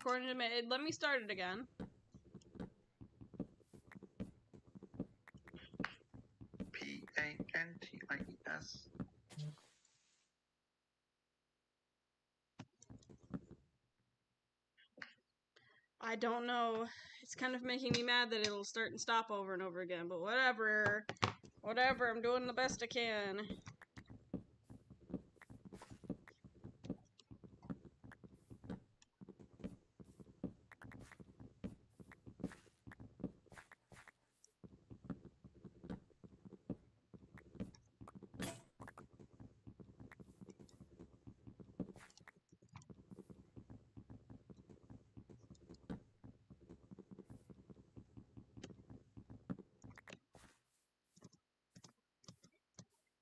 according to me. Let me start it again. Panties. I don't know. It's kind of making me mad that it'll start and stop over and over again, but whatever. Whatever, I'm doing the best I can.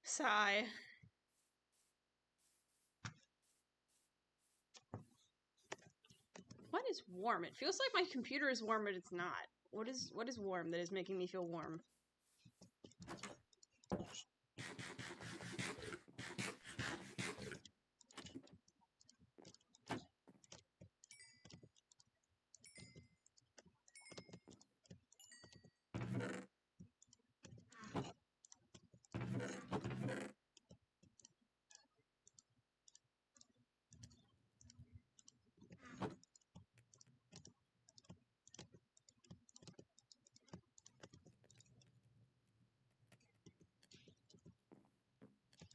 Sigh. What is warm? It feels like my computer is warm, but it's not. What is warm that is making me feel warm?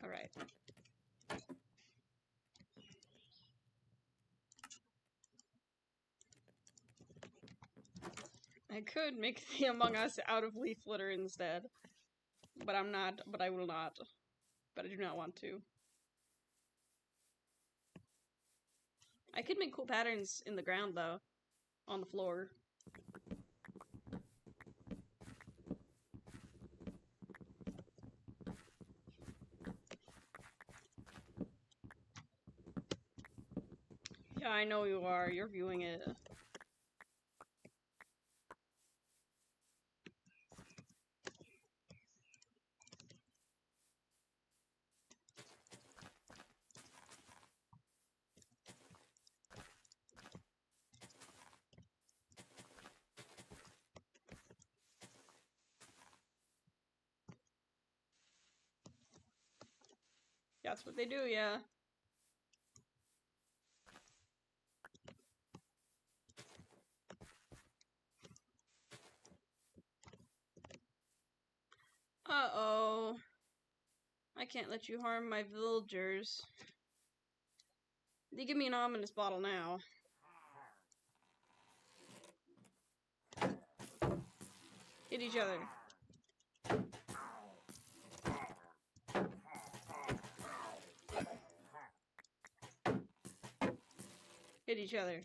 Alright. I could make the Among Us out of leaf litter instead. But I'm not, but I will not. But I do not want to. I could make cool patterns in the ground, though. On the floor. Yeah, I know you are. You're viewing it. That's what they do, yeah. Uh-oh. I can't let you harm my villagers. They give me an ominous bottle now. Hit each other. Hit each other.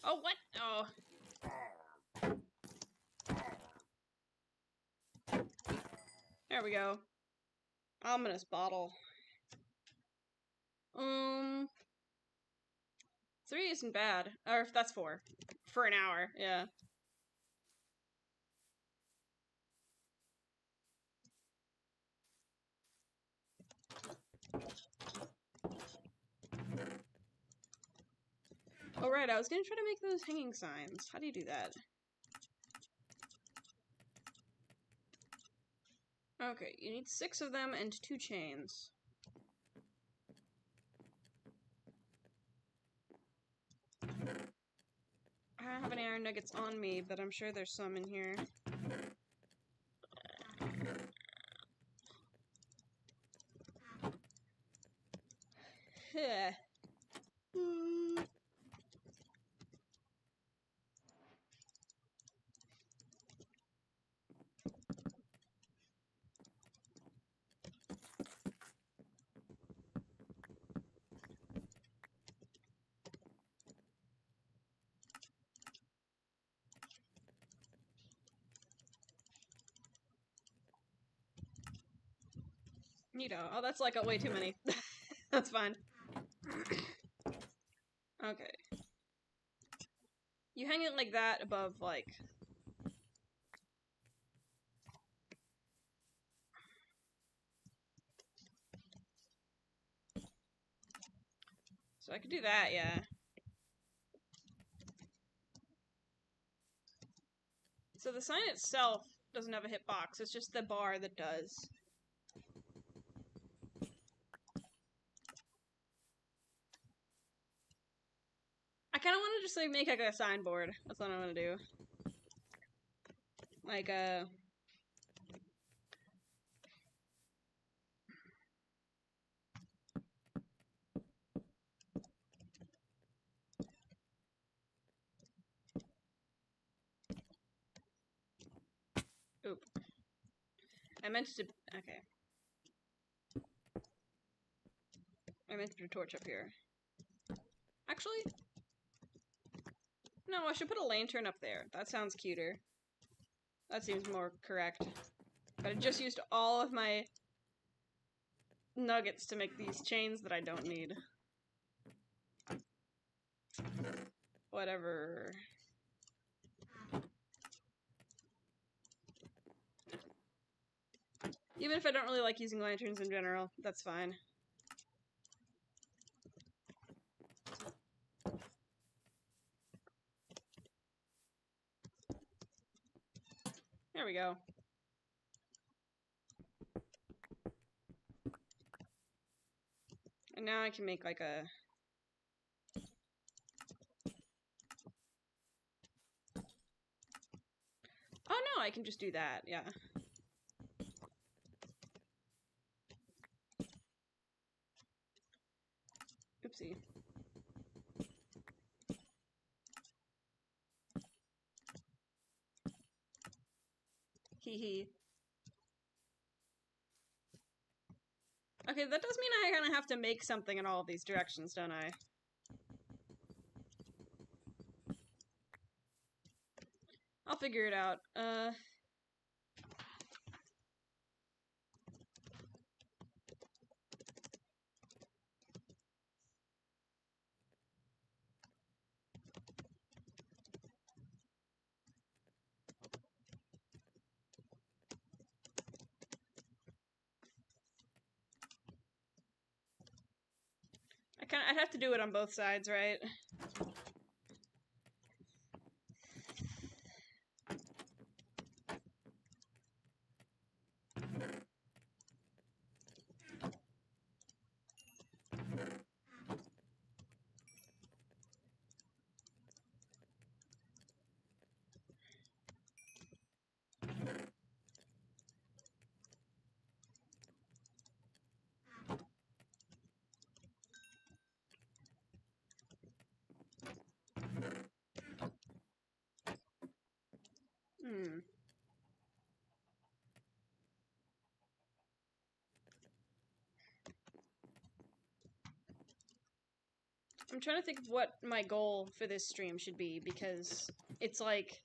Oh, what? Oh. There we go. Ominous bottle. 3 isn't bad. Or if that's 4. For an hour, yeah. Oh, right, I was gonna try to make those hanging signs. How do you do that? Okay, you need 6 of them and 2 chains. I don't have any iron nuggets on me, but I'm sure there's some in here. Heh. Neato. Oh, that's like way too many. That's fine. Okay. You hang it like that above, like... So I could do that, yeah. So the sign itself doesn't have a hitbox, it's just the bar that does. I kind of want to just like make like a signboard. That's what I want to do. Like oop. I meant to. Okay. I meant to do a torch up here. Actually, no. I should put a lantern up there. That sounds cuter. That seems more correct. But I just used all of my nuggets to make these chains that I don't need. Whatever. Even if I don't really like using lanterns in general, that's fine. There we go. And now I can make like a... Oh no, I can just do that, yeah. Oopsie. Hee hee. Okay, that does mean I kind of have to make something in all of these directions, don't I? I'll figure it out. I'd have to do it on both sides, right? Hmm. I'm trying to think of what my goal for this stream should be, because it's like...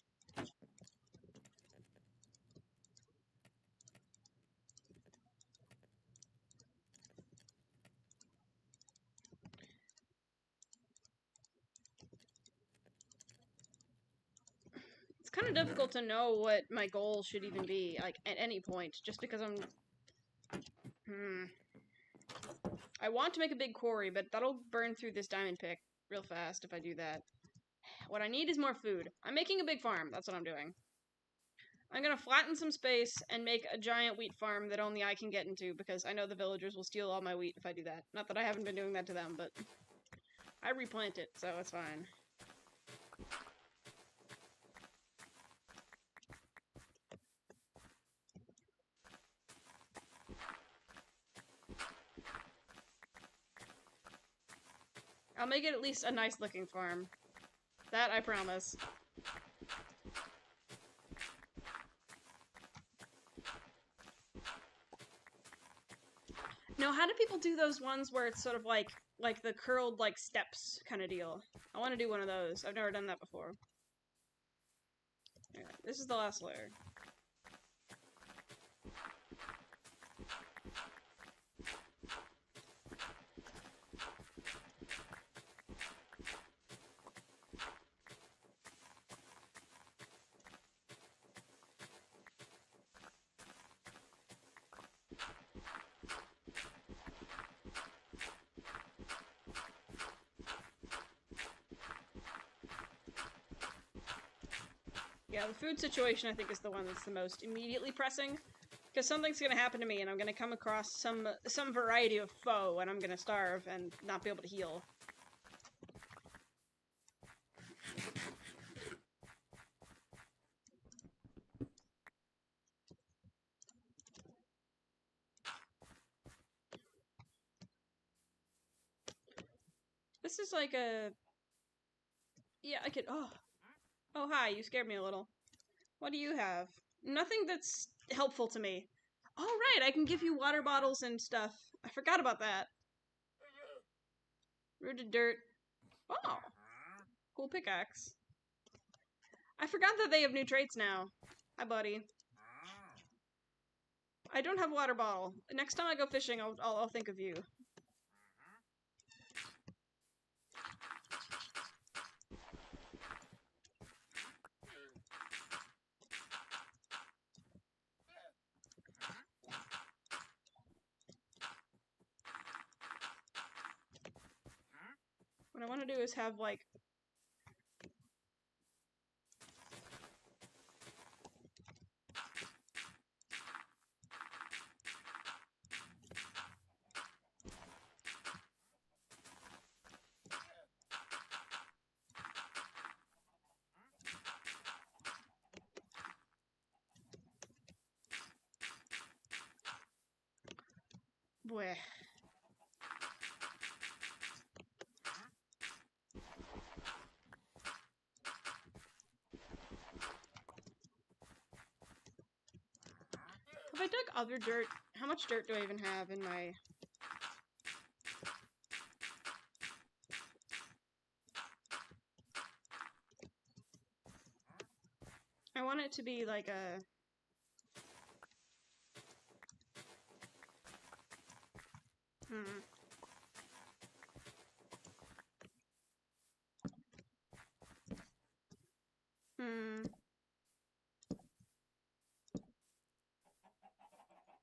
It's kind of difficult to know what my goal should even be, like, at any point, just because I'm... I want to make a big quarry, but that'll burn through this diamond pick real fast if I do that. What I need is more food. I'm making a big farm, that's what I'm doing. I'm gonna flatten some space and make a giant wheat farm that only I can get into, because I know the villagers will steal all my wheat if I do that. Not that I haven't been doing that to them, but I replant it, so it's fine. I'll make it at least a nice looking farm. That I promise. Now, how do people do those ones where it's sort of like the curled, like, steps kind of deal? I want to do one of those. I've never done that before. Alright, this is the last layer. Yeah, the food situation I think is the one that's the most immediately pressing. Because something's gonna happen to me and I'm gonna come across some variety of foe and I'm gonna starve and not be able to heal. This is like a... Yeah, I could... Oh. Oh, hi, you scared me a little. What do you have? Nothing that's helpful to me. Oh, right, I can give you water bottles and stuff. I forgot about that. Rooted dirt. Oh. Cool pickaxe. I forgot that they have new traits now. Hi, buddy. I don't have a water bottle. Next time I go fishing, I'll think of you. What I want to do is have, like... Bleh. Have I dug other dirt? How much dirt do I even have in my... I want it to be like a...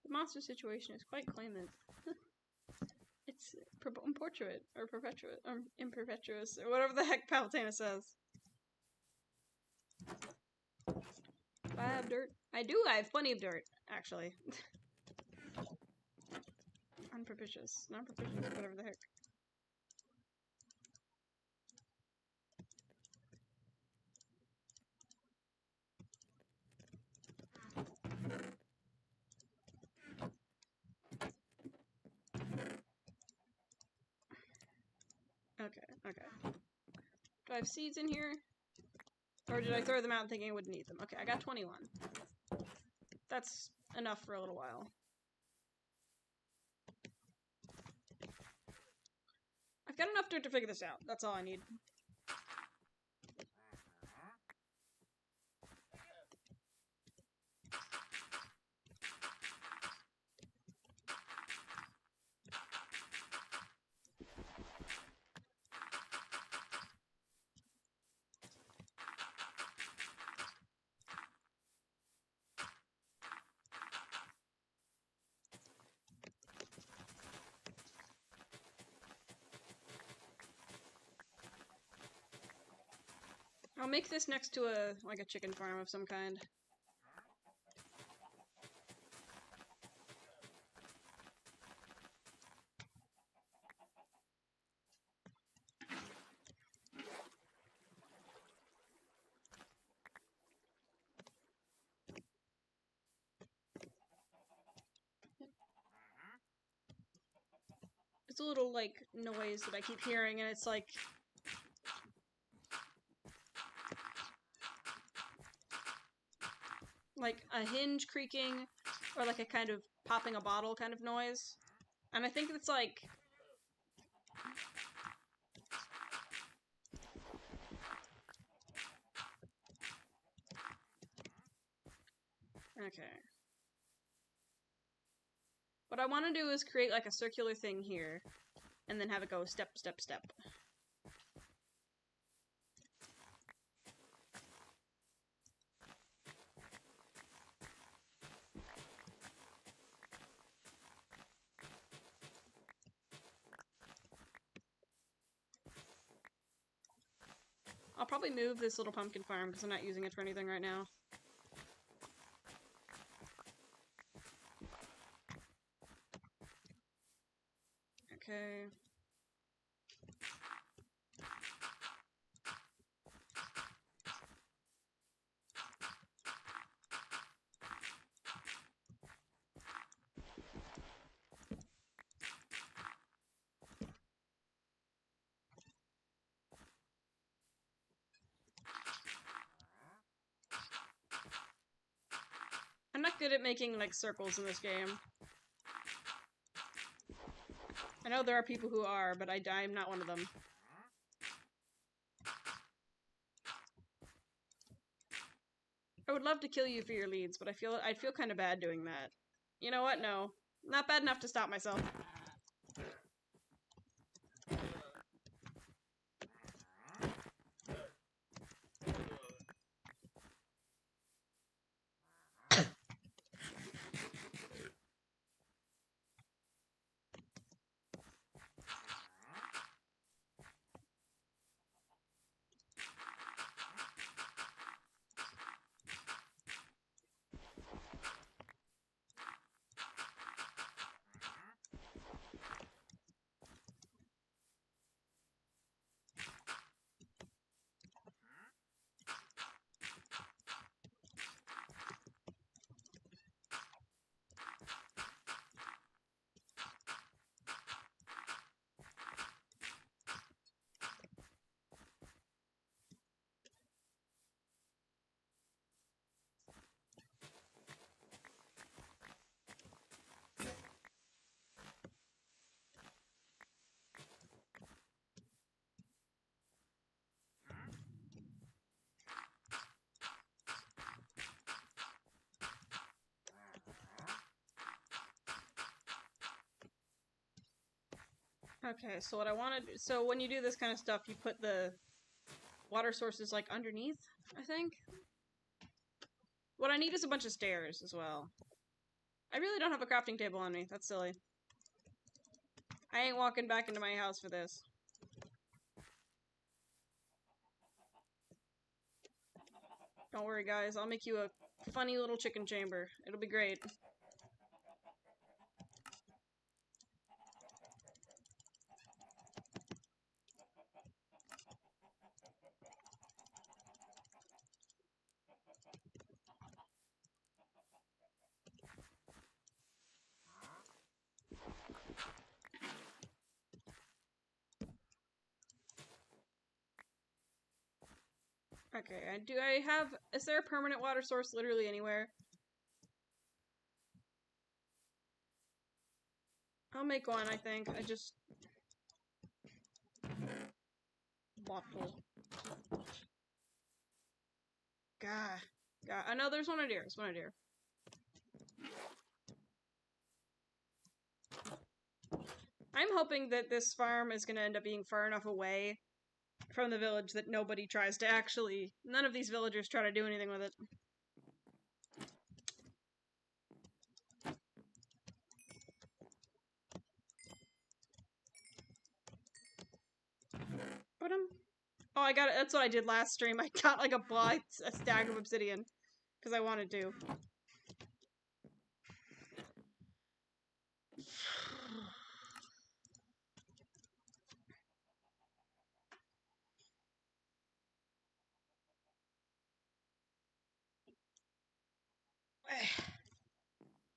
The monster situation is quite claimant. It's importuate, or perpetuate, or imperpetuous, or whatever the heck Palutena says. Do I have dirt? I do, I have plenty of dirt, actually. Unpropitious, non-propitious, whatever the heck. Okay. Do I have seeds in here? Or did I throw them out thinking I wouldn't need them? Okay, I got 21. That's enough for a little while. I've got enough dirt to figure this out. That's all I need. I'll make this next to a chicken farm of some kind. It's a little, like, noise that I keep hearing, and it's like... like a hinge creaking, or like a kind of popping a bottle kind of noise. And I think it's like... Okay. What I want to do is create like a circular thing here, and then have it go step, step, step. I'll probably move this little pumpkin farm because I'm not using it for anything right now. Okay. I'm not good at making, like, circles in this game. I know there are people who are, but I'm not one of them. I would love to kill you for your leads, but I'd feel kind of bad doing that. You know what? No. Not bad enough to stop myself. Okay, so what I want to do... So when you do this kind of stuff, you put the water sources, like, underneath, I think? What I need is a bunch of stairs, as well. I really don't have a crafting table on me. That's silly. I ain't walking back into my house for this. Don't worry, guys. I'll make you a funny little chicken chamber. It'll be great. Okay, is there a permanent water source literally anywhere? I'll make one, I think. I just... Bottle. Gah. Oh, no, there's one out here. There's one out here. I'm hoping that this farm is going to end up being far enough away from the village that nobody tries to actually... None of these villagers try to do anything with it. Oh, I got it. That's what I did last stream. I got like a stack of obsidian because I wanted to.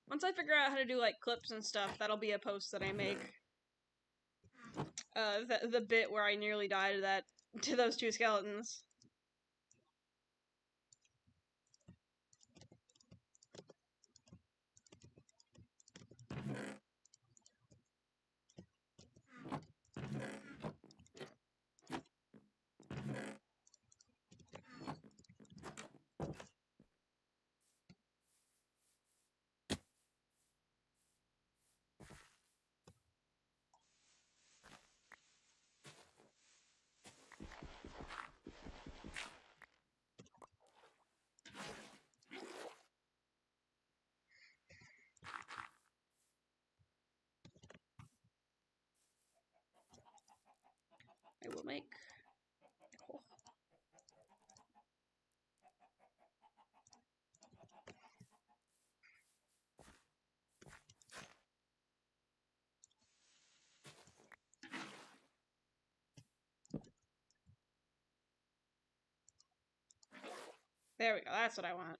Once I figure out how to do like clips and stuff, that'll be a post that I make. The bit where I nearly died to those two skeletons. I will make... Oh. There we go. That's what I want.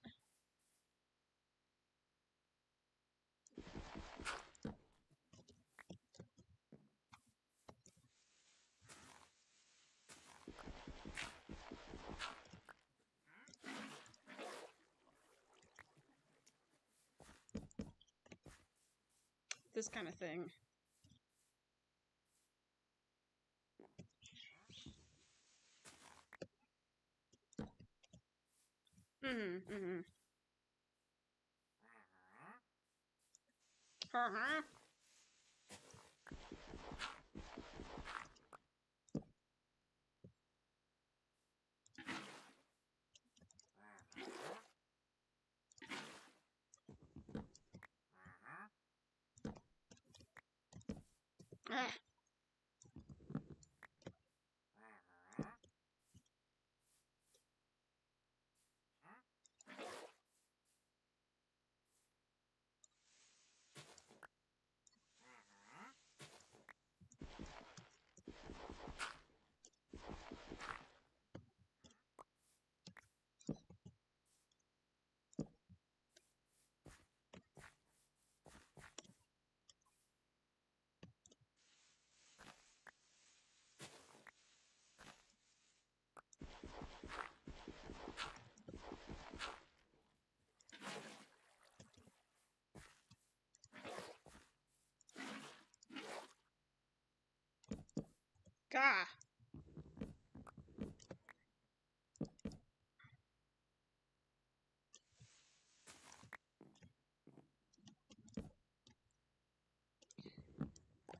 This kind of thing. Uh-huh. Ah. Gah.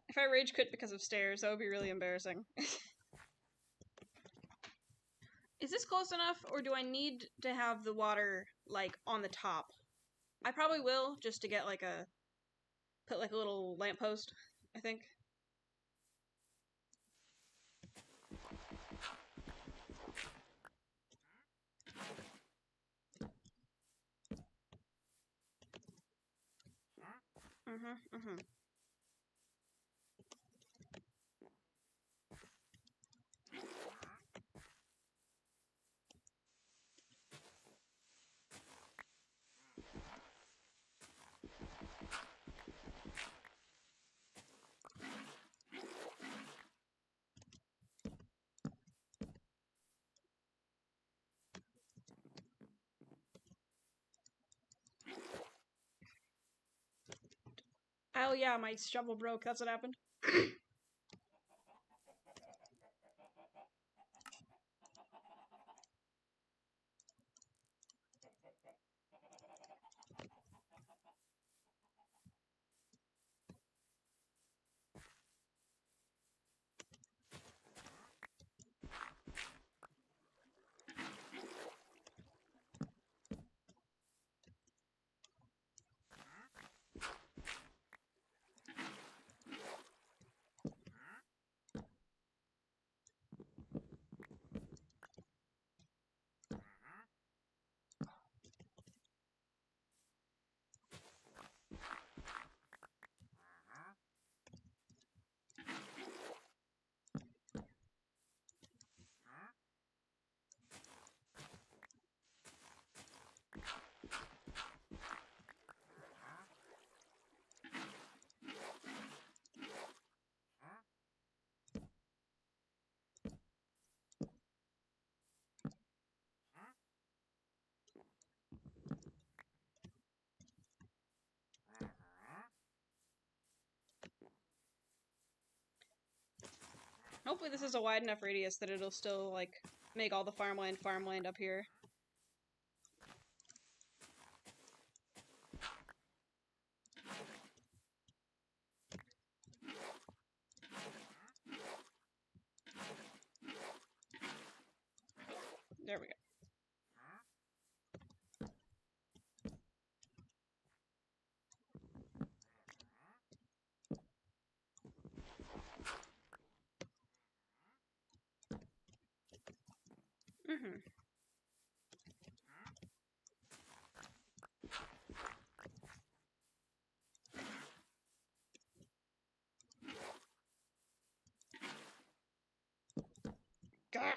If I rage quit because of stairs, that would be really embarrassing. Is this close enough, or do I need to have the water, like, on the top? I probably will, just to get, like, put, like, a little lamppost, I think. Oh yeah, my shovel broke, that's what happened. Hopefully this is a wide enough radius that it'll still, like, make all the farmland up here. There we go. Gah.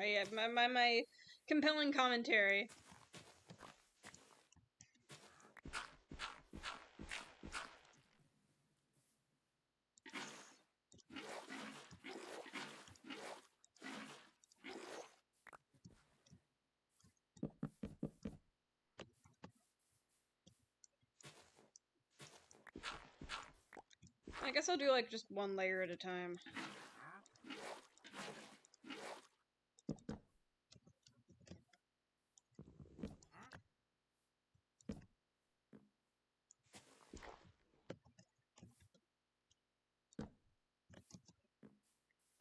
Yeah, my compelling commentary. I guess I'll do like just one layer at a time.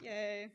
Yay.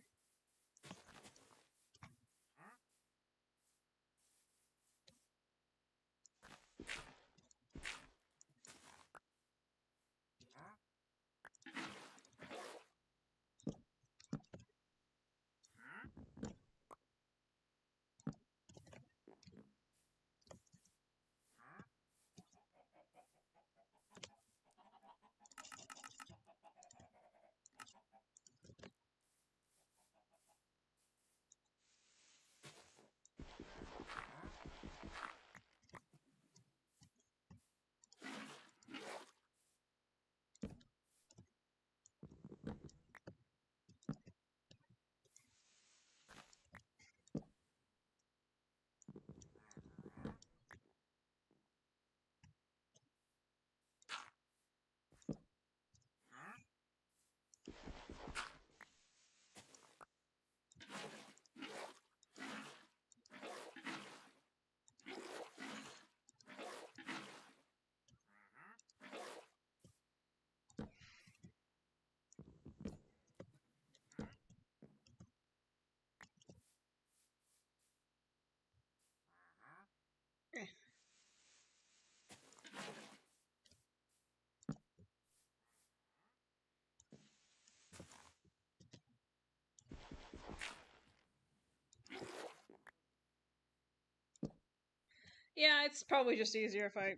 Yeah, it's probably just easier if I...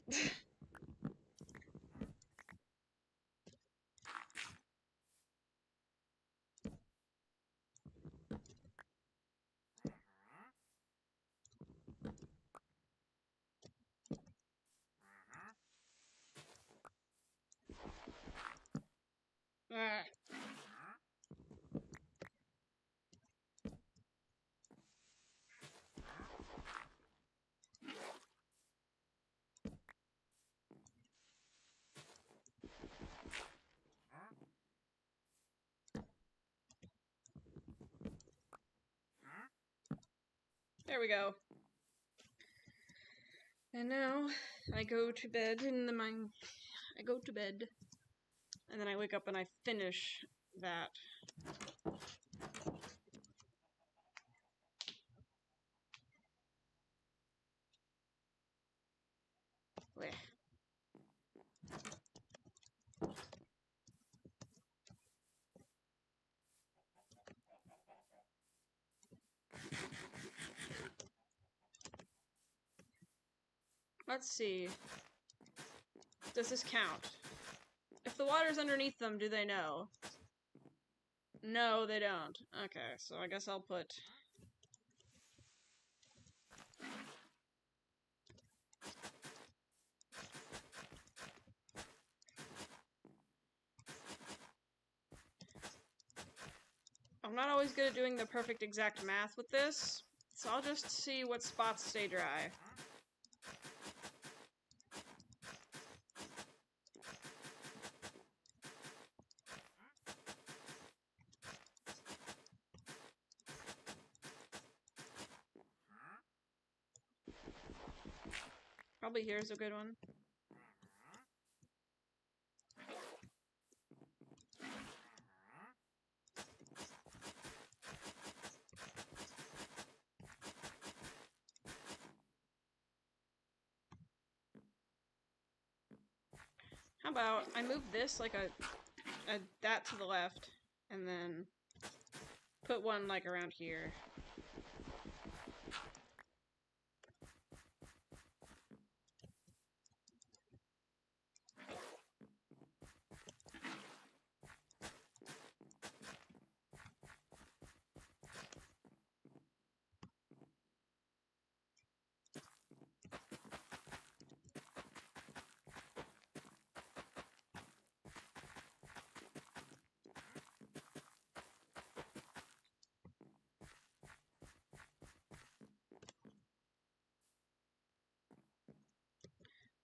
There we go. And now I go to bed in the mine. I go to bed. And then I wake up and I finish that. Blech. Let's see. Does this count? If the water's underneath them, do they know? No, they don't. Okay, so I guess I'll put... I'm not always good at doing the perfect exact math with this, so I'll just see what spots stay dry. Probably here's a good one. How about I move this like that to the left, and then put one like around here.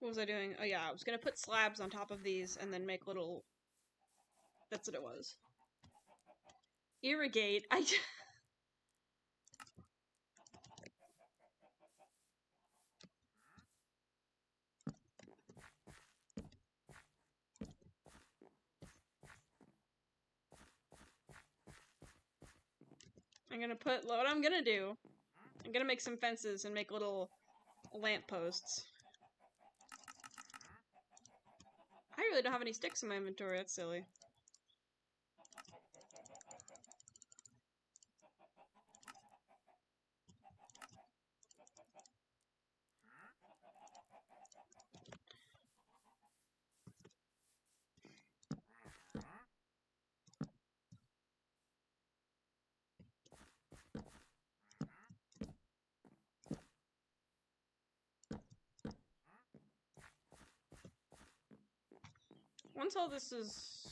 What was I doing? Oh yeah, I was gonna put slabs on top of these and then make little... That's what it was. Irrigate. I'm gonna put... What I'm gonna do... I'm gonna make some fences and make little lamp posts. I really don't have any sticks in my inventory, that's silly. Once all this is...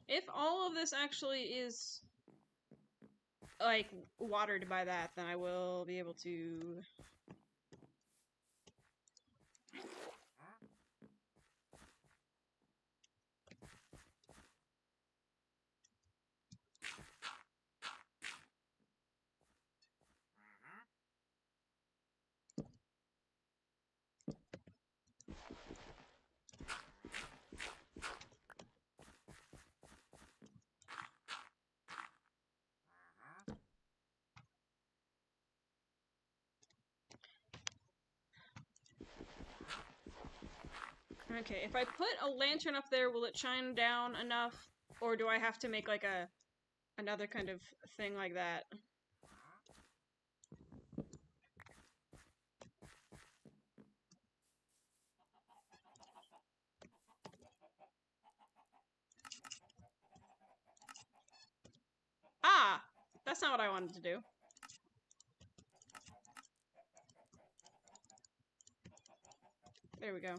If all of this actually is, like, watered by that, then I will be able to... Okay, if I put a lantern up there, will it shine down enough? Or do I have to make, like, another kind of thing like that? Ah! That's not what I wanted to do. There we go.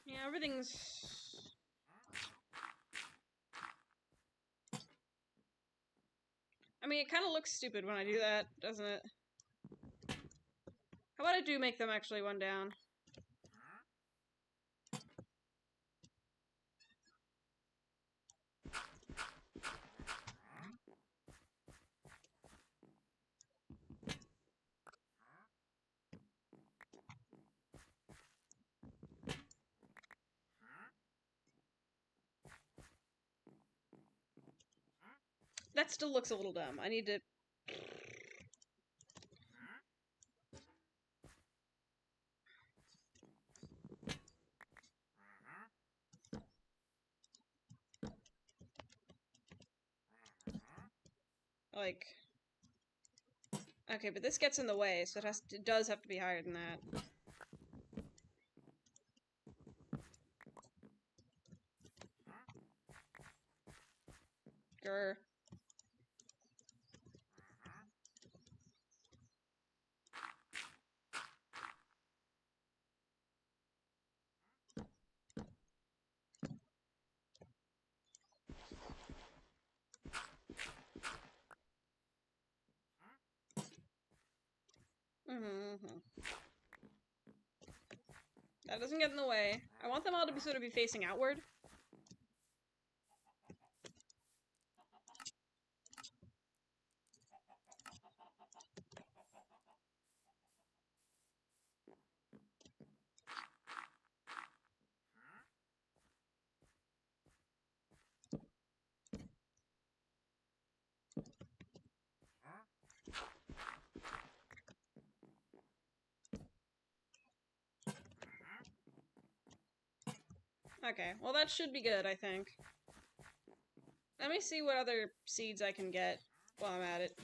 Yeah, everything's... I mean, it kind of looks stupid when I do that, doesn't it? How about I do make them actually one down? That still looks a little dumb. I need to... Like... Okay, but this gets in the way, so it does have to be higher than that. Grr. That doesn't get in the way. I want them all to be sort of facing outward. Okay, well that should be good, I think. Let me see what other seeds I can get while I'm at it.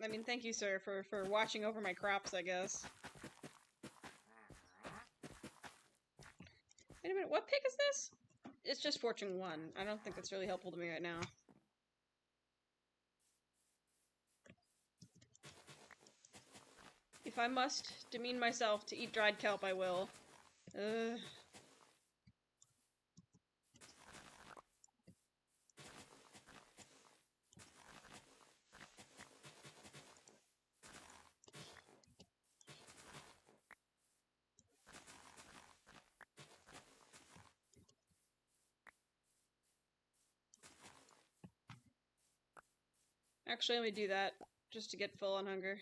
I mean, thank you, sir, for watching over my crops, I guess. Wait a minute, what pick is this? It's just Fortune 1. I don't think that's really helpful to me right now. If I must demean myself to eat dried kelp, I will. Actually, let me do that, just to get full on hunger.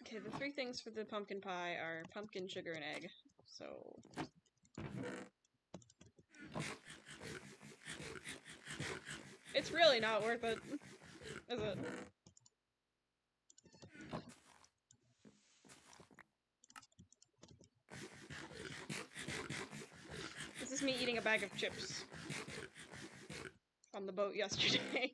Okay, the 3 things for the pumpkin pie are pumpkin, sugar, and egg. So... it's really not worth it, is it? This is me eating a bag of chips on the boat yesterday.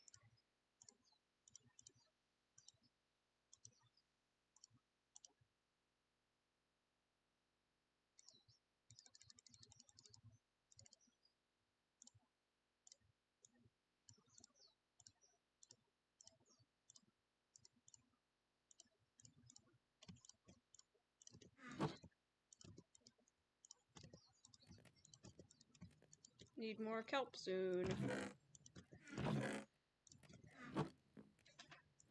Need more kelp soon.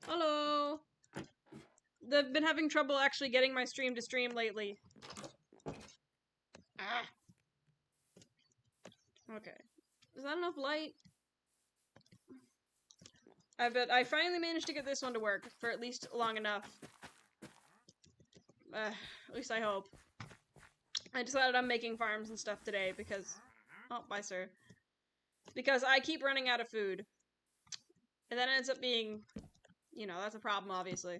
Hello! They've been having trouble actually getting my stream to stream lately. Ah! Okay. Is that enough light? I bet I finally managed to get this one to work for at least long enough. At least I hope. I decided I'm making farms and stuff today because... oh, bye, sir. Because I keep running out of food. And then it ends up being... you know, that's a problem, obviously.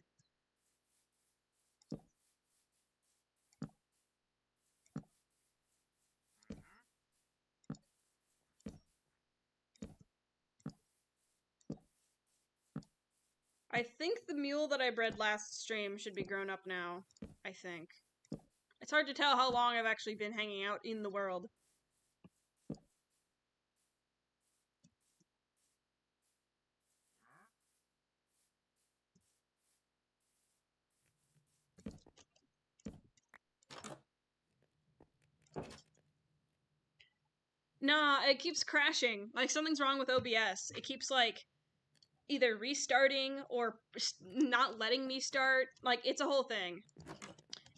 I think the mule that I bred last stream should be grown up now. I think. It's hard to tell how long I've actually been hanging out in the world. Nah, it keeps crashing. Like, something's wrong with OBS. It keeps, like, either restarting or not letting me start. Like, it's a whole thing.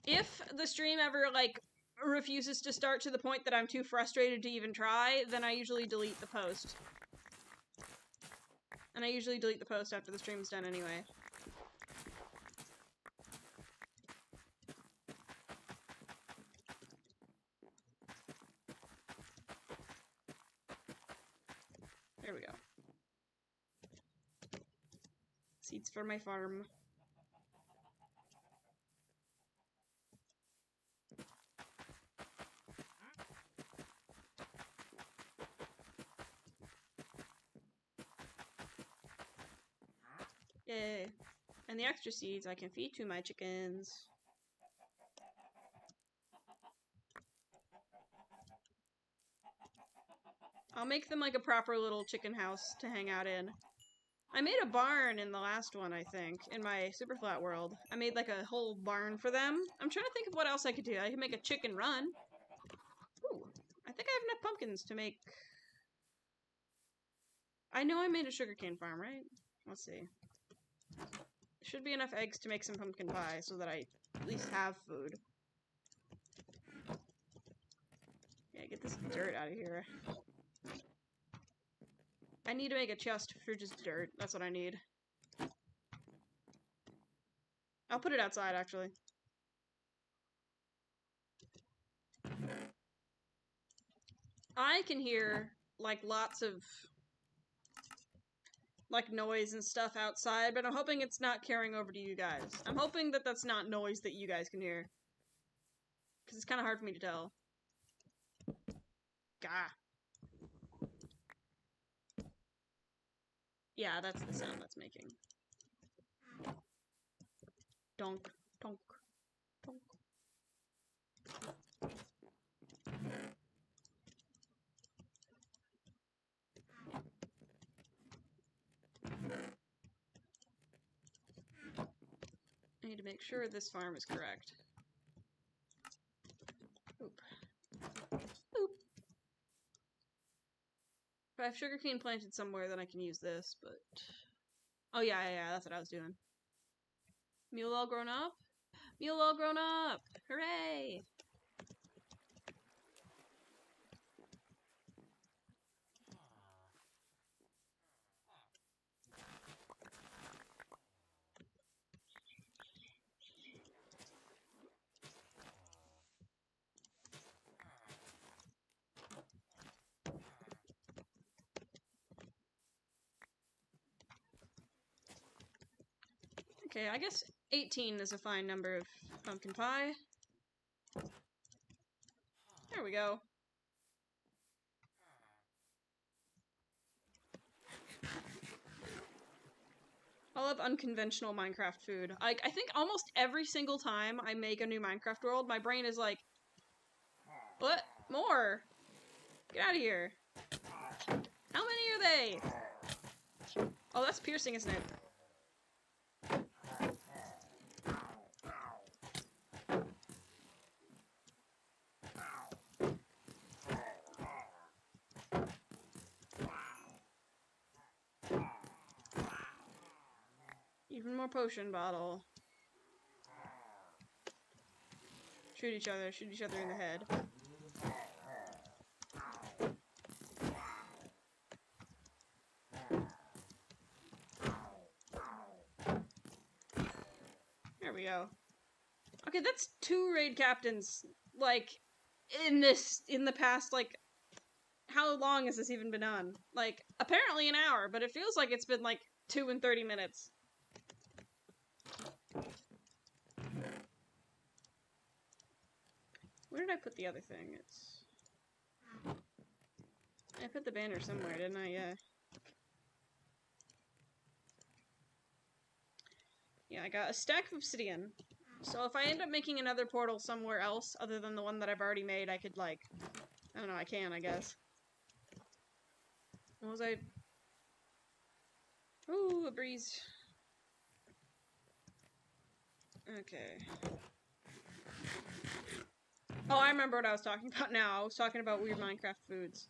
If the stream ever, like, refuses to start to the point that I'm too frustrated to even try, then I usually delete the post. And I usually delete the post after the stream's done anyway. There we go. Seeds for my farm. Yay. And the extra seeds I can feed to my chickens. I'll make them like a proper little chicken house to hang out in. I made a barn in the last one, I think, in my super flat world. I made like a whole barn for them. I'm trying to think of what else I could do. I could make a chicken run. Ooh, I think I have enough pumpkins to make... I know I made a sugarcane farm, right? Let's see. Should be enough eggs to make some pumpkin pie so that I at least have food. Yeah, get this dirt out of here. I need to make a chest for just dirt. That's what I need. I'll put it outside, actually. I can hear, like, lots of, like, noise and stuff outside, but I'm hoping it's not carrying over to you guys. I'm hoping that that's not noise that you guys can hear. Because it's kind of hard for me to tell. Gah. Yeah, that's the sound that's making. Donk, donk, donk. I need to make sure this farm is correct. Oop. Oop. If I have sugarcane planted somewhere, then I can use this, but... Oh, yeah, that's what I was doing. Mule all grown up? Mule all grown up! Hooray! Okay, I guess 18 is a fine number of pumpkin pie. There we go. I love unconventional Minecraft food. I think almost every single time I make a new Minecraft world, my brain is like, what? More? Get out of here. How many are they? Oh, that's piercing, isn't it? Even more potion bottle. Shoot each other in the head. There we go. Okay, that's 2 raid captains, like, in the past, like, how long has this even been on? Like, apparently an hour, but it feels like it's been, like, 2 and 30 minutes. Where did I put the other thing? I put the banner somewhere, didn't I? Yeah. Yeah, I got a stack of obsidian. So if I end up making another portal somewhere else, other than the one that I've already made, I could, like... I don't know, I can, I guess. What was I... Ooh, a breeze. Okay. Oh, I remember what I was talking about now. I was talking about weird Minecraft foods.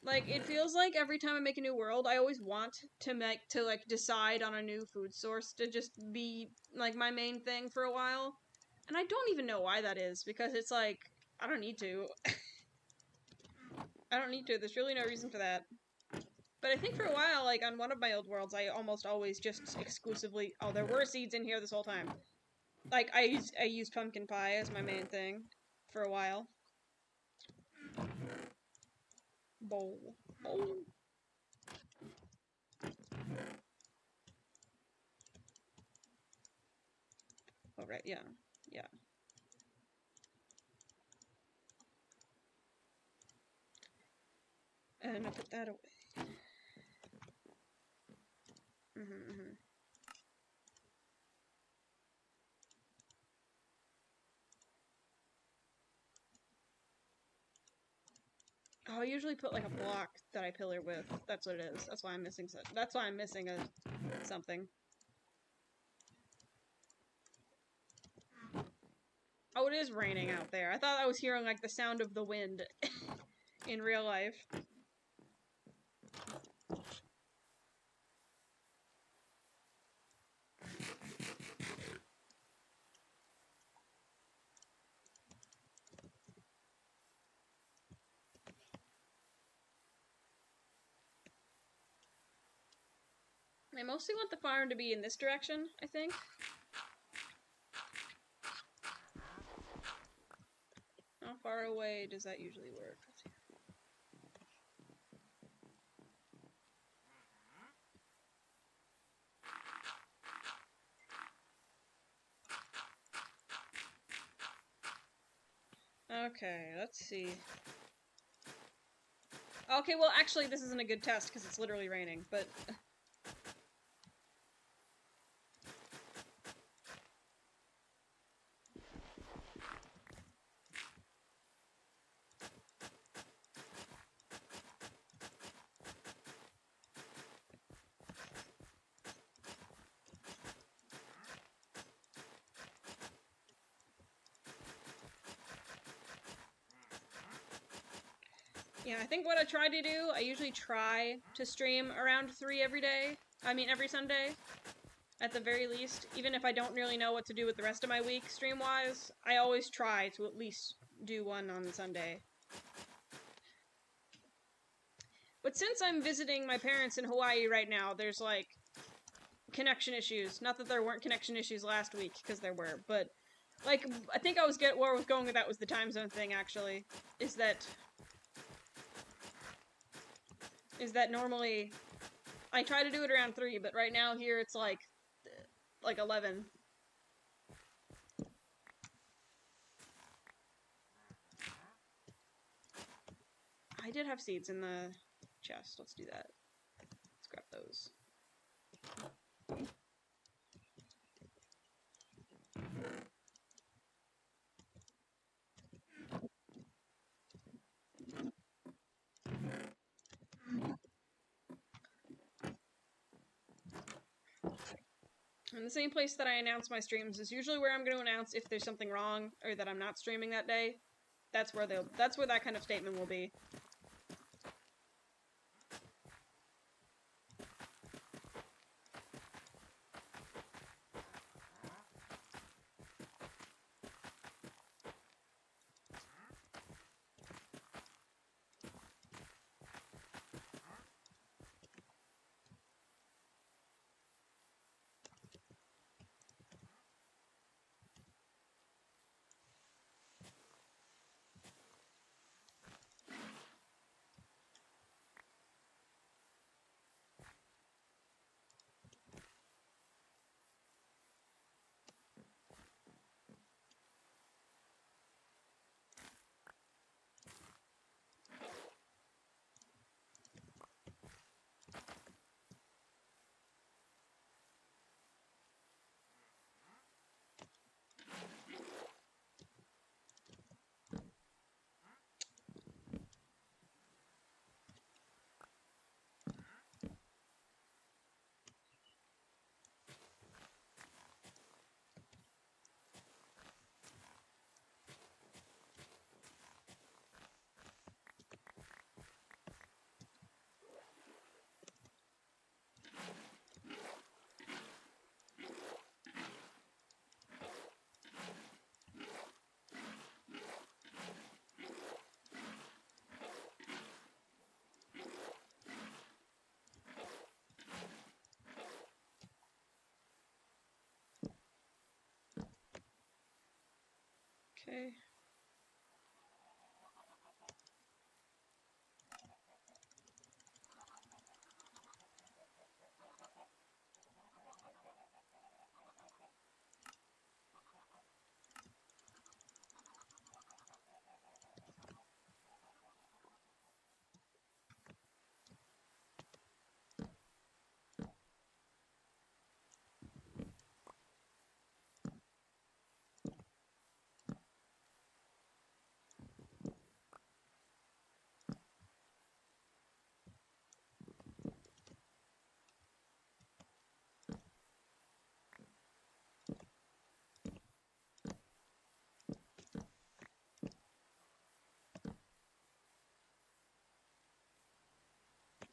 Like, it feels like every time I make a new world, I always want to decide on a new food source to just be, like, my main thing for a while. And I don't even know why that is, because it's like, I don't need to. I don't need to. There's really no reason for that. But I think for a while, like, on one of my old worlds, I almost always just exclusively... Oh, there were seeds in here this whole time. Like, I used pumpkin pie as my main thing for a while. Bowl. Bowl. Oh, right, yeah. Yeah. And I put that away. Oh, I usually put, like, a block that I pillar with. That's what it is. That's why I'm missing something. Oh, it is raining out there. I thought I was hearing, like, the sound of the wind in real life. I mostly want the farm to be in this direction, I think. How far away does that usually work? Okay, let's see. Okay, well, actually, this isn't a good test because it's literally raining, but... Yeah, I think what I try to do, I usually try to stream around 3 every day. I mean, every Sunday, at the very least. Even if I don't really know what to do with the rest of my week, stream-wise, I always try to at least do one on Sunday. But since I'm visiting my parents in Hawaii right now, there's, like, connection issues. Not that there weren't connection issues last week, because there were, but, like, I think where I was going with that was the time zone thing, actually. Is that normally I try to do it around 3, but right now here it's like 11. I did have seeds in the chest. Let's do that. Let's grab those. And the same place that I announce my streams is usually where I'm going to announce if there's something wrong or that I'm not streaming that day. That's where that kind of statement will be. Okay.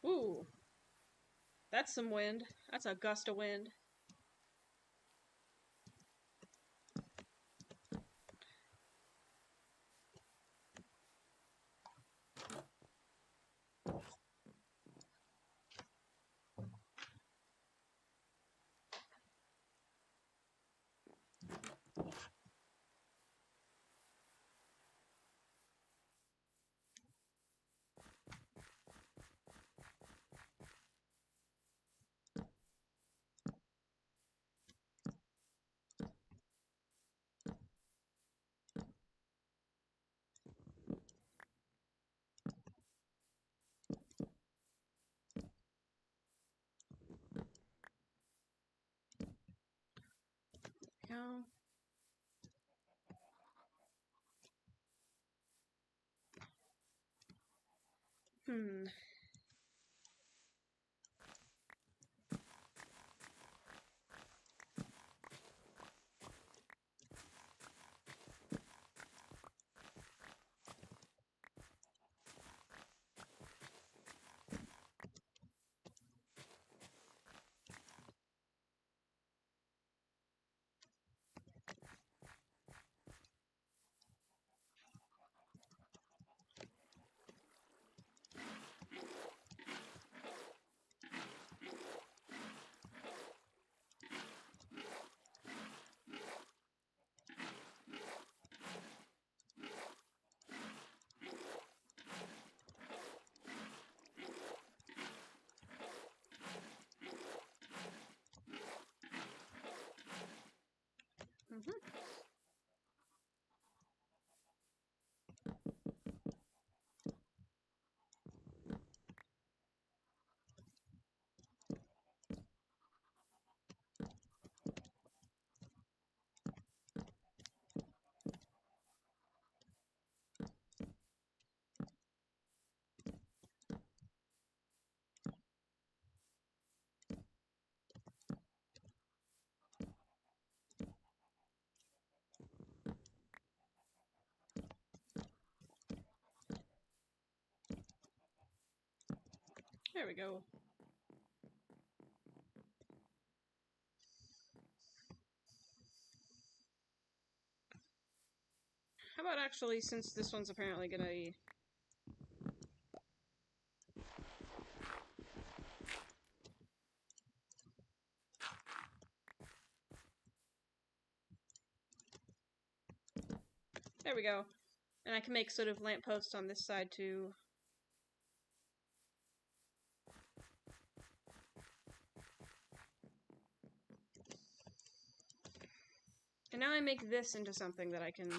Ooh. That's some wind. That's a gust of wind. go. There we go. How about actually, since this one's apparently gonna be... There we go. And I can make sort of lampposts on this side too. And now I make this into something that I can...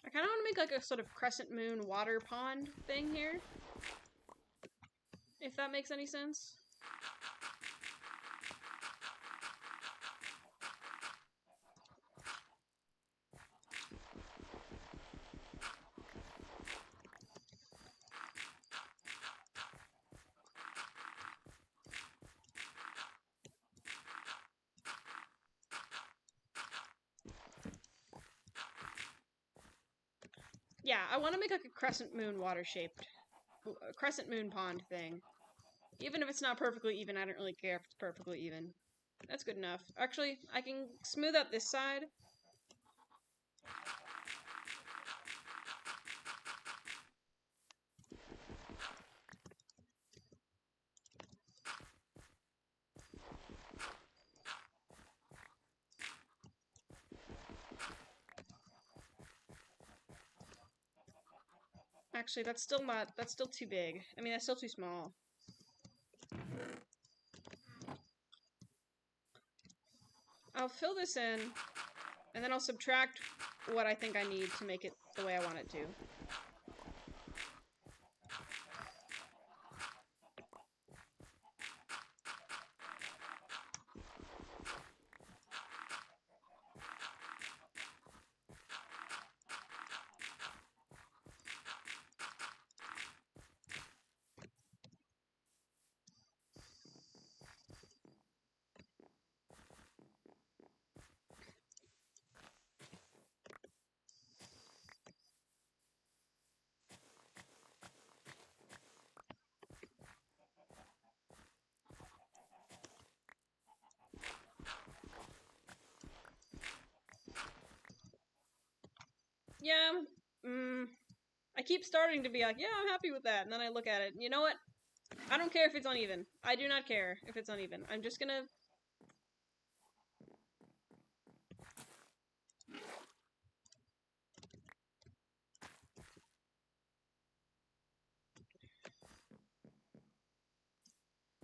I kind of want to make like a sort of crescent moon water pond thing here. If that makes any sense. Yeah, I want to make like a crescent moon crescent moon pond thing. Even if it's not perfectly even, I don't really care if it's perfectly even. That's good enough. Actually, I can smooth out this side. Actually, that's still too big. I mean, that's still too small. I'll fill this in, and then I'll subtract what I think I need to make it the way I want it to. Yeah, I keep starting to be like, yeah, I'm happy with that, and then I look at it, and you know what? I don't care if it's uneven. I do not care if it's uneven. I'm just gonna...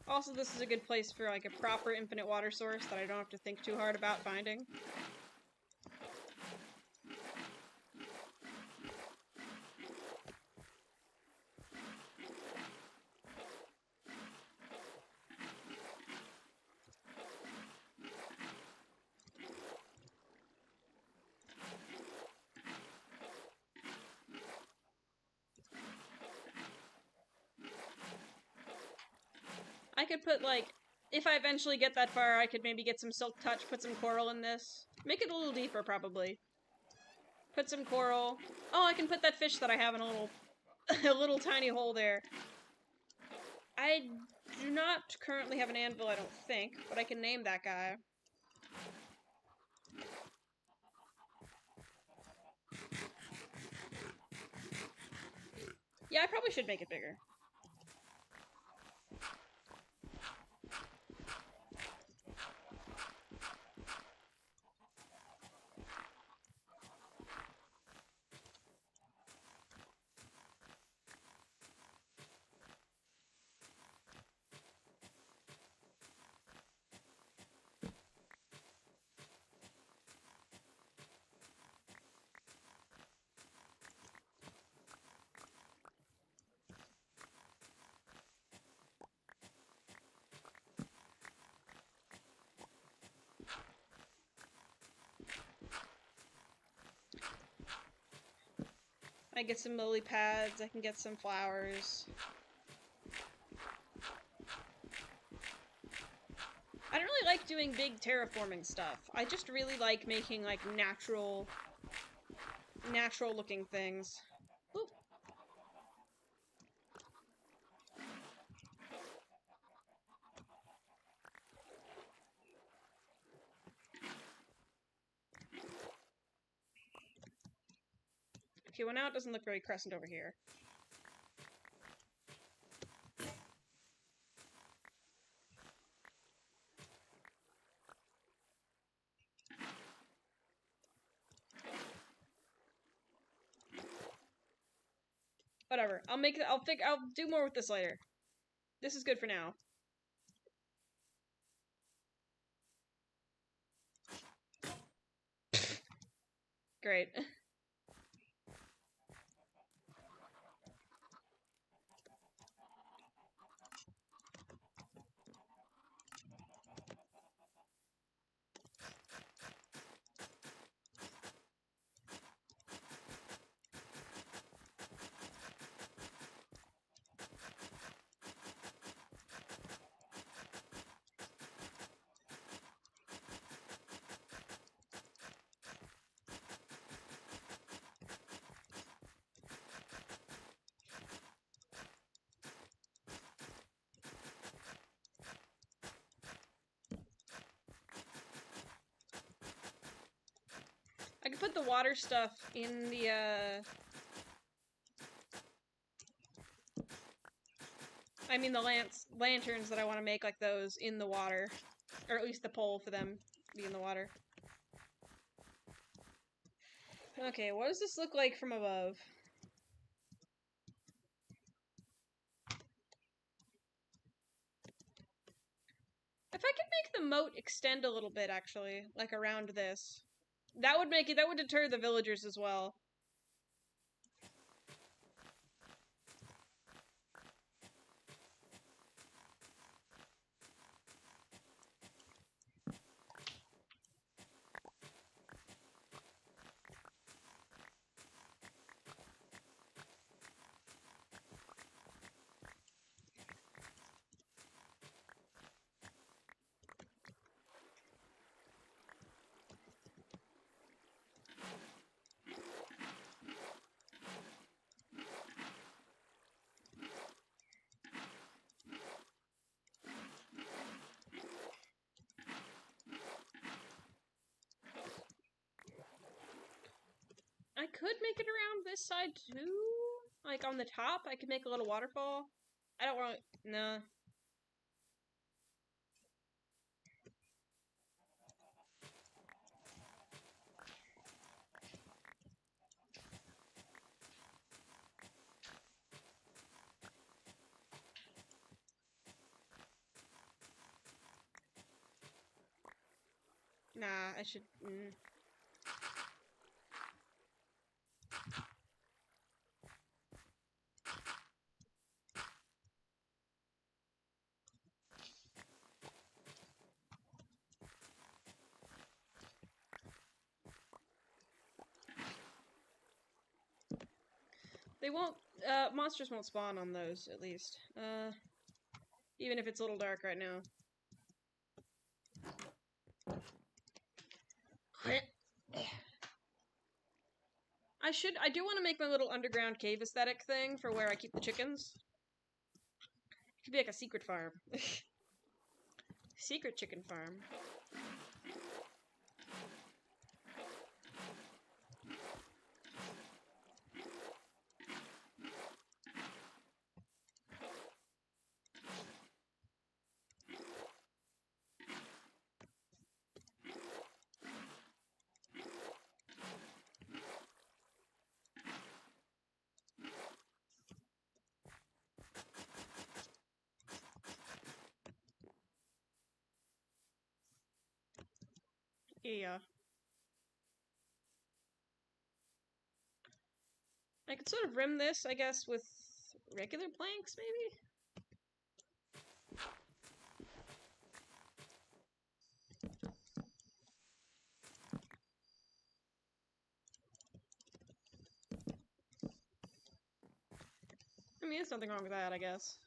Also, this is a good place for, like, a proper infinite water source that I don't have to think too hard about finding. could put, like, if I eventually get that far, I could maybe get some Silk Touch, put some coral in this. Make it a little deeper, probably. Put some coral. Oh, I can put that fish that I have in a little, a little tiny hole there. I do not currently have an anvil, I don't think, but I can name that guy. Yeah, I probably should make it bigger. I get some lily pads, I can get some flowers. I don't really like doing big terraforming stuff. I just really like making, like, natural looking things. Oop. Okay, well now it doesn't look very crescent over here. Whatever. I'll do more with this later. This is good for now. Great. I can put the water stuff in the, I mean the lanterns that I want to make, like those, in the water. Or at least the pole for them to be in the water. Okay, what does this look like from above? If I could make the moat extend a little bit, actually, like around this, that would deter the villagers as well. I could make it around this side too. Like on the top, I could make a little waterfall. I don't want to. No. Nah, I should. They won't. Monsters won't spawn on those, at least. Even if it's a little dark right now. I do want to make my little underground cave aesthetic thing for where I keep the chickens. It could be like a secret farm. Secret chicken farm. Yeah. I could sort of rim this, I guess, with regular planks, maybe? I mean, there's nothing wrong with that, I guess.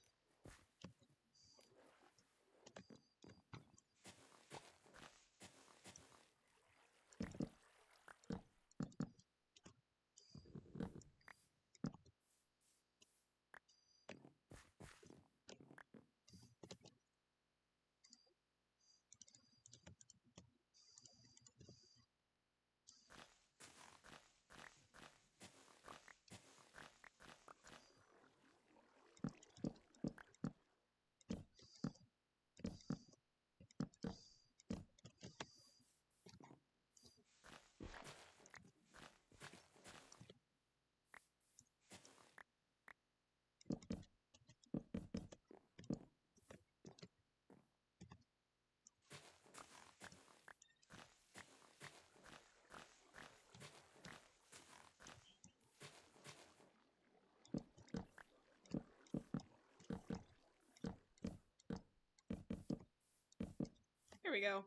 Here we go.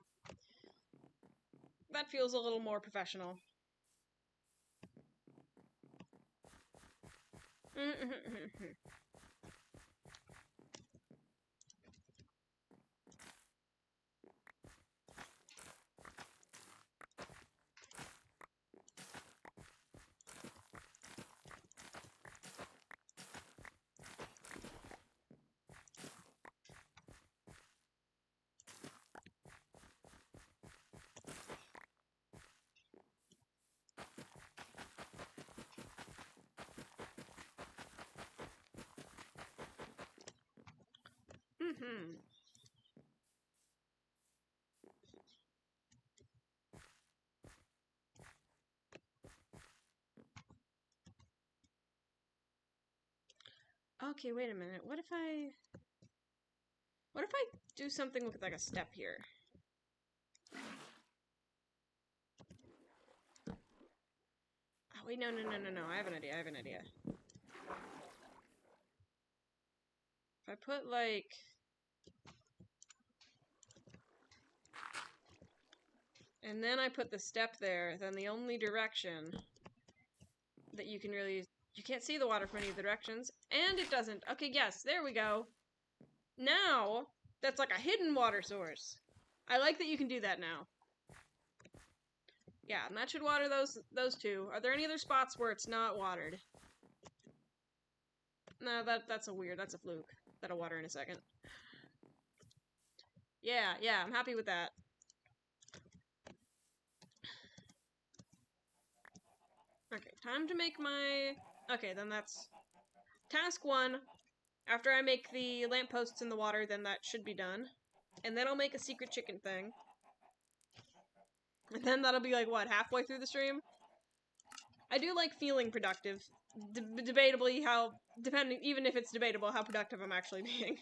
That feels a little more professional. Okay, wait a minute. What if I do something with like a step here? Oh, wait, no. I have an idea. If I put like and then I put the step there, then the only direction that you can't see the water from any of the directions, and it doesn't. Okay, yes, there we go. Now, that's like a hidden water source. I like that you can do that now. Yeah, and that should water those two. Are there any other spots where it's not watered? No, that's a fluke. That'll water in a second. Yeah, I'm happy with that. Okay, time to make my... Okay, then that's... Task 1. After I make the lampposts in the water, then that should be done. And then I'll make a secret chicken thing. And then that'll be like, what, halfway through the stream? I do like feeling productive. Debatably how... Even if it's debatable how productive I'm actually being.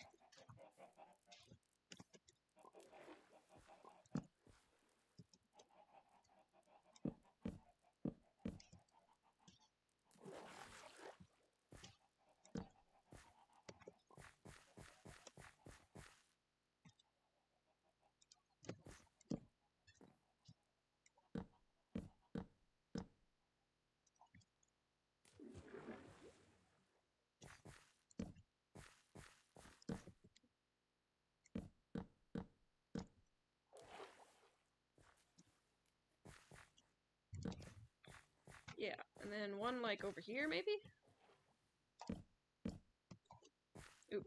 Yeah, and then one, like, over here, maybe? Oop.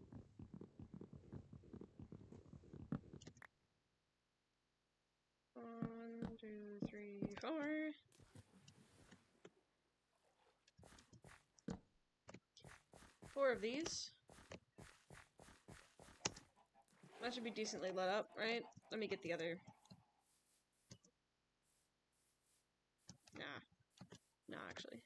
One, two, three, four. Four of these. That should be decently lit up, right? Let me get the other. Nah. Nah, actually.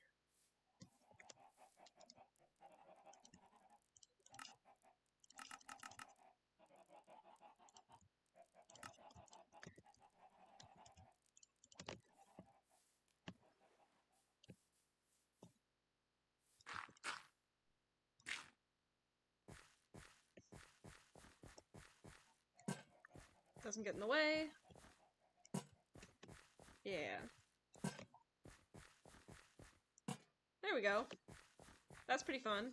Doesn't get in the way. Yeah. There we go. That's pretty fun.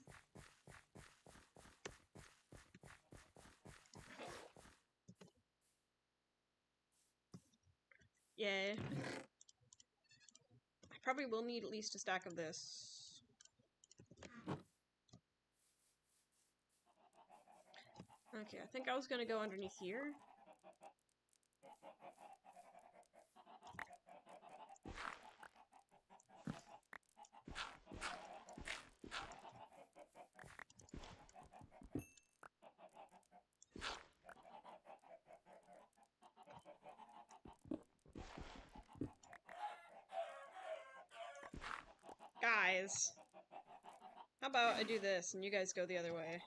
Yay. I probably will need at least a stack of this. Okay, I think I was gonna go underneath here. Guys! How about I do this and you guys go the other way?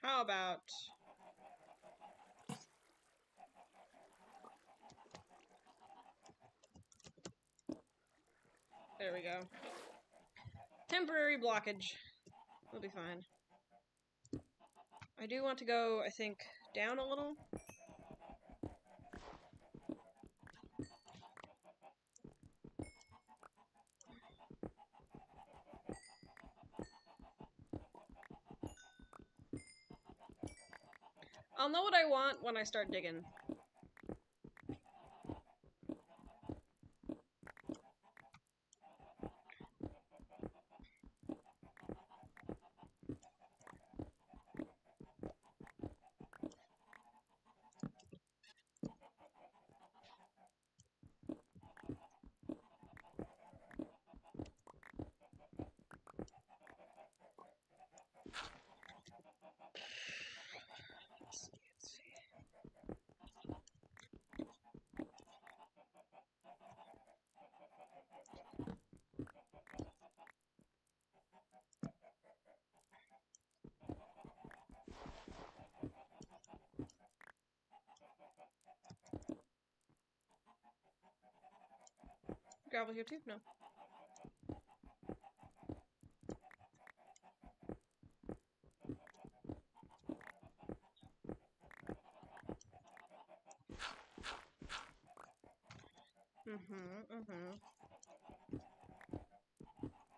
How about... There we go. Temporary blockage. We'll be fine. I do want to go, I think, down a little. I'll know what I want when I start digging. Gravel here too? No.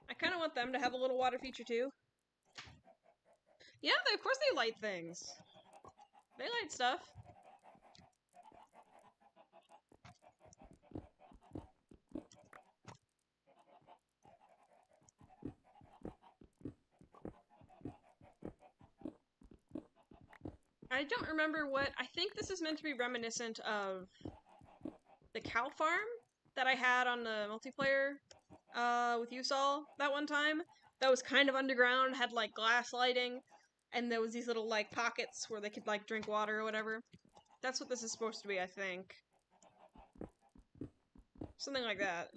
I kind of want them to have a little water feature too. Yeah, of course they light things. They light stuff. I don't remember what... I think this is meant to be reminiscent of the cow farm that I had on the multiplayer with you, Saul, that one time. That was kind of underground, had like glass lighting, and there was these little like pockets where they could like drink water or whatever. That's what this is supposed to be, I think. Something like that.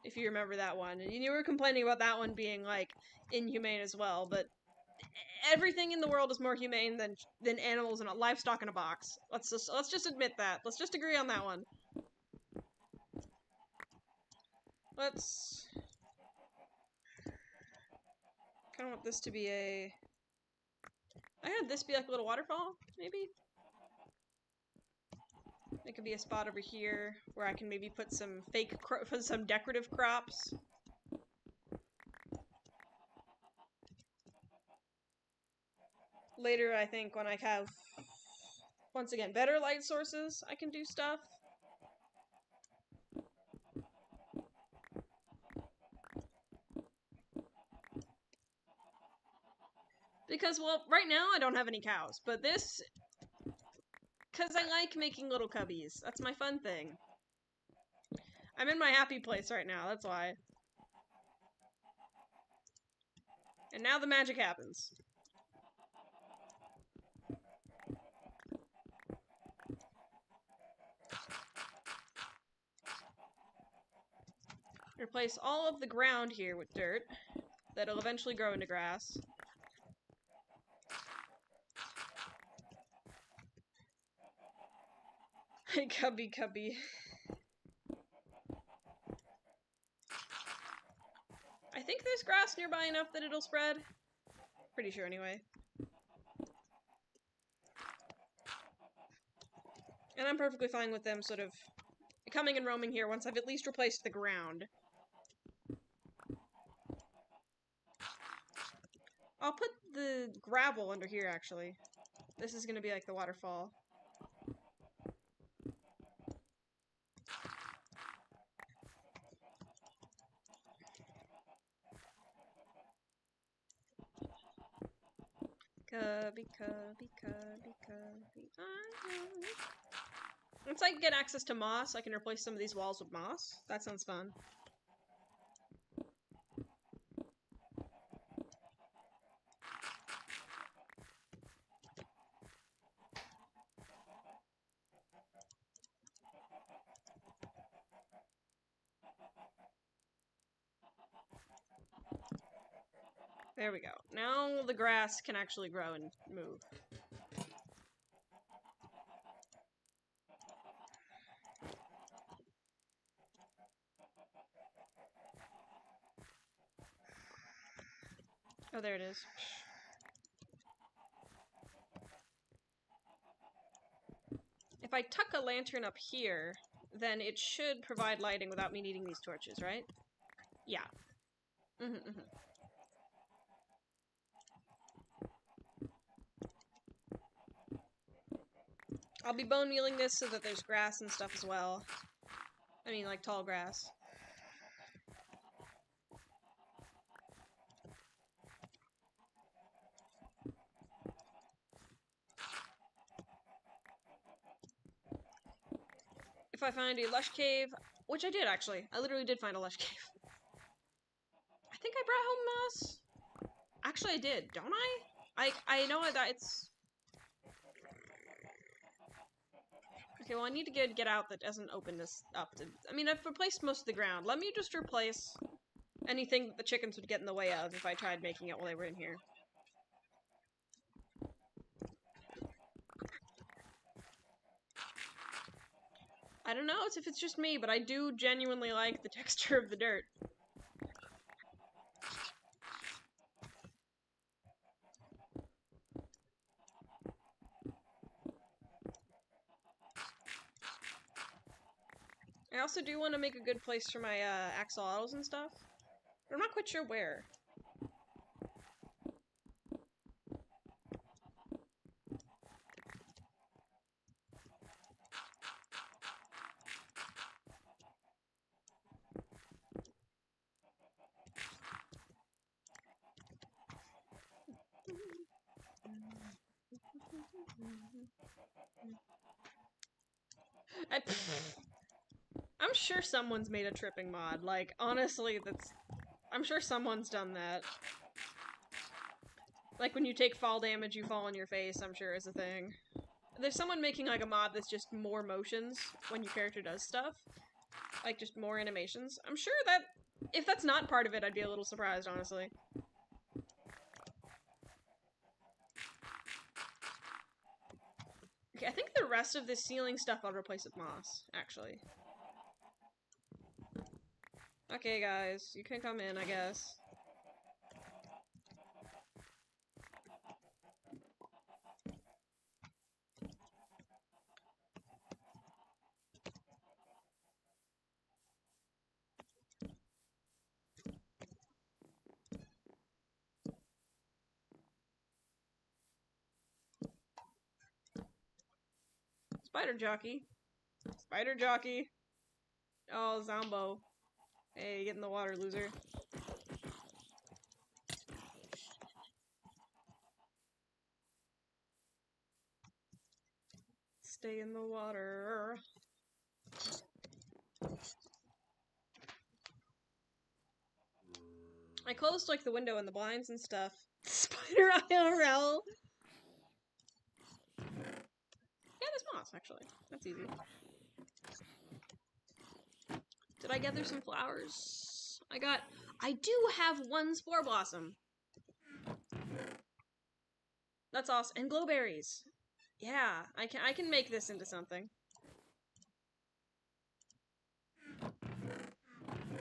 If you remember that one. And you were complaining about that one being, like, inhumane as well, but everything in the world is more humane than animals and livestock in a box. Let's just admit that. Let's just agree on that one. Let's... kind of want this to be a... I had this be like a little waterfall, maybe? It could be a spot over here where I can maybe put some some decorative crops. Later, I think, when I have, once again, better light sources, I can do stuff. Because, well, right now I don't have any cows, but this... Because I like making little cubbies. That's my fun thing. I'm in my happy place right now, that's why. And now the magic happens. Replace all of the ground here with dirt. That'll eventually grow into grass. Cubby, cubby. I think there's grass nearby enough that it'll spread. Pretty sure, anyway. And I'm perfectly fine with them sort of coming and roaming here once I've at least replaced the ground. I'll put the gravel under here, actually. This is gonna be like the waterfall. Cubby, cubby, cubby, cubby. Once I get access to moss, I can replace some of these walls with moss. That sounds fun. There we go. Now the grass can actually grow and move. Oh, there it is. If I tuck a lantern up here, then it should provide lighting without me needing these torches, right? Yeah. I'll be bone mealing this so that there's grass and stuff as well. I mean, like, tall grass. If I find a lush cave, which I did, actually. I literally did find a lush cave. I think I brought home moss. Actually, I did, don't I? I know that it's... Okay, well, I need to get out that doesn't open this up. I mean, I've replaced most of the ground. Let me just replace anything that the chickens would get in the way of if I tried making it while they were in here. I don't know if it's just me, but I do genuinely like the texture of the dirt. I also do want to make a good place for my axolotls and stuff, but I'm not quite sure where. I'm sure someone's made a tripping mod. Like, honestly, I'm sure someone's done that. Like, when you take fall damage, you fall on your face, I'm sure is a thing. There's someone making, like, a mod that's just more motions when your character does stuff. Like, just more animations. I'm sure that, if that's not part of it, I'd be a little surprised, honestly. Okay, I think the rest of this ceiling stuff I'll replace with moss, actually. Okay, guys, you can come in, I guess. Spider jockey. Spider jockey. Oh, Zombo. Hey, get in the water, loser. Stay in the water. I closed, like, the window and the blinds and stuff. Spider IRL! Yeah, there's moss, actually. That's easy. Did I gather some flowers? I do have one spore blossom. That's awesome. And glowberries. Yeah, I can make this into something.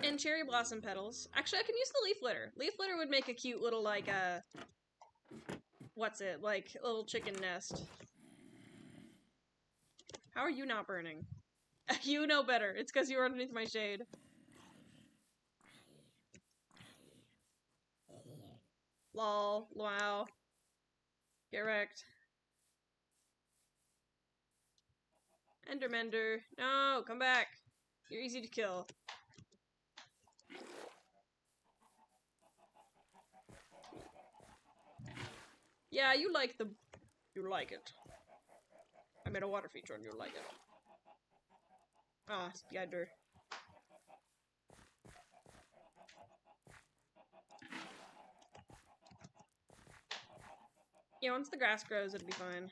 And cherry blossom petals. Actually, I can use the leaf litter. Leaf litter would make a cute little, like, what's it? Like, a little chicken nest. How are you not burning? You know better. It's because you were underneath my shade. Lol. Wow. Get wrecked. Endermender. No, come back. You're easy to kill. Yeah, you like it. I made a water feature and you like it. Ah, spider. Yeah, once the grass grows, it'll be fine.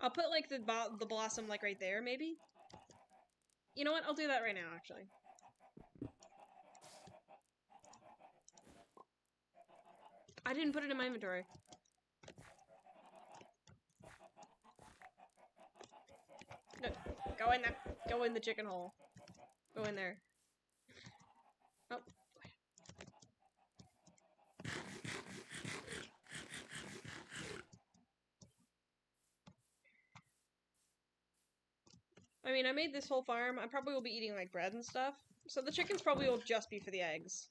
I'll put, like, the blossom, like, right there, maybe? You know what? I'll do that right now, actually. I didn't put it in my inventory. No, go in there. Go in the chicken hole. Go in there. Oh. I mean, I made this whole farm. I probably will be eating, like, bread and stuff. So the chickens probably will just be for the eggs.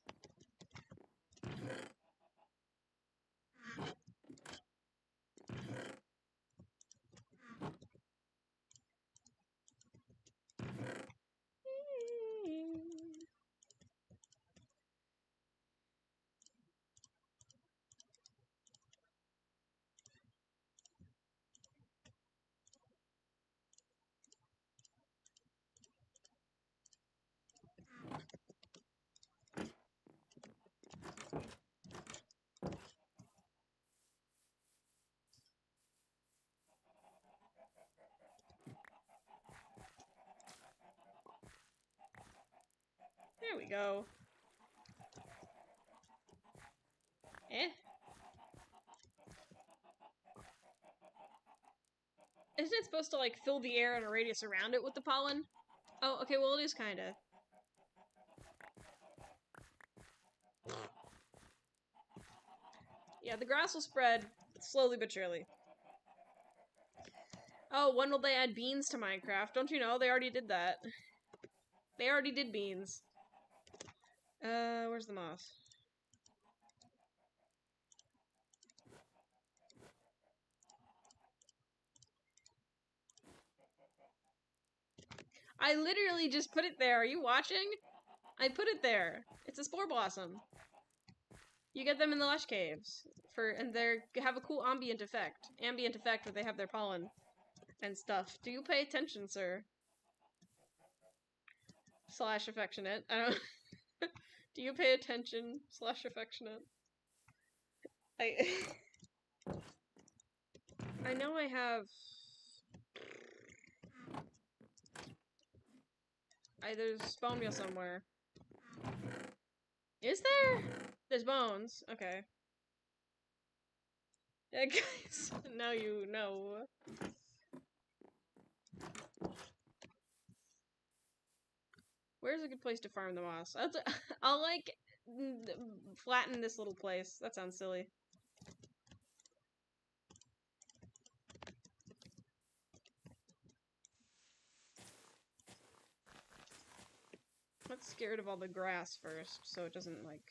There we go. Eh? Isn't it supposed to, like, fill the air and a radius around it with the pollen? Oh, okay, well, it is kinda. Yeah, the grass will spread slowly but surely. Oh, when will they add beans to Minecraft? Don't you know? They already did that. They already did beans. Where's the moss? I literally just put it there. Are you watching? I put it there. It's a spore blossom. You get them in the lush caves and they have a cool ambient effect. Ambient effect where they have their pollen and stuff. Do you pay attention, sir? Slash affectionate. I don't. Do you pay attention? Slash affectionate. I know I have. There's bone meal somewhere. Is there? There's bones. Okay. Yeah, guys. Now you know. Where's a good place to farm the moss? I'll like flatten this little place. That sounds silly. scared of all the grass first, so it doesn't, like...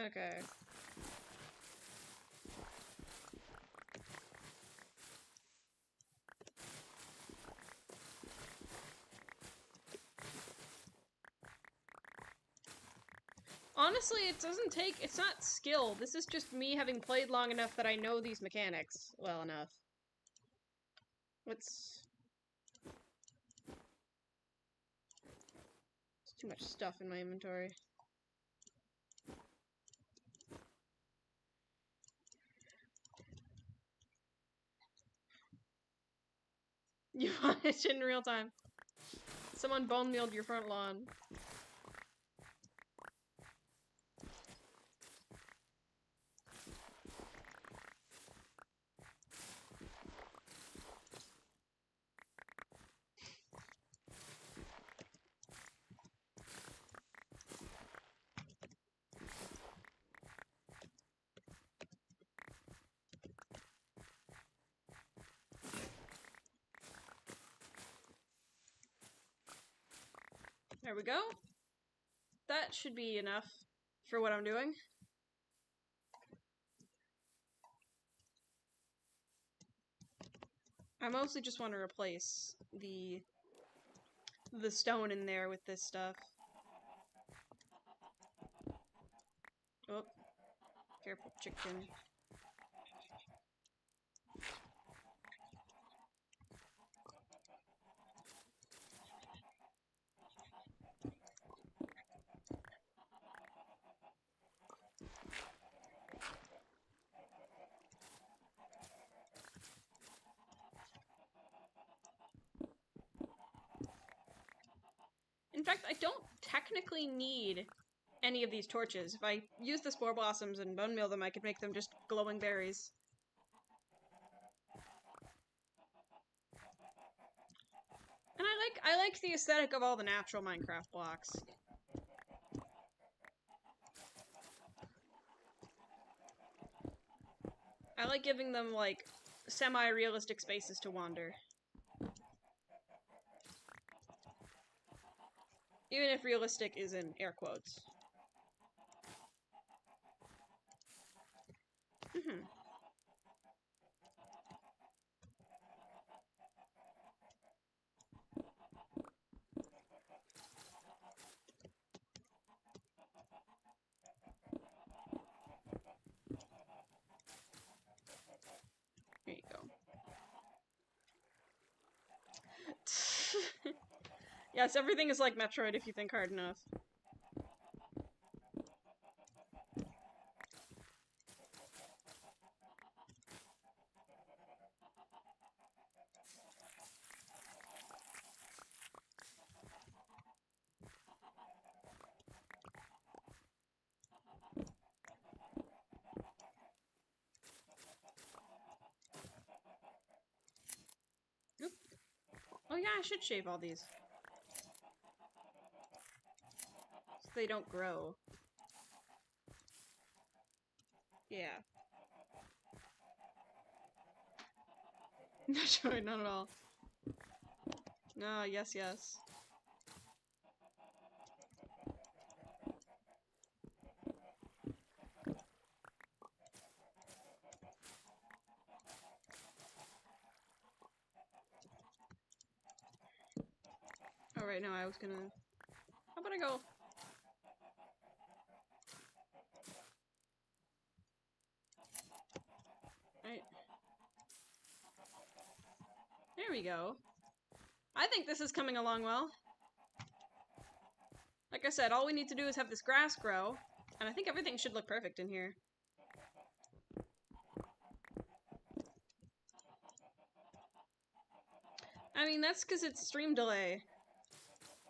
Okay. Honestly, it doesn't take... It's not skill. This is just me having played long enough that I know these mechanics well enough. What's... There's too much stuff in my inventory. You watched it in real time. Someone bone mealed your front lawn. There we go. That should be enough for what I'm doing. I mostly just want to replace the stone in there with this stuff. Oh, careful, chicken. In fact, I don't technically need any of these torches. If I use the spore blossoms and bone meal them, I could make them just glowing berries. And I like the aesthetic of all the natural Minecraft blocks. I like giving them, like, semi-realistic spaces to wander. Even if realistic is in air quotes. There you go. Yes, everything is like Metroid if you think hard enough. Oop. Oh yeah, I should shave all these. So they don't grow. Yeah. Metroid, not at all. No, yes, yes. Oh, right, no, I was gonna... How about I go... Right. There we go. I think this is coming along well. Like I said, all we need to do is have this grass grow, and I think everything should look perfect in here. I mean, that's because it's stream delay.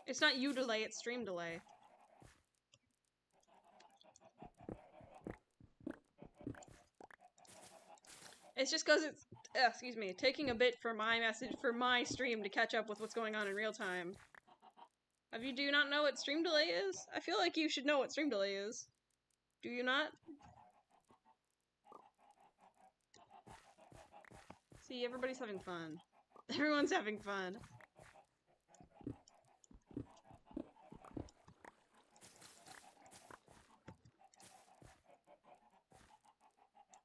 It's not you delay, it's stream delay. It's just because it's, excuse me, taking a bit for my message, for my stream to catch up with what's going on in real time. Do you not know what stream delay is? I feel like you should know what stream delay is. Do you not? See, everybody's having fun. Everyone's having fun.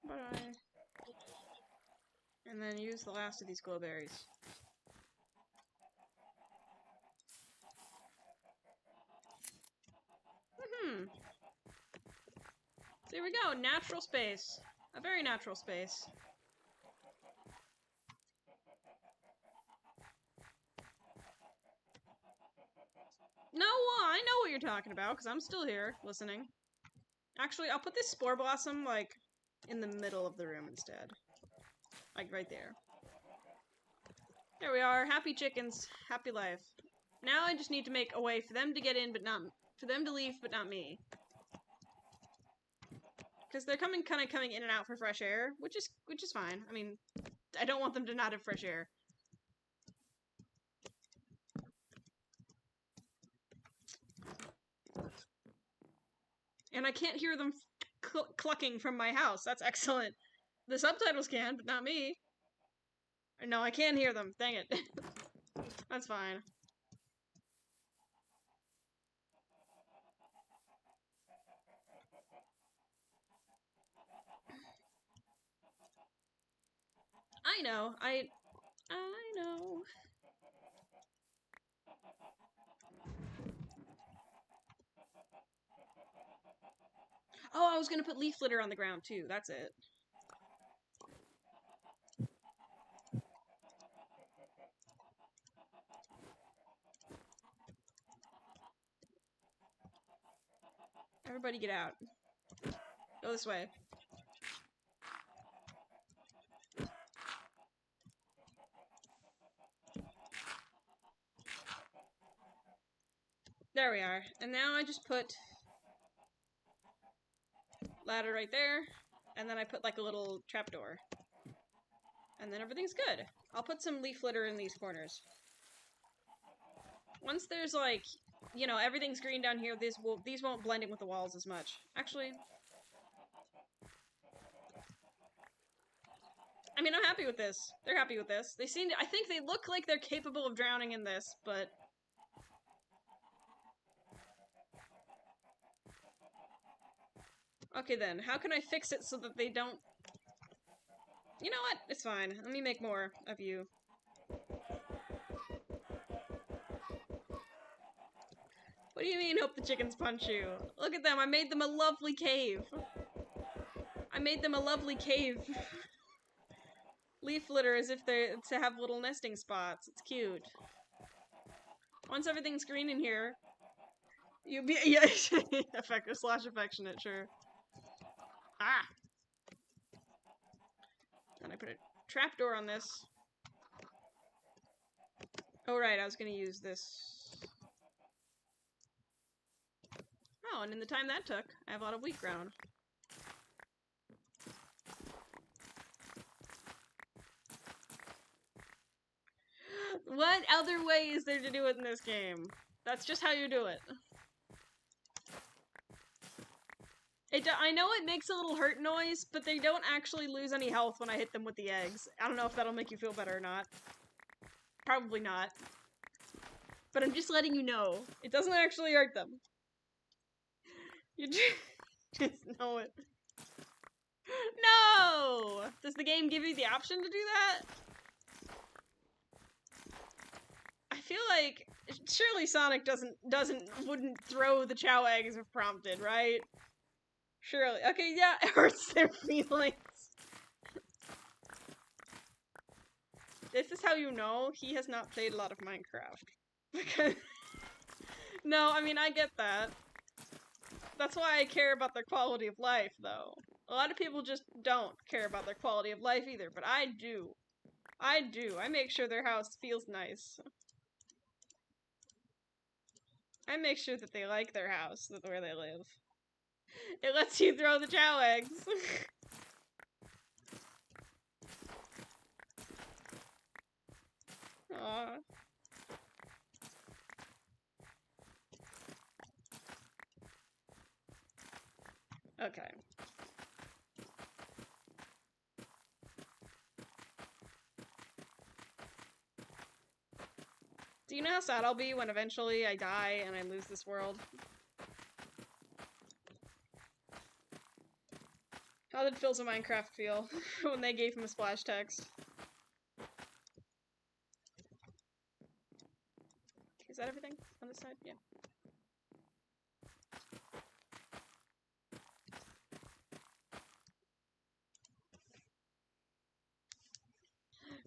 Bye. And then use the last of these glow berries. So here we go, natural space. A very natural space. No, I know what you're talking about, because I'm still here, listening. Actually, I'll put this spore blossom, like, in the middle of the room instead. Like, right there. There we are, happy chickens, happy life. Now I just need to make a way for them to get in, but not, for them to leave, but not me. Because they're kind of coming in and out for fresh air, which is fine. I mean, I don't want them to not have fresh air. And I can't hear them clucking from my house. That's excellent. The subtitles can, but not me. No, I can't hear them. Dang it. That's fine. I know. I know. Oh, I was gonna put leaf litter on the ground too. That's it. Everybody get out. Go this way. There we are. And now I just put ladder right there, and then I put like a little trapdoor. And then everything's good. I'll put some leaf litter in these corners. Once there's like, you know, everything's green down here, these won't blend in with the walls as much. Actually, I mean, I'm happy with this. They're happy with this. I think they look like they're capable of drowning in this, but... Okay then, how can I fix it so that they don't... You know what? It's fine. Let me make more of you. What do you mean, hope the chickens punch you? Look at them, I made them a lovely cave. I made them a lovely cave. Leaf litter as if they're to have little nesting spots. It's cute. Once everything's green in here, you'll be yeah, affectionate, sure. Ah. And I put a trapdoor on this. Oh right, I was gonna use this. Oh, and in the time that took, I have a lot of wheat ground. What other way is there to do it in this game? That's just how you do it. I know it makes a little hurt noise, but they don't actually lose any health when I hit them with the eggs. I don't know if that'll make you feel better or not. Probably not. But I'm just letting you know. It doesn't actually hurt them. You just know it. No! Does the game give you the option to do that? I feel like surely Sonic wouldn't throw the Chow eggs if prompted, right? Surely. Okay, yeah, it hurts their feelings. This is how you know he has not played a lot of Minecraft. Because no, I mean I get that. That's why I care about their quality of life, though. A lot of people just don't care about their quality of life either, but I do. I do. I make sure their house feels nice. I make sure that they like their house, where they live. It lets you throw the chow eggs. Aww. Okay. Do you know how sad I'll be when eventually I die and I lose this world? How did Phil's of Minecraft feel when they gave him a splash text? Is that everything on this side? Yeah.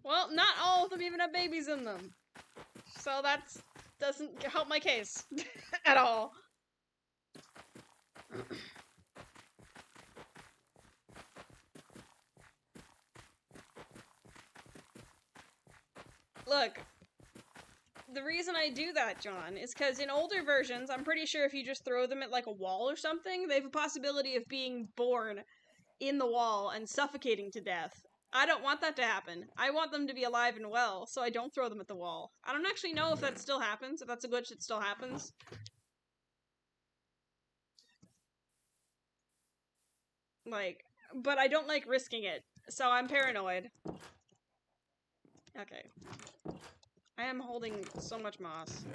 Well, not all of them even have babies in them. So that doesn't help my case at all. Look, the reason I do that, John, is because in older versions, I'm pretty sure if you just throw them at like a wall or something, they have a possibility of being born in the wall and suffocating to death. I don't want that to happen. I want them to be alive and well, so I don't throw them at the wall. I don't actually know if that still happens, if that's a glitch that still happens. Like, but I don't like risking it, so I'm paranoid. Okay. I am holding so much moss.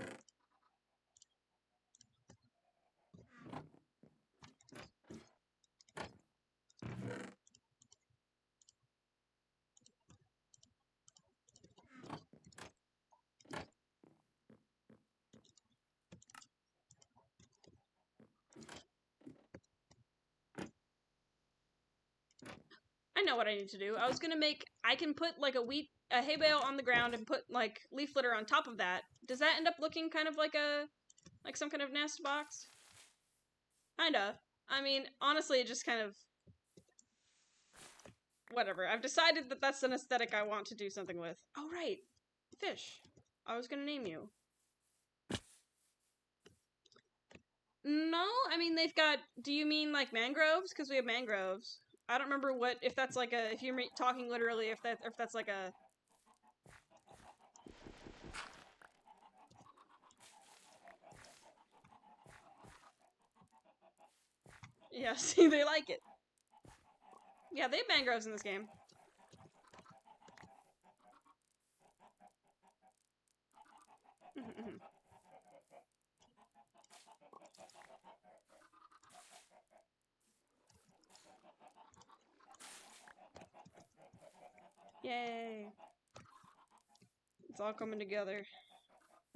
I know what I need to do. I was gonna I can put like a hay bale on the ground and put like leaf litter on top of that. Does that end up looking kind of like some kind of nest box? Kinda. I mean, honestly, it just kind of, whatever. I've decided that that's an aesthetic I want to do something with. Oh, right. Fish. I was gonna name you. No, I mean, they've got, do you mean like mangroves? Because we have mangroves. I don't remember if that's like if you're talking literally, if that's like a... Yeah, see, they like it. Yeah, they have mangroves in this game. Yay. It's all coming together.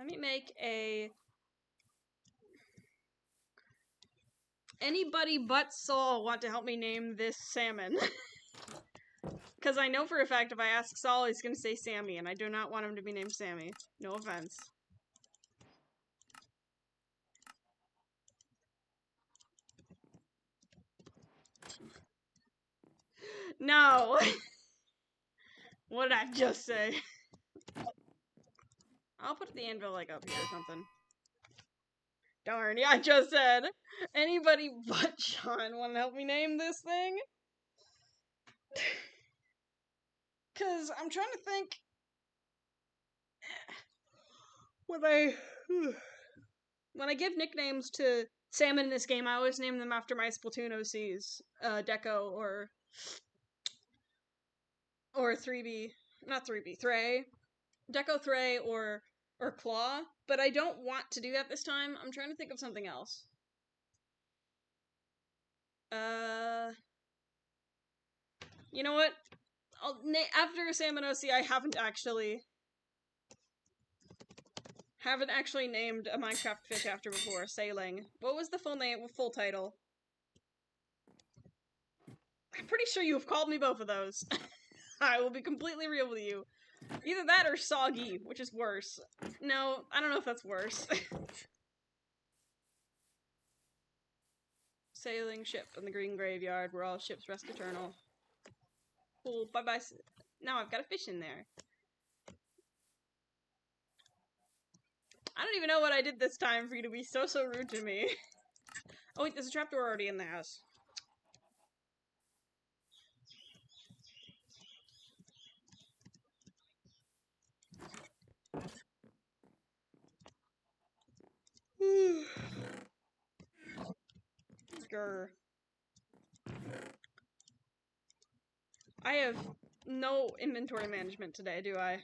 Let me make a... Anybody but Saul want to help me name this salmon? Because I know for a fact if I ask Saul, he's going to say Sammy, and I do not want him to be named Sammy. No offense. No! What did I just say? I'll put the anvil, like, up here or something. Darn, yeah, I just said. Anybody but Sean want to help me name this thing? Because I'm trying to think... When I give nicknames to salmon in this game, I always name them after my Splatoon OCs. Deco or 3B, not 3B, Thray. Deco, Thray, or Claw, but I don't want to do that this time. I'm trying to think of something else. You know what? After Salmon OC, I haven't actually named a Minecraft fish after before. Sailing. What was the full title? I'm pretty sure you have called me both of those. I will be completely real with you. Either that or Soggy, which is worse. No, I don't know if that's worse. Sailing ship in the green graveyard where all ships rest eternal. Cool, bye-bye. Now I've got a fish in there. I don't even know what I did this time for you to be so rude to me. Oh wait, there's a trapdoor already in the house. Grr. I have no inventory management today, do I?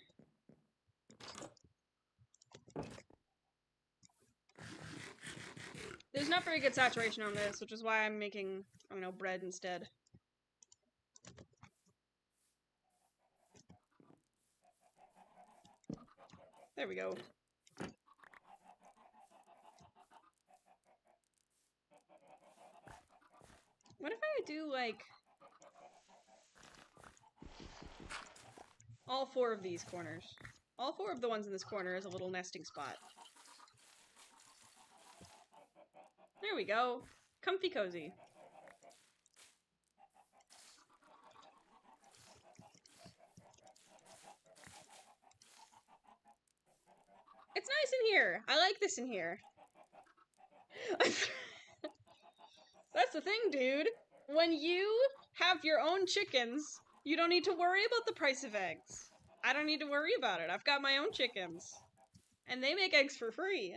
There's not very good saturation on this, which is why I'm making, I don't know, bread instead. There we go. What if I do, like, all 4 of these corners? All 4 of the ones in this corner is a little nesting spot. There we go. Comfy cozy. It's nice in here. I like this in here. That's the thing, dude. When you have your own chickens, you don't need to worry about the price of eggs. I don't need to worry about it. I've got my own chickens. And they make eggs for free.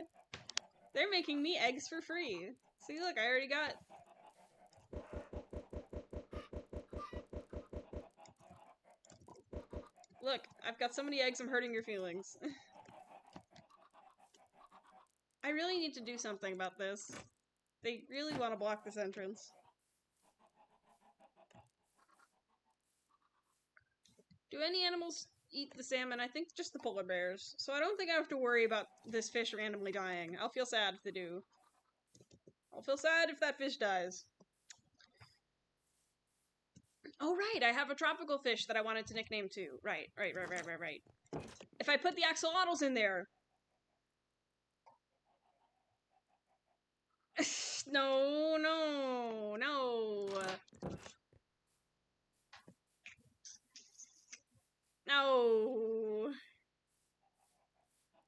They're making me eggs for free. See, look, I already got... Look, I've got so many eggs I'm hurting your feelings. I really need to do something about this. They really want to block this entrance. Do any animals eat the salmon? I think just the polar bears. So I don't think I have to worry about this fish randomly dying. I'll feel sad if they do. I'll feel sad if that fish dies. Oh, right, I have a tropical fish that I wanted to nickname too. Right. If I put the axolotls in there... No. No.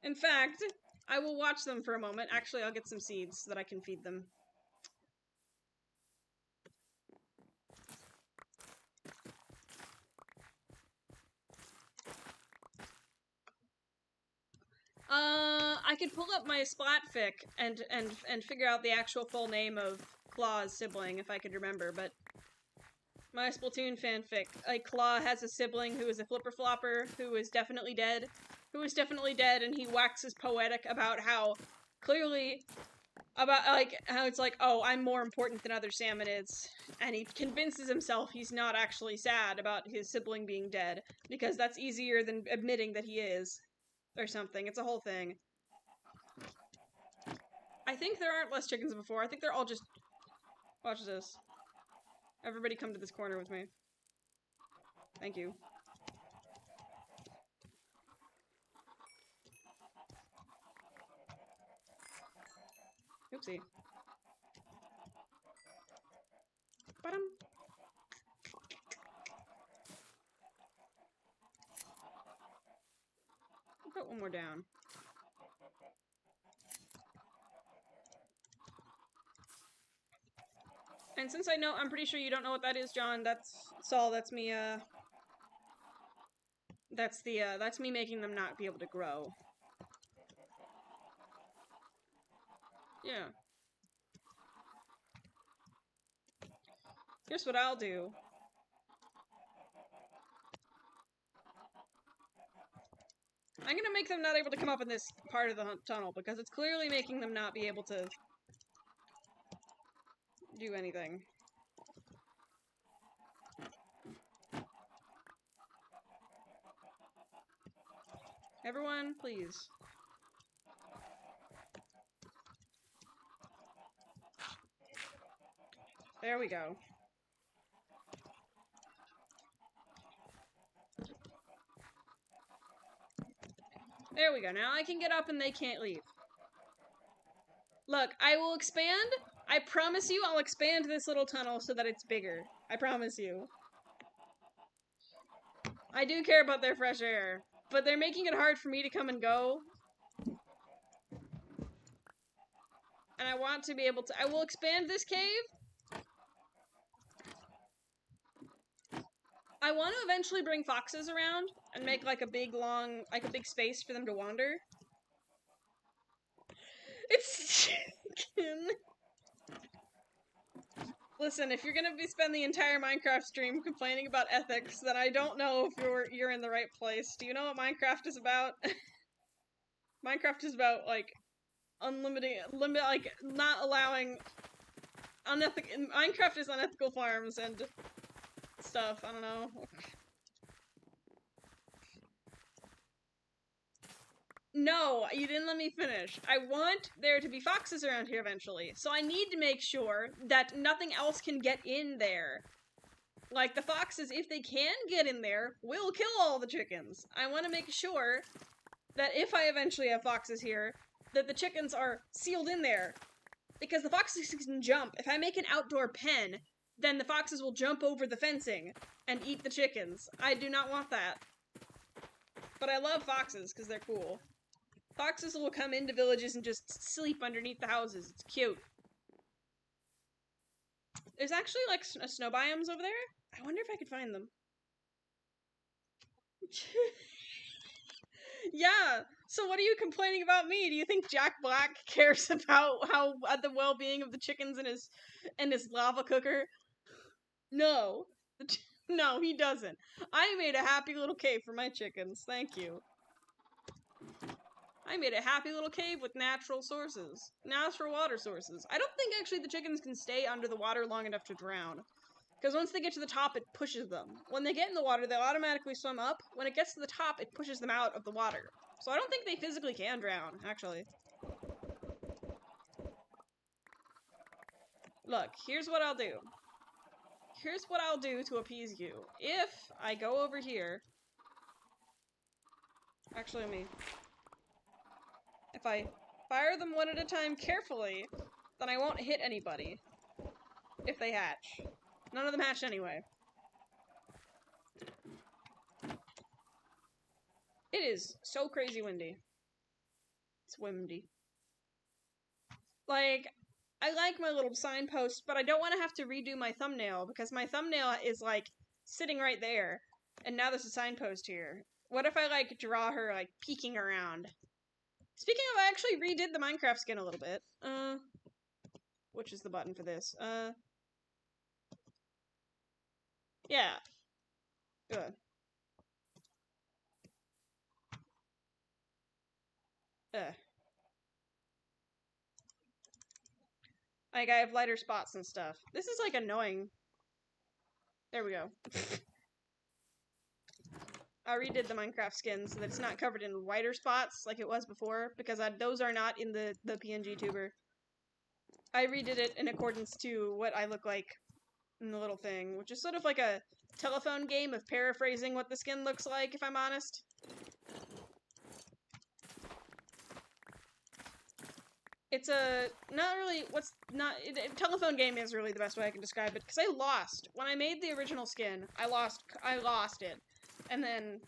In fact, I will watch them for a moment. Actually, I'll get some seeds so that I can feed them. I could pull up my Splatfic and figure out the actual full name of Claw's sibling if I could remember, but my Splatoon fanfic, like, Claw has a sibling who is a flipper flopper who is definitely dead, and he waxes poetic about how clearly about, like, how it's like, oh, I'm more important than other salmonids, and he convinces himself he's not actually sad about his sibling being dead, because that's easier than admitting that he is. Or something. It's a whole thing. I think there aren't less chickens before. I think they're all just... Watch this. Everybody come to this corner with me. Thank you. Oopsie. Bottom. I'll put one more down. And since I know, I'm pretty sure you don't know what that is, John, that's Saul, that's me, that's me making them not be able to grow. Yeah. Here's what I'll do. I'm gonna make them not able to come up in this part of the tunnel, because it's clearly making them not be able to do anything. Everyone, please. There we go. There we go. Now I can get up and they can't leave. Look, I will expand. I promise you I'll expand this little tunnel so that it's bigger. I promise you. I do care about their fresh air, but they're making it hard for me to come and go. and I want to be able to... I will expand this cave. I want to eventually bring foxes around and make, like, a big, long... like, a big space for them to wander. It's chicken! Listen, if you're gonna spend the entire Minecraft stream complaining about ethics, then I don't know if you're in the right place. Do you know what Minecraft is about? Minecraft is about, like, not allowing Minecraft is unethical farms and stuff, I don't know. No, you didn't let me finish. I want there to be foxes around here eventually, so I need to make sure that nothing else can get in there. Like, the foxes, if they can get in there, will kill all the chickens. I want to make sure that if I eventually have foxes here, that the chickens are sealed in there. Because the foxes can jump. If I make an outdoor pen, then the foxes will jump over the fencing and eat the chickens. I do not want that. But I love foxes, because they're cool. Foxes will come into villages and just sleep underneath the houses. It's cute. There's actually, like, snow biomes over there. I wonder if I could find them. Yeah, so what are you complaining about me? Do you think Jack Black cares about the well-being of the chickens in his lava cooker? No. No, he doesn't. I made a happy little cave for my chickens. Thank you. I made a happy little cave with natural sources. Natural water sources. I don't think actually the chickens can stay under the water long enough to drown. Because once they get to the top, it pushes them. When they get in the water, they'll automatically swim up. When it gets to the top, it pushes them out of the water. So I don't think they physically can drown, actually. Look, here's what I'll do. Here's what I'll do to appease you. If I go over here... Actually, if I fire them one at a time carefully, then I won't hit anybody. If they hatch. None of them hatched anyway. It is so crazy windy. It's windy. Like, I like my little signpost, but I don't want to have to redo my thumbnail, because my thumbnail is, like, sitting right there, and now there's a signpost here. What if I, like, draw her, like, peeking around? Speaking of, I actually redid the Minecraft skin a little bit. Which is the button for this? Yeah. Good. Like, I have lighter spots and stuff. This is, like, annoying. There we go. I redid the Minecraft skin so that it's not covered in whiter spots like it was before, because those are not in the PNG tuber. I redid it in accordance to what I look like in the little thing, which is sort of like a telephone game of paraphrasing what the skin looks like, if I'm honest. It's a, not really, telephone game is really the best way I can describe it, because I lost. When I made the original skin, I lost it. And then,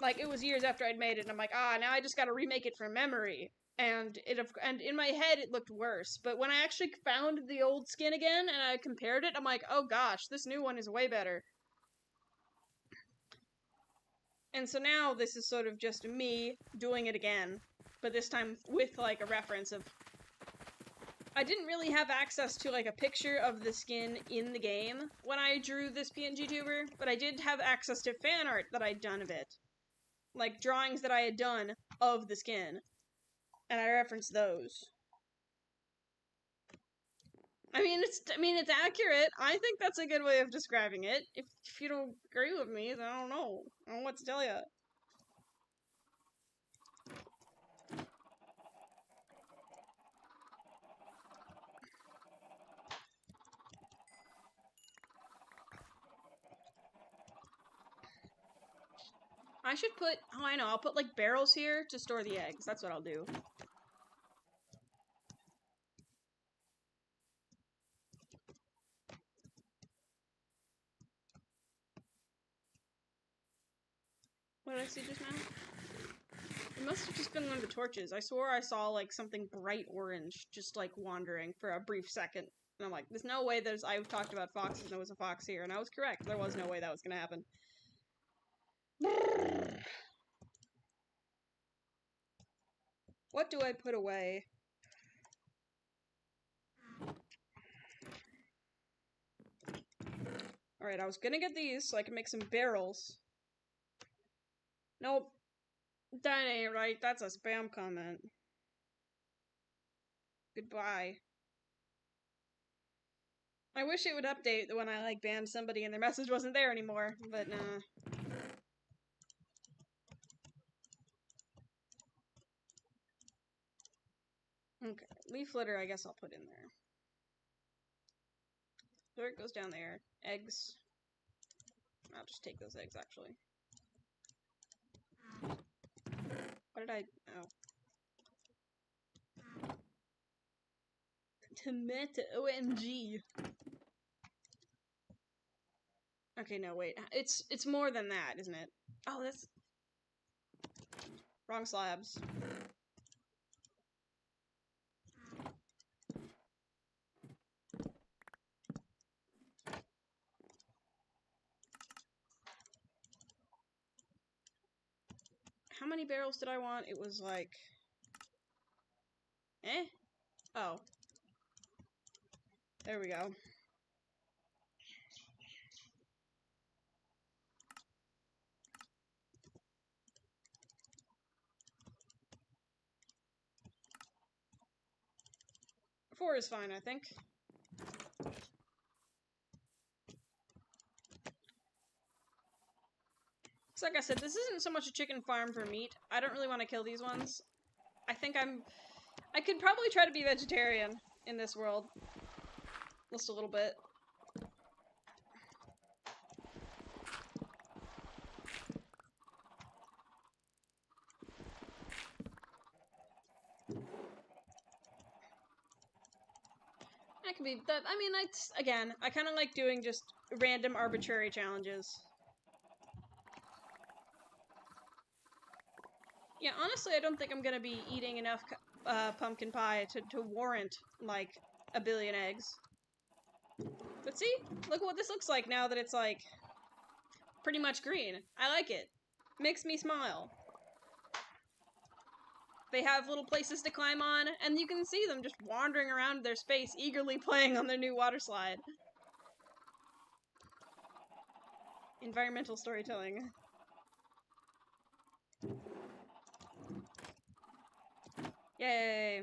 like, it was years after I'd made it, and I'm like, now I just gotta remake it from memory. And in my head, it looked worse. But when I actually found the old skin again, and I compared it, I'm like, oh gosh, this new one is way better. And so now, this is sort of just me doing it again. But this time with, like, a reference of... I didn't really have access to, like, a picture of the skin in the game when I drew this PNG tuber, but I did have access to fan art that I'd done of it. Like, drawings that I had done of the skin. And I referenced those. I mean, it's accurate. I think that's a good way of describing it. If you don't agree with me, then I don't know. I don't know what to tell you. I should put, oh, I know, I'll put, like, barrels here to store the eggs. That's what I'll do. What did I see just now? It must have just been one of the torches. I swore I saw, like, something bright orange just, like, wandering for a brief second. And I'm like, there's no way I've talked about foxes and there was a fox here. And I was correct. There was no way that was gonna happen. What do I put away? Alright, I was gonna get these so I can make some barrels. Nope. That ain't right. That's a spam comment. Goodbye. I wish it would update when I, like, banned somebody and their message wasn't there anymore, but nah. Okay, leaf litter I guess I'll put in there. Dirt goes down there. Eggs. I'll just take those eggs, actually. What did I... oh. Tomato, OMG. Okay, no, wait. It's more than that, isn't it? Oh, that's... wrong slabs. How many barrels did I want? It was like... eh? Oh. There we go. Four is fine, I think. So like I said, this isn't so much a chicken farm for meat. I don't really want to kill these ones. I think I could probably try to be vegetarian in this world. Just a little bit. That could be that. I mean, again, I kind of like doing just random arbitrary challenges. Yeah, honestly, I don't think I'm gonna be eating enough pumpkin pie to warrant, like, a billion eggs. But see? Look what this looks like now that it's, like, pretty much green. I like it. Makes me smile. They have little places to climb on, and you can see them just wandering around their space, eagerly playing on their new water slide. Environmental storytelling. Yay!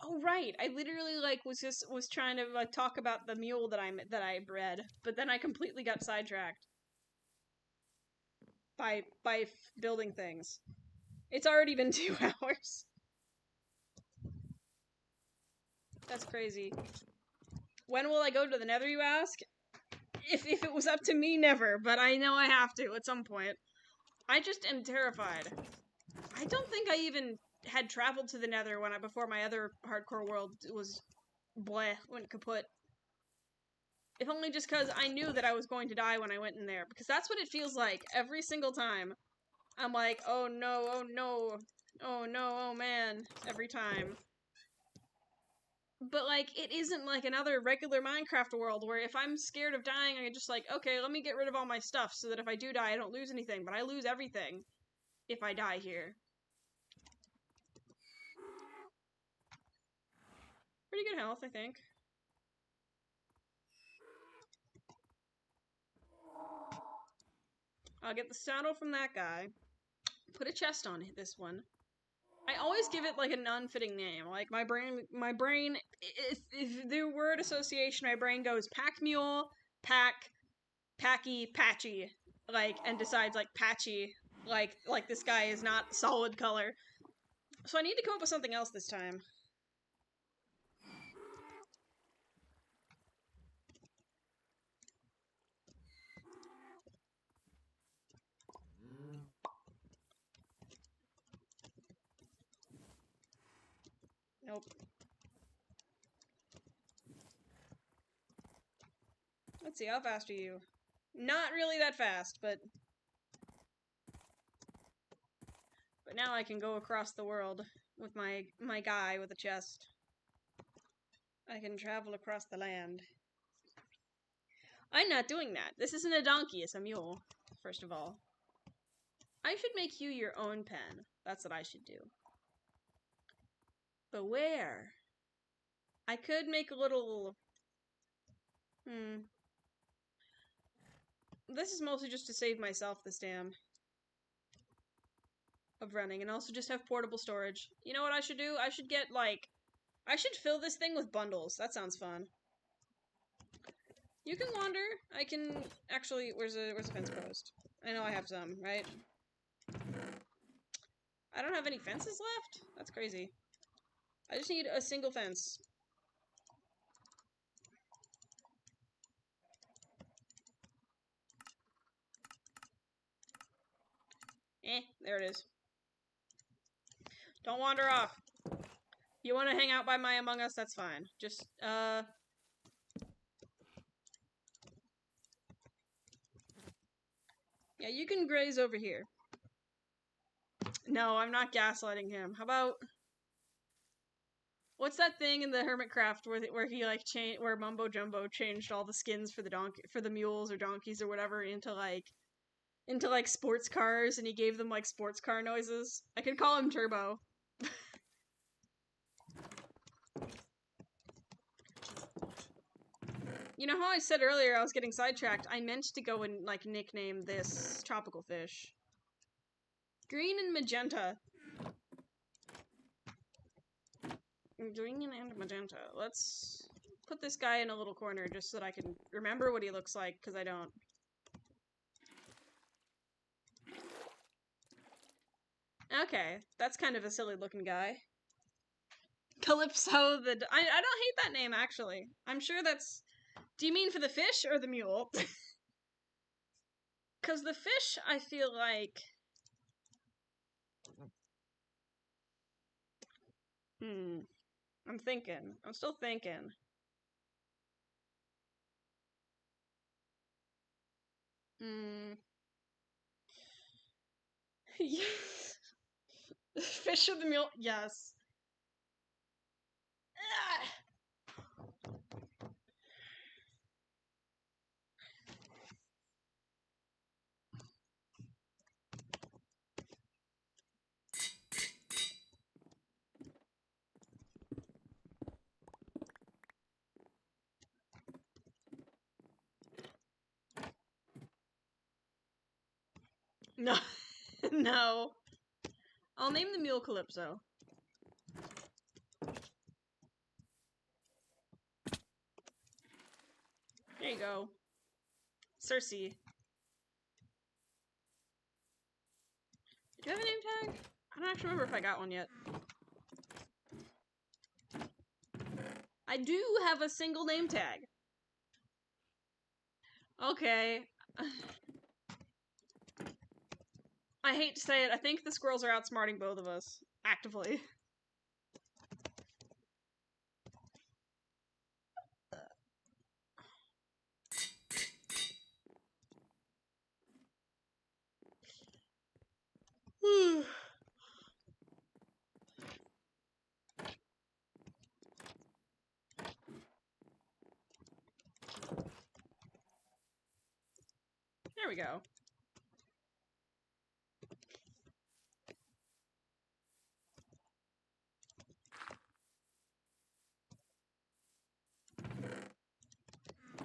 Oh right, I literally like was trying to like talk about the mule that I bred, but then I completely got sidetracked by building things. It's already been 2 hours. That's crazy. When will I go to the Nether, you ask? If it was up to me, never, but I know I have to at some point. I just am terrified. I don't think I even had traveled to the Nether before my other hardcore world was bleh, went kaput. If only just because I knew that I was going to die when I went in there. Because that's what it feels like every single time. I'm like, oh no, oh no, oh no, oh man, every time. But, like, it isn't like another regular Minecraft world where if I'm scared of dying, I can just, like, okay, let me get rid of all my stuff so that if I do die, I don't lose anything. But I lose everything if I die here. Pretty good health, I think. I'll get the saddle from that guy. Put a chest on this one. I always give it like an unfitting name. Like my brain, if the word association, my brain goes pack mule, pack, packy, patchy, like, and decides like patchy, like this guy is not solid color. So I need to come up with something else this time. Nope. Let's see, how fast are you? Not really that fast, but now I can go across the world with my guy with a chest. I can travel across the land. I'm not doing that. This isn't a donkey, it's a mule, first of all. I should make you your own pen. That's what I should do. But where? I could make a little... This is mostly just to save myself this damn of running, and also just have portable storage. You know what I should do? I should get, like... I should fill this thing with bundles. That sounds fun. You can wander. I can... Actually, where's the fence post? I know I have some, right? I don't have any fences left? That's crazy. I just need a single fence. There it is. Don't wander off. You want to hang out by my Among Us? That's fine. Just, Yeah, you can graze over here. No, I'm not gaslighting him. How about... What's that thing in the Hermitcraft where he like where Mumbo Jumbo changed all the skins for the mules or donkeys or whatever into sports cars, and he gave them like sports car noises? I could call him Turbo. You know how I said earlier I was getting sidetracked? I meant to go and like nickname this tropical fish. Green and magenta. Green and magenta. Let's put this guy in a little corner just so that I can remember what he looks like, because I don't. Okay, that's kind of a silly looking guy. Calypso the... I don't hate that name, actually. I'm sure that's... Do you mean for the fish or the mule? Because the fish, I feel like... I'm thinking. I'm still thinking. Yes. Fish or the mule? Yes. No. No. I'll name the mule Calypso. There you go. Cersei. Do you have a name tag? I don't actually remember if I got one yet. I do have a single name tag. Okay. I hate to say it, I think the squirrels are outsmarting both of us. Actively. There we go.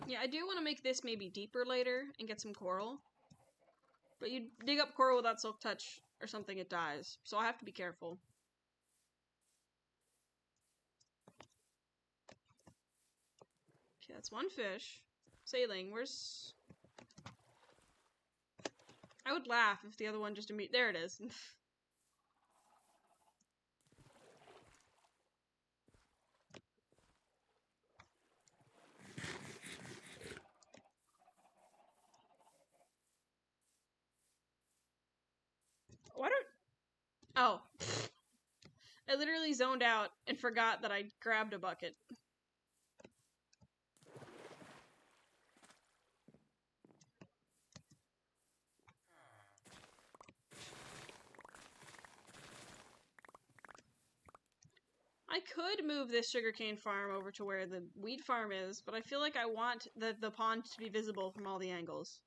Yeah, I do want to make this maybe deeper later and get some coral. But you dig up coral without silk touch or something, it dies. So I have to be careful. Okay, that's one fish. Sailing, where's... I would laugh if the other one just immediately... There it is. What are... Oh. I literally zoned out and forgot that I grabbed a bucket. I could move this sugarcane farm over to where the wheat farm is, but I feel like I want the pond to be visible from all the angles.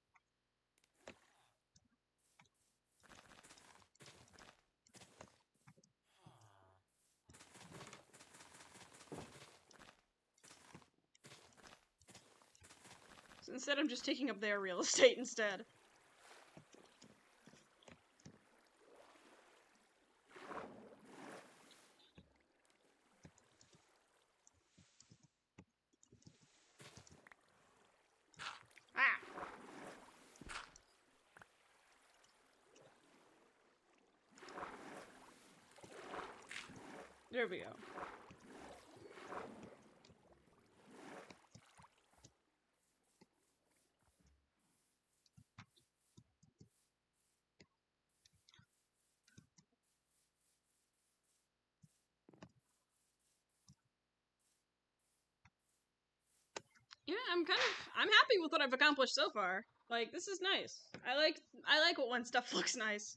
So instead, I'm just taking up their real estate instead. Ah! There we go. Yeah, I'm happy with what I've accomplished so far. Like, this is nice. I like it when stuff looks nice.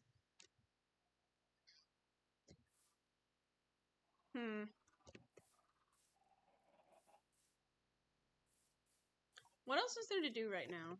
What else is there to do right now?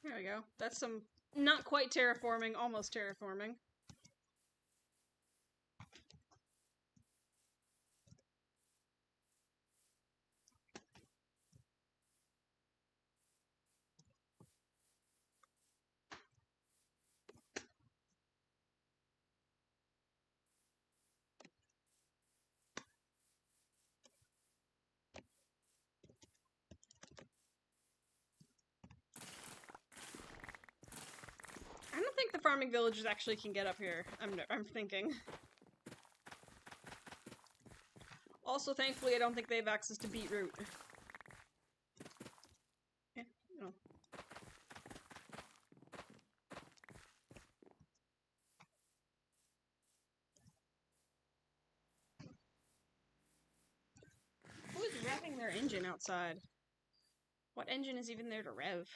There we go. That's some not quite terraforming, almost terraforming. I don't think the farming villagers actually can get up here. I'm thinking. Also, thankfully, I don't think they have access to beetroot. Yeah, no. Who is revving their engine outside? What engine is even there to rev?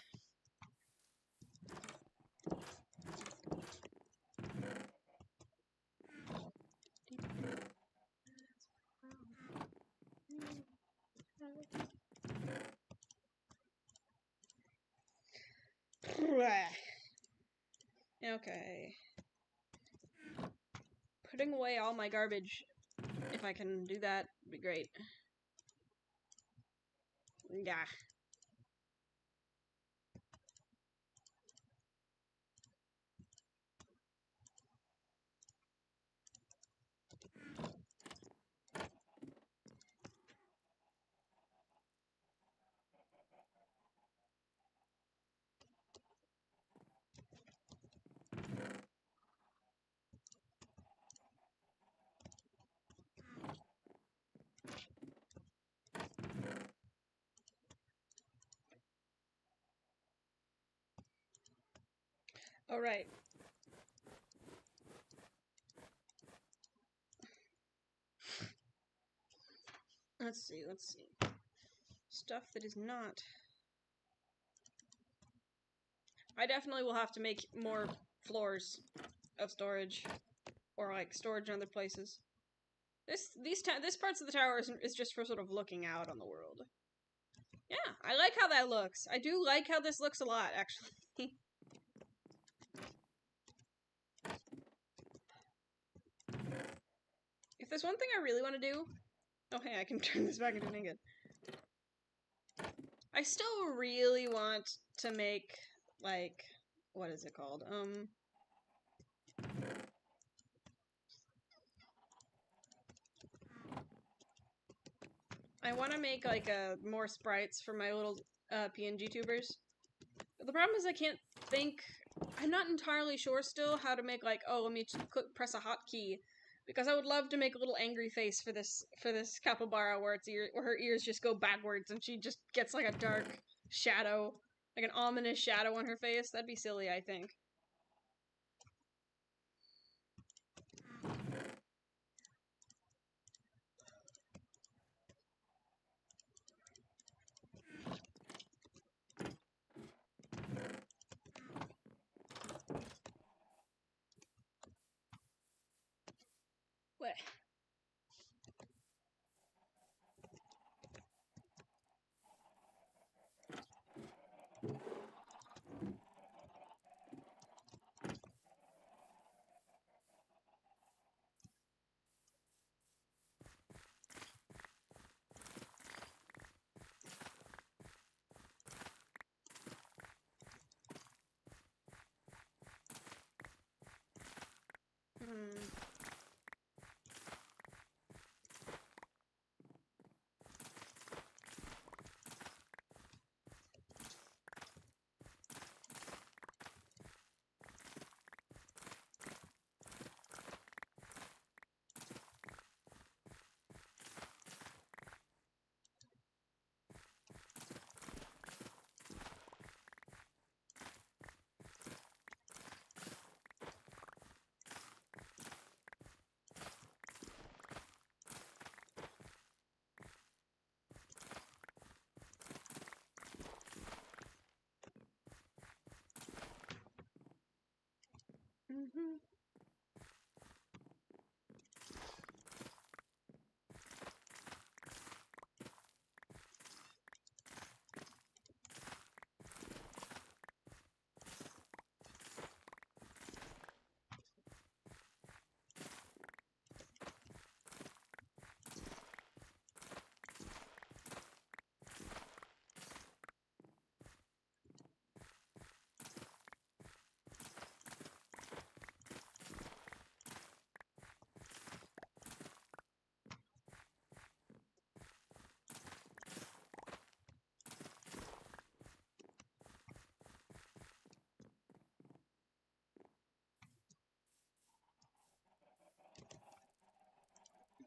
Okay. Putting away all my garbage, if I can do that, would be great. Yeah. Alright. Let's see. Stuff that is not... I definitely will have to make more floors of storage, or like storage in other places. This parts of the tower is just for sort of looking out on the world. Yeah, I like how that looks. I do like how this looks a lot, actually. If there's one thing I really want to do... Oh, hey, I can turn this back into an ingot. I still really want to make, like... What is it called? I want to make, like, more sprites for my little PNG tubers. But the problem is I can't think... I'm not entirely sure still how to make, like, oh, let me press a hotkey. Because I would love to make a little angry face for this capybara where where her ears just go backwards and she just gets like a dark shadow, like an ominous shadow on her face. That'd be silly, I think. What?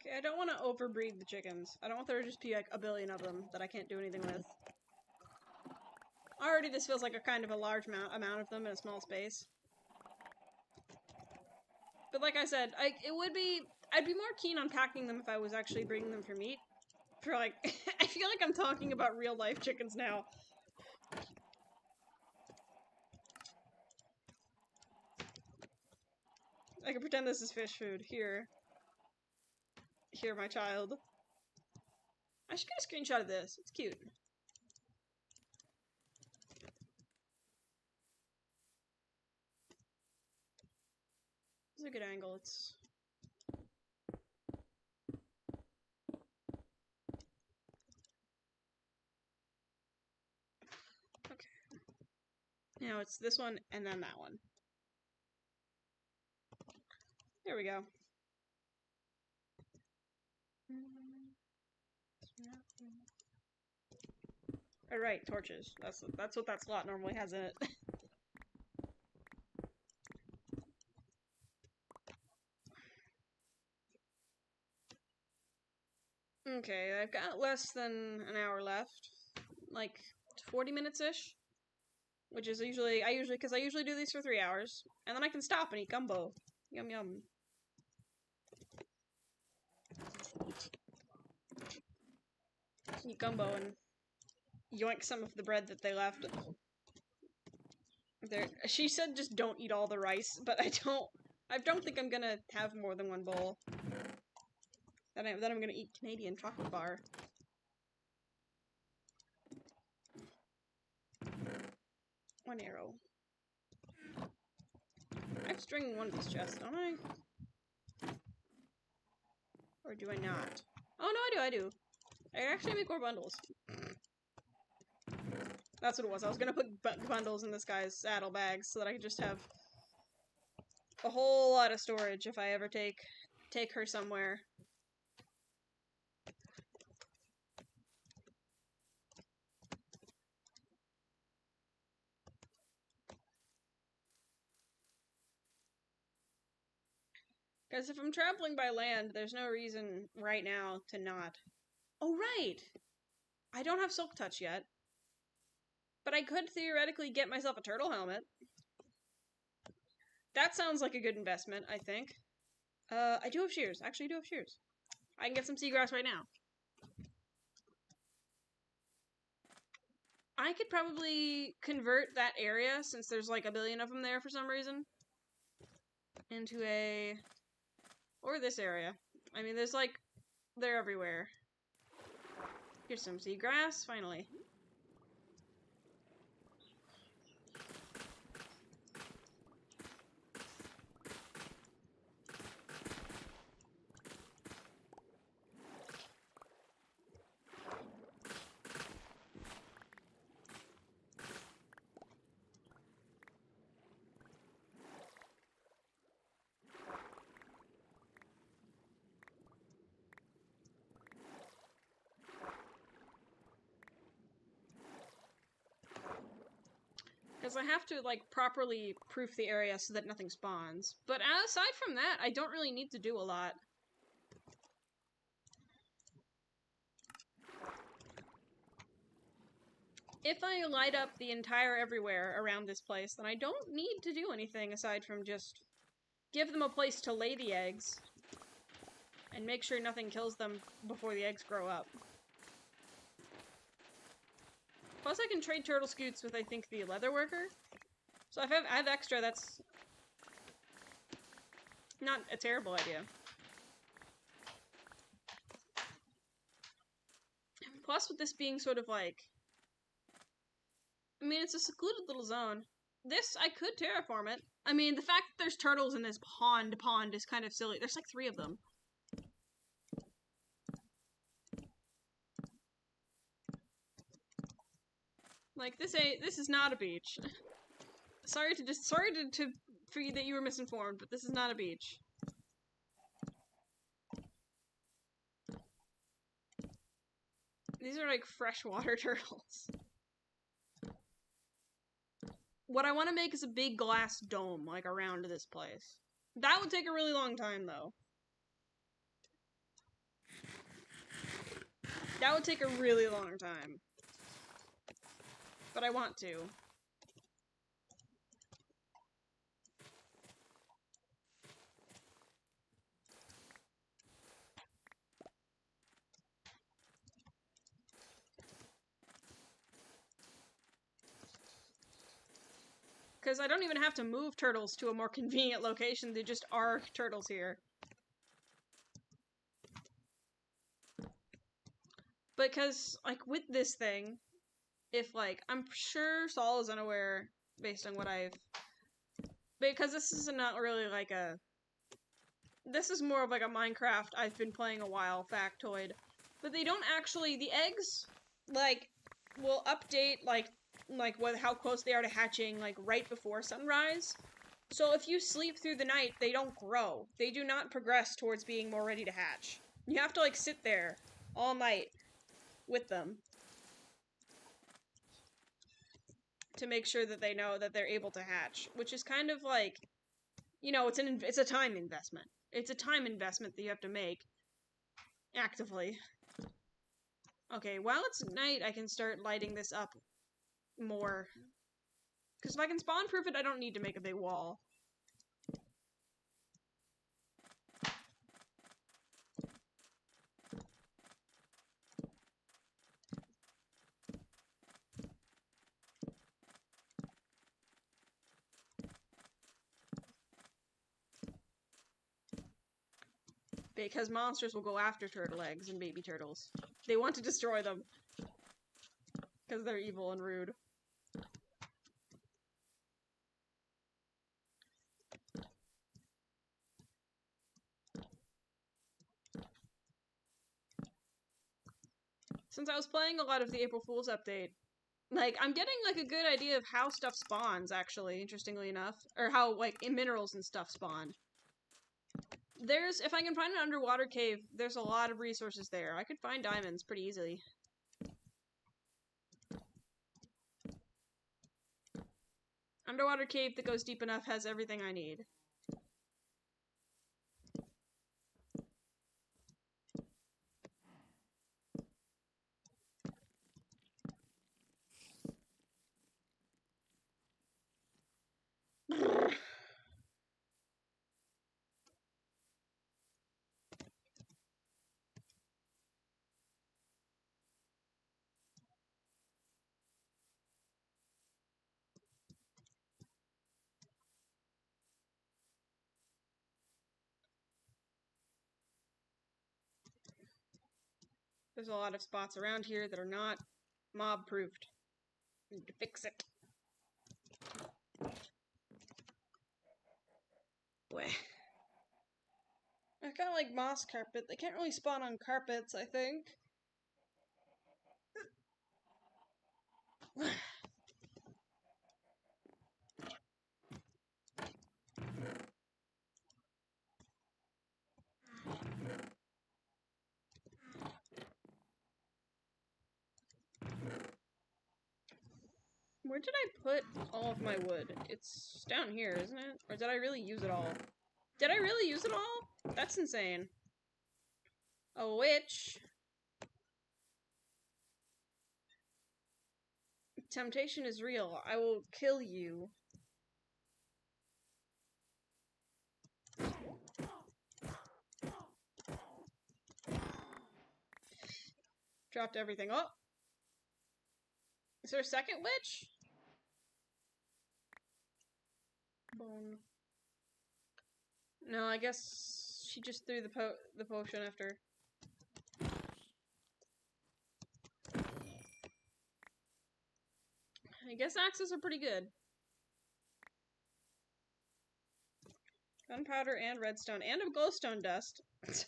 Okay, I don't want to overbreed the chickens. I don't want there to just be like a billion of them that I can't do anything with. Already this feels like a kind of a large amount of them in a small space. But like I said, I'd be more keen on packing them if I was actually breeding them for meat. For like, I feel like I'm talking about real life chickens now. I can pretend this is fish food. Here, my child. I should get a screenshot of this. It's cute. This is a good angle. It's... Okay. Now it's this one and then that one. There we go. Alright, torches. That's what that slot normally has in it. Okay, I've got less than an hour left. Like 40 minutes-ish. Which is usually, because I usually do these for 3 hours. And then I can stop and eat gumbo. Yum yum. Eat gumbo and yoink some of the bread that they left. There, she said just don't eat all the rice, but I don't think I'm gonna have more than one bowl. Then I'm gonna eat Canadian chocolate bar. One arrow. I have string in one of these chests, don't I? Or do I not? Oh no, I do. I can actually make more bundles. That's what it was. I was gonna put bundles in this guy's saddlebags so that I could just have a whole lot of storage if I ever take her somewhere. Because if I'm traveling by land, there's no reason right now to not. Oh, right! I don't have Silk Touch yet. But I could theoretically get myself a turtle helmet. That sounds like a good investment, I think. I do have shears. Actually, I do have shears. I can get some seagrass right now. I could probably convert that area, since there's like a billion of them there for some reason, into a... or this area. I mean, there's like... they're everywhere. Here's some seagrass, finally. Because I have to, like, properly proof the area so that nothing spawns. But aside from that, I don't really need to do a lot. If I light up the entire everywhere around this place, then I don't need to do anything aside from just give them a place to lay the eggs and make sure nothing kills them before the eggs grow up. Plus I can trade turtle scoots with, I think, the leather worker. So if I have extra, that's not a terrible idea. Plus with this being sort of like... I mean, it's a secluded little zone. This, I could terraform it. I mean, the fact that there's turtles in this pond is kind of silly. There's like 3 of them. Like, this is not a beach. Sorry to for you that you were misinformed, but this is not a beach. These are like freshwater turtles. What I want to make is a big glass dome, like, around this place. That would take a really long time, though. That would take a really long time. But I want to. Because I don't even have to move turtles to a more convenient location, they just are turtles here. Because, like, with this thing, if, like, I'm sure Saul is unaware, based on what I've... Because this is not really, like, a... This is more of, like, a Minecraft I've been playing a while factoid. But they don't actually... The eggs, like, will update, like how close they are to hatching, like, right before sunrise. So if you sleep through the night, they don't grow. They do not progress towards being more ready to hatch. You have to, like, sit there all night with them to make sure that they know that they're able to hatch, which is kind of like, you know, it's a time investment. It's a time investment that you have to make actively. Okay, while it's night, I can start lighting this up more. Because if I can spawn proof it, I don't need to make a big wall. Because monsters will go after turtle eggs and baby turtles. They want to destroy them. Because they're evil and rude. Since I was playing a lot of the April Fool's update, like, I'm getting, like, a good idea of how stuff spawns, actually, interestingly enough. Or how, like, minerals and stuff spawn. If I can find an underwater cave, there's a lot of resources there. I could find diamonds pretty easily. Underwater cave that goes deep enough has everything I need. There's a lot of spots around here that are not mob-proofed. Need to fix it. Weh. I kind of like moss carpet. They can't really spawn on carpets, I think. Where did I put all of my wood? It's down here, isn't it? Or did I really use it all? Did I really use it all? That's insane. A witch. Temptation is real. I will kill you. Dropped everything. Oh! Is there a second witch? Bone. No, I guess she just threw the potion after. I guess axes are pretty good. Gunpowder and redstone and a glowstone dust. If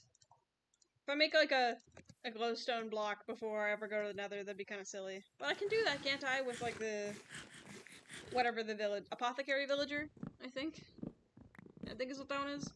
I make like a glowstone block before I ever go to the nether, that'd be kind of silly. But I can do that, can't I? With like the whatever the village apothecary villager, I think is what that one is.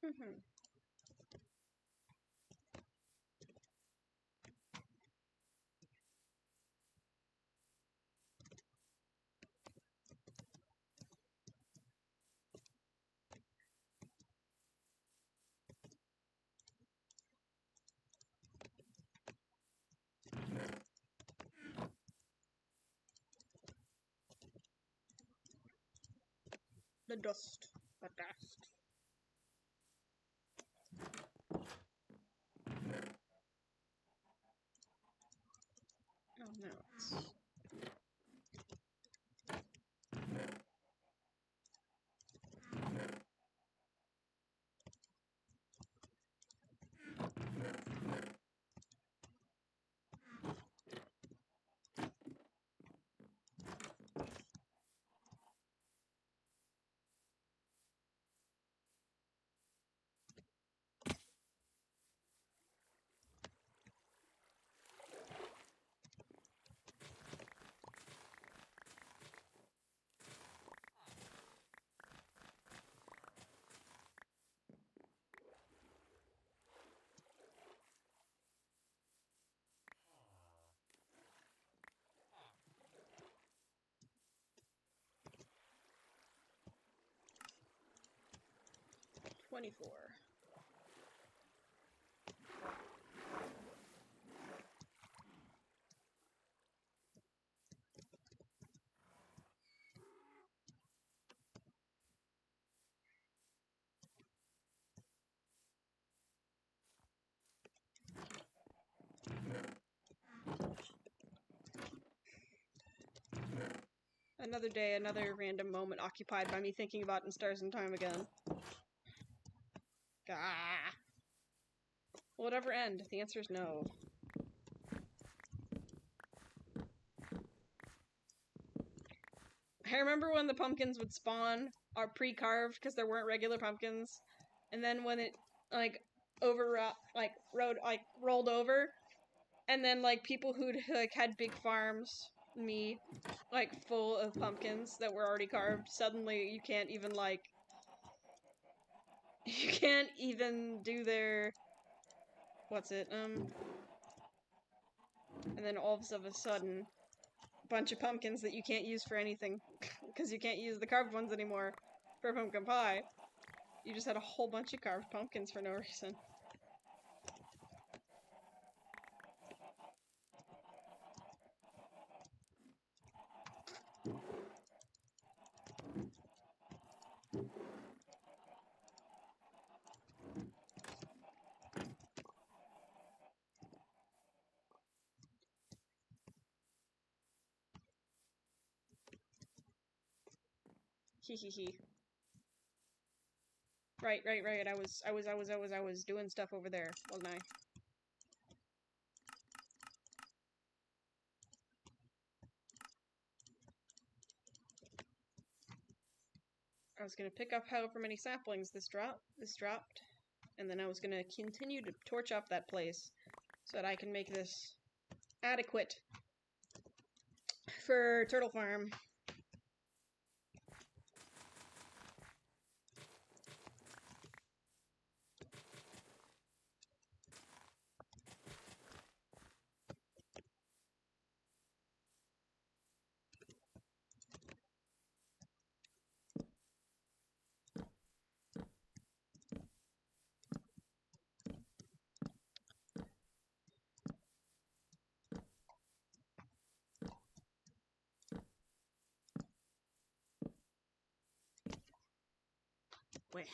Mm-hmm. The dust. The dust. Oh no. 24. Another day, another random moment occupied by me thinking about In Stars in Time again. Ah. Will it ever end? The answer is no. I remember when the pumpkins would spawn are pre-carved because there weren't regular pumpkins, and then when it rolled over, and then like people who'd like had big farms, me, like full of pumpkins that were already carved, suddenly you can't even do their and then all of a sudden bunch of pumpkins that you can't use for anything because you can't use the carved ones anymore for pumpkin pie. You just had a whole bunch of carved pumpkins for no reason. Hee. Right. I was doing stuff over there, wasn't I? I was gonna pick up however many saplings this dropped, and then I was gonna continue to torch up that place so that I can make this adequate for Turtle Farm. Wait.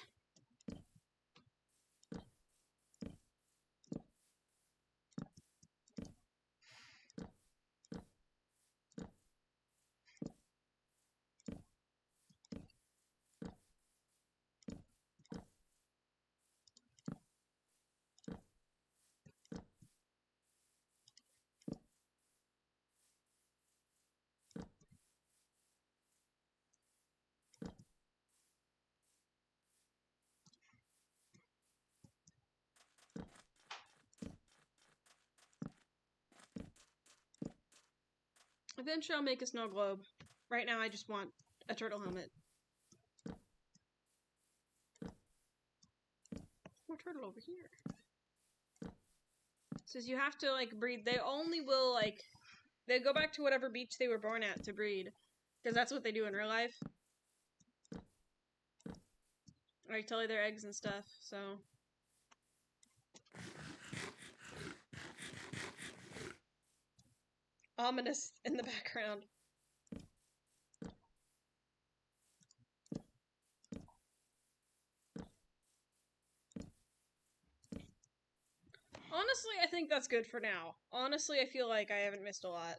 Eventually I'll make a snow globe. Right now I just want a turtle helmet. More turtle over here. It says you have to like breed. They only will they go back to whatever beach they were born at to breed. Because that's what they do in real life. Like to lay their eggs and stuff, so. Ominous in the background. Honestly, I think that's good for now. Honestly, I feel like I haven't missed a lot.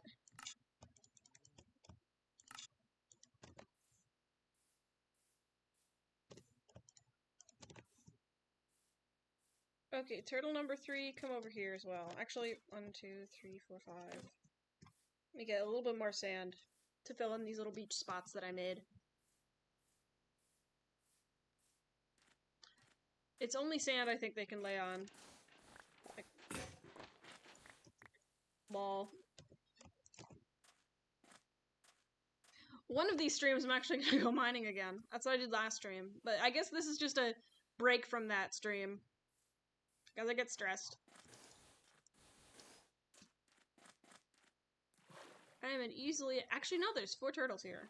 Okay, turtle number 3, come over here as well. Actually, 1, 2, 3, 4, 5. Let me get a little bit more sand to fill in these little beach spots that I made. It's only sand I think they can lay on. Like, ball. One of these streams I'm actually gonna go mining again. That's what I did last stream. But I guess this is just a break from that stream. Because I get stressed. I am an easily... Actually, no, there's 4 turtles here.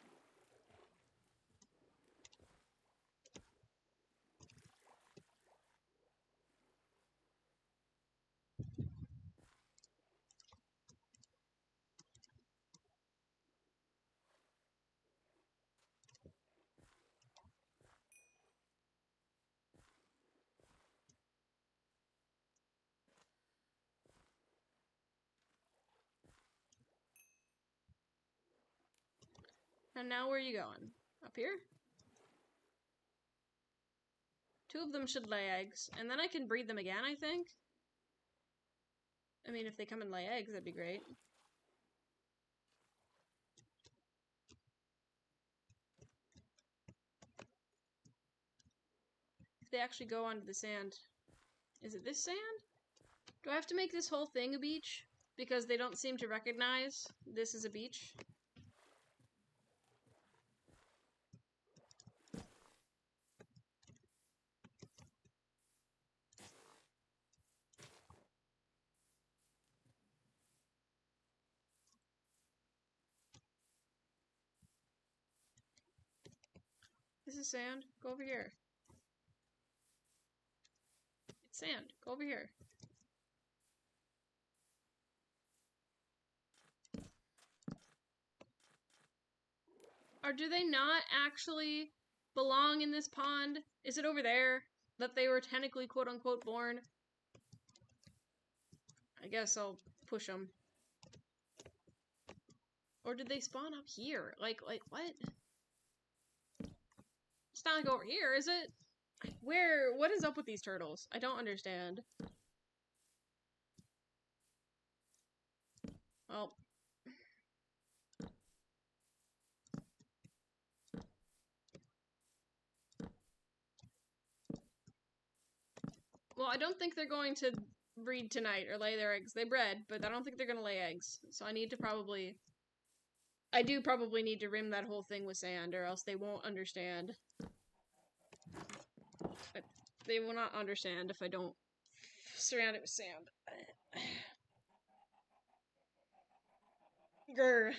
And now where are you going? Up here? 2 of them should lay eggs, and then I can breed them again, I think. I mean, if they come and lay eggs, that'd be great. If they actually go onto the sand. Is it this sand? Do I have to make this whole thing a beach? Because they don't seem to recognize this as a beach? This is sand. Go over here. It's sand. Go over here. Or do they not actually belong in this pond? Is it over there that they were technically quote-unquote born? I guess I'll push them. Or did they spawn up here? Like, what? It's not like over here, is it? What is up with these turtles? I don't understand. Well. Well, I don't think they're going to breed tonight or lay their eggs. They bred, but I don't think they're going to lay eggs. So I need to probably... I do probably need to rim that whole thing with sand, or else they won't understand. They will not understand if I don't surround it with sand. Grr.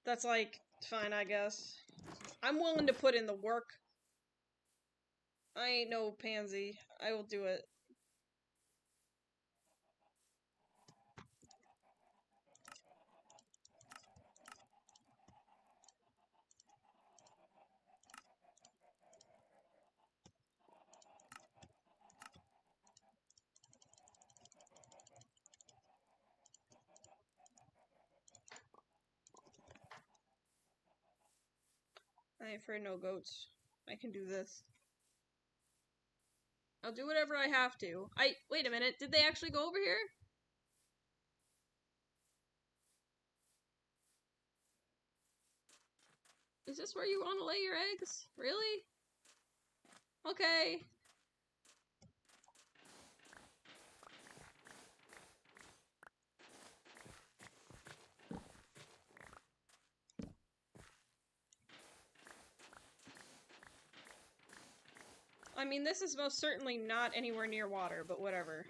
That's like, fine, I guess. I'm willing to put in the work. I ain't no pansy. I will do it. I ain't afraid no goats. I can do this. I'll do whatever I have to. Wait a minute, did they actually go over here? Is this where you want to lay your eggs? Really? Okay. I mean, this is most certainly not anywhere near water, but whatever.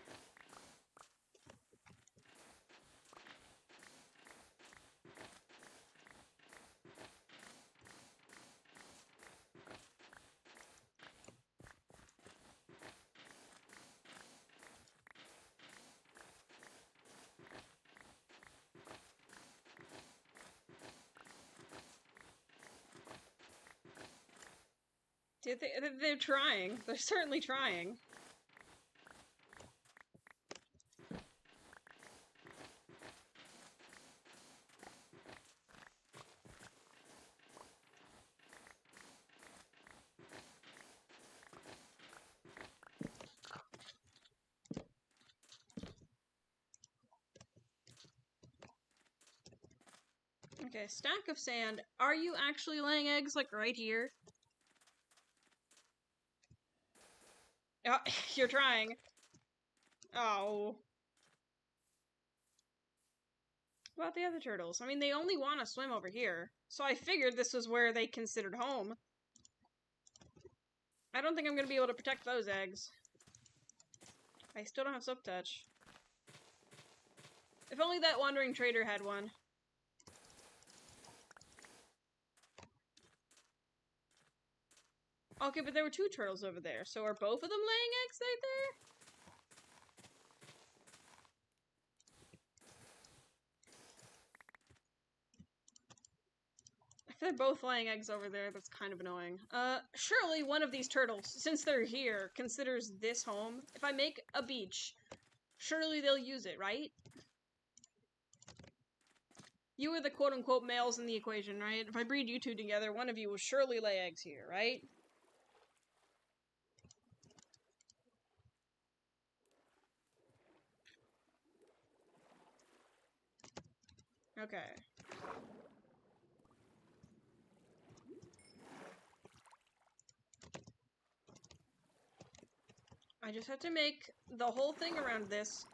They're trying. They're certainly trying. Okay, stack of sand. Are you actually laying eggs, like, right here? Oh, you're trying. Oh. What about the other turtles? I mean, they only want to swim over here. So I figured this was where they considered home. I don't think I'm going to be able to protect those eggs. I still don't have Silk Touch. If only that Wandering Trader had one. Okay, but there were 2 turtles over there, so are both of them laying eggs right there? If they're both laying eggs over there, that's kind of annoying. Surely one of these turtles, since they're here, considers this home. If I make a beach, surely they'll use it, right? You are the quote-unquote males in the equation, right? If I breed you two together, one of you will surely lay eggs here, right? Okay. I just have to make the whole thing around this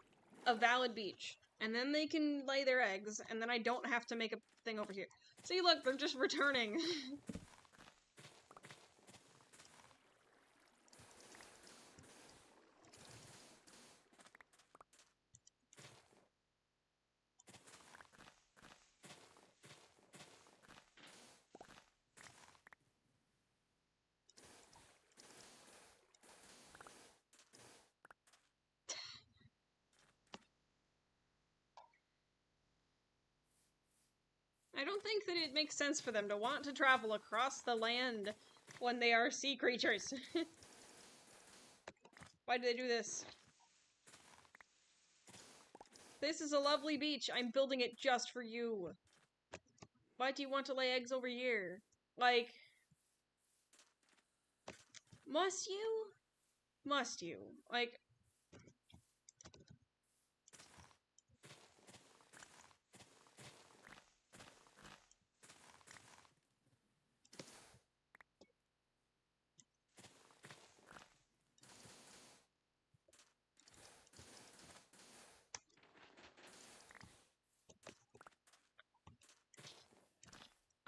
a valid beach. And then they can lay their eggs, and then I don't have to make a thing over here. See, look, they're just returning. I don't think that it makes sense for them to want to travel across the land when they are sea creatures. Why do they do this? This is a lovely beach. I'm building it just for you. Why do you want to lay eggs over here? Like, must you? Must you? Like,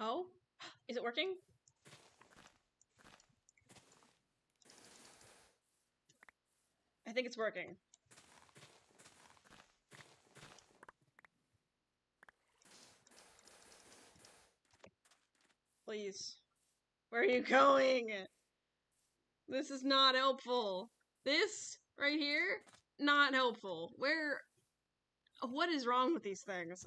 oh? Is it working? I think it's working. Please. Where are you going? This is not helpful. This right here, not helpful. Where? What is wrong with these things?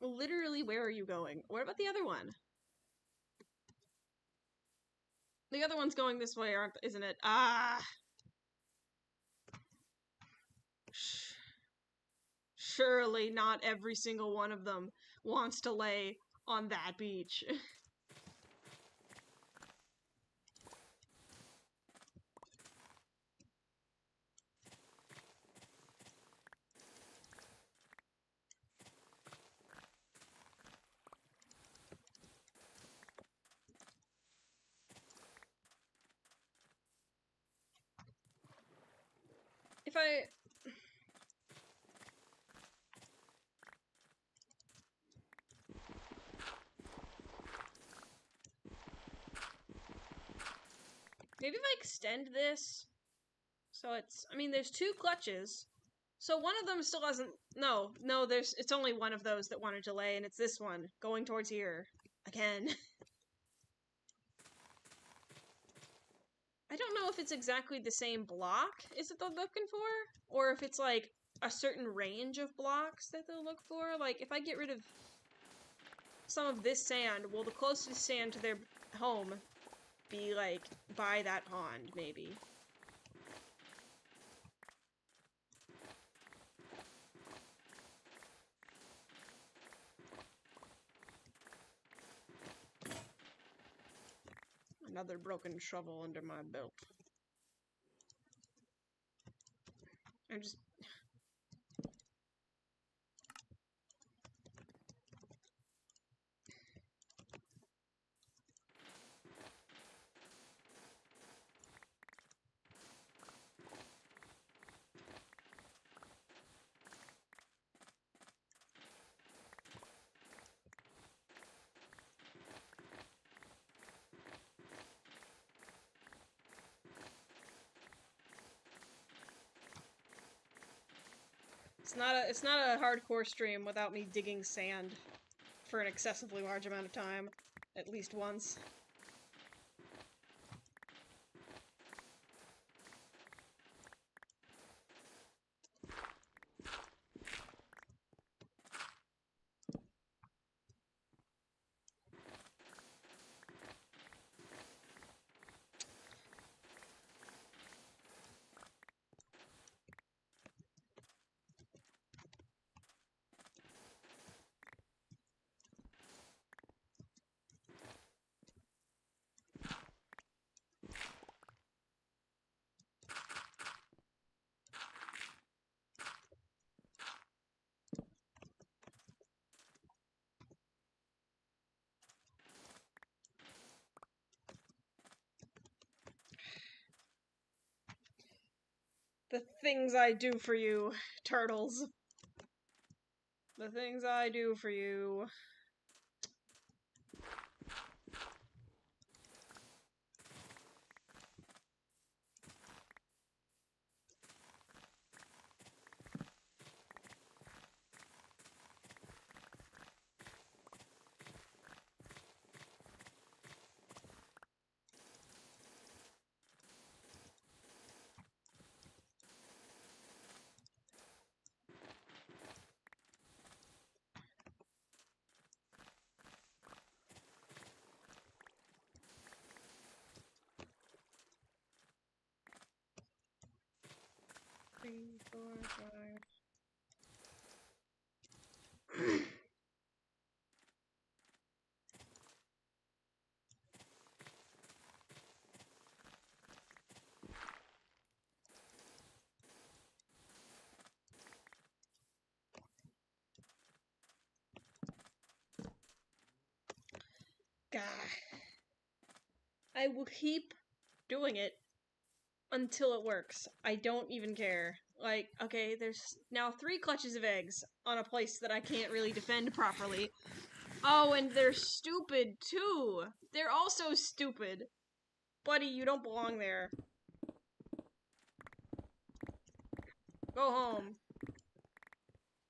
Literally, where are you going? What about the other one? The other one's going this way, isn't it? Ah! Surely not every single one of them wants to lay on that beach. If I... Maybe if I extend this, so it's... I mean, there's two clutches, so one of them still hasn't... No, it's only one of those that wanted to lay, and it's this one, going towards here. Again. I don't know if it's exactly the same block is it they're looking for, or if it's like a certain range of blocks that they'll look for. Like, if I get rid of some of this sand, will the closest sand to their home be like by that pond, maybe? Another broken shovel under my belt. I'm just... It's not a hardcore stream without me digging sand for an excessively large amount of time, at least once. things I do for you, turtles. The things I do for you. Three, four, five. God. I will keep doing it until it works. I don't even care. Like, okay, there's now 3 clutches of eggs on a place that I can't really defend properly. Oh, and they're stupid, too! They're also stupid! Buddy, you don't belong there. Go home.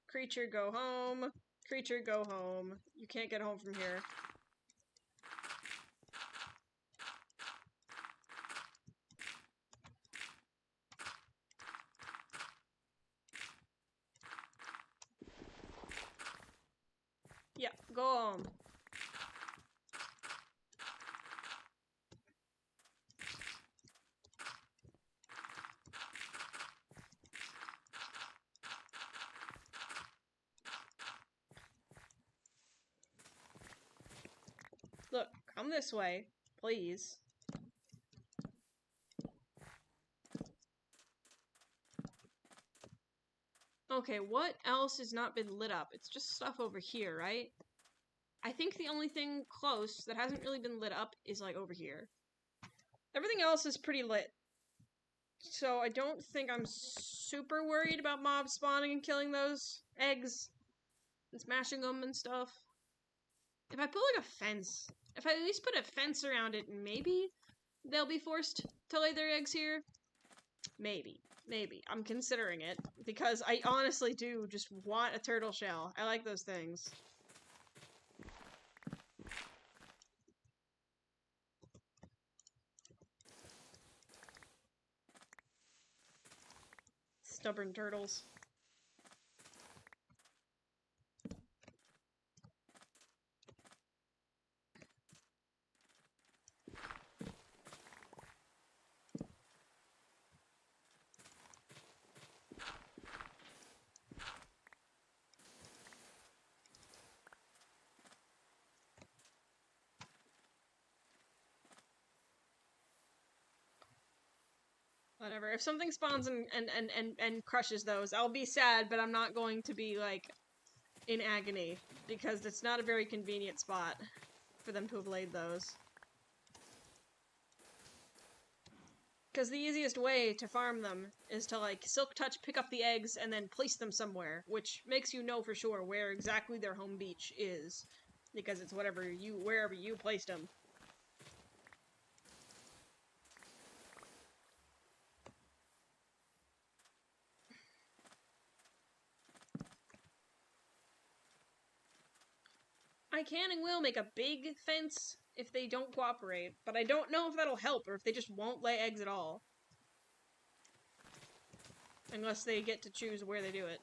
Creature, go home. Creature, go home. You can't get home from here. Yeah, go home. Look, come this way, please. Okay, what else has not been lit up? It's just stuff over here, right? I think the only thing close that hasn't really been lit up is, like, over here. Everything else is pretty lit. So I don't think I'm super worried about mobs spawning and killing those eggs and smashing them and stuff. If I put, like, a fence, if I at least put a fence around it, maybe they'll be forced to lay their eggs here. Maybe. Maybe. I'm considering it, because I honestly do just want a turtle shell. I like those things. Stubborn turtles. Whatever. If something spawns and crushes those, I'll be sad, but I'm not going to be, like, in agony, because it's not a very convenient spot for them to have laid those. Because the easiest way to farm them is to, like, Silk Touch, pick up the eggs, and then place them somewhere, which makes you know for sure where exactly their home beach is. Because it's wherever you placed them. I can and will make a big fence if they don't cooperate, but I don't know if that'll help, or if they just won't lay eggs at all. Unless they get to choose where they do it.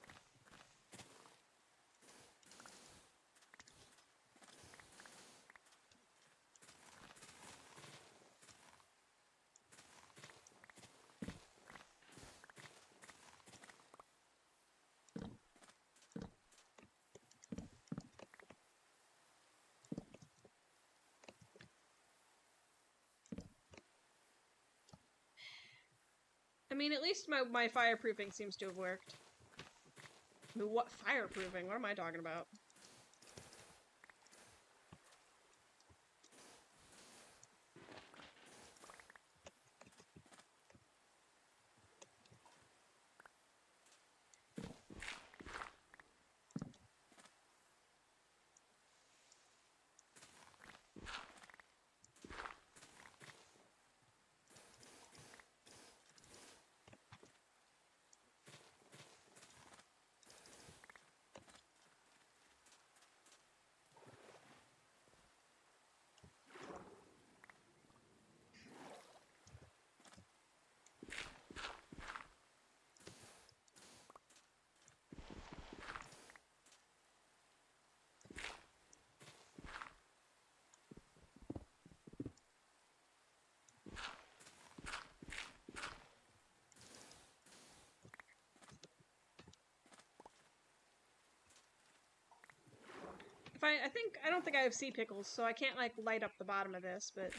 I mean, at least my fireproofing seems to have worked. What fireproofing? What am I talking about? I don't think I have sea pickles, so I can't, like, light up the bottom of this, but...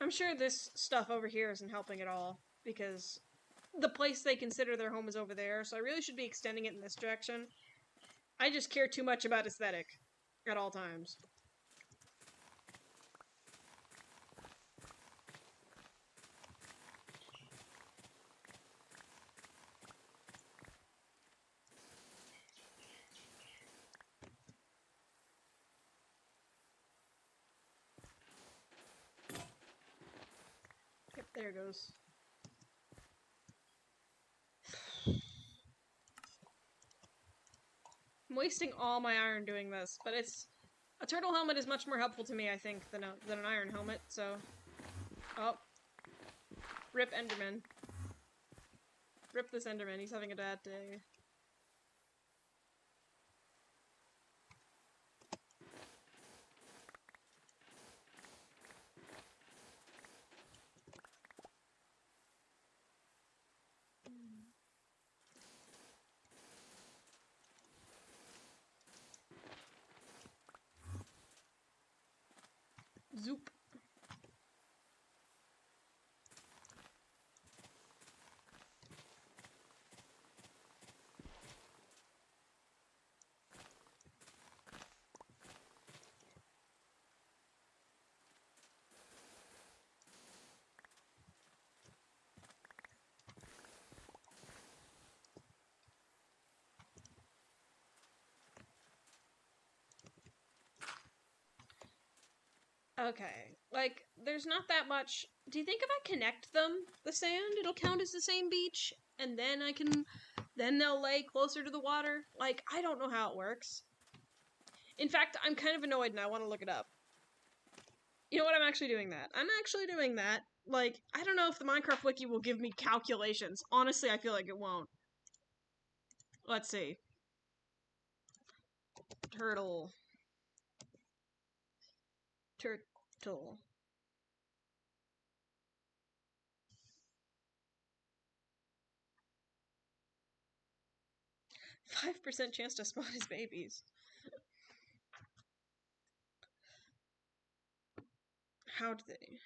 I'm sure this stuff over here isn't helping at all, because the place they consider their home is over there, so I really should be extending it in this direction. I just care too much about aesthetic at all times. Yep, there it goes. I'm wasting all my iron doing this, but it's... A turtle helmet is much more helpful to me, I think, than an iron helmet, so... Oh. Rip Enderman. Rip this Enderman, he's having a bad day. Zoop. Okay, like, there's not that much... Do you think if I connect them, the sand, it'll count as the same beach? And then then they'll lay closer to the water? Like, I don't know how it works. In fact, I'm kind of annoyed and I want to look it up. You know what, I'm actually doing that. I'm actually doing that. Like, I don't know if the Minecraft Wiki will give me calculations. Honestly, I feel like it won't. Let's see. Turtle. 5% chance to spawn his babies. How do they?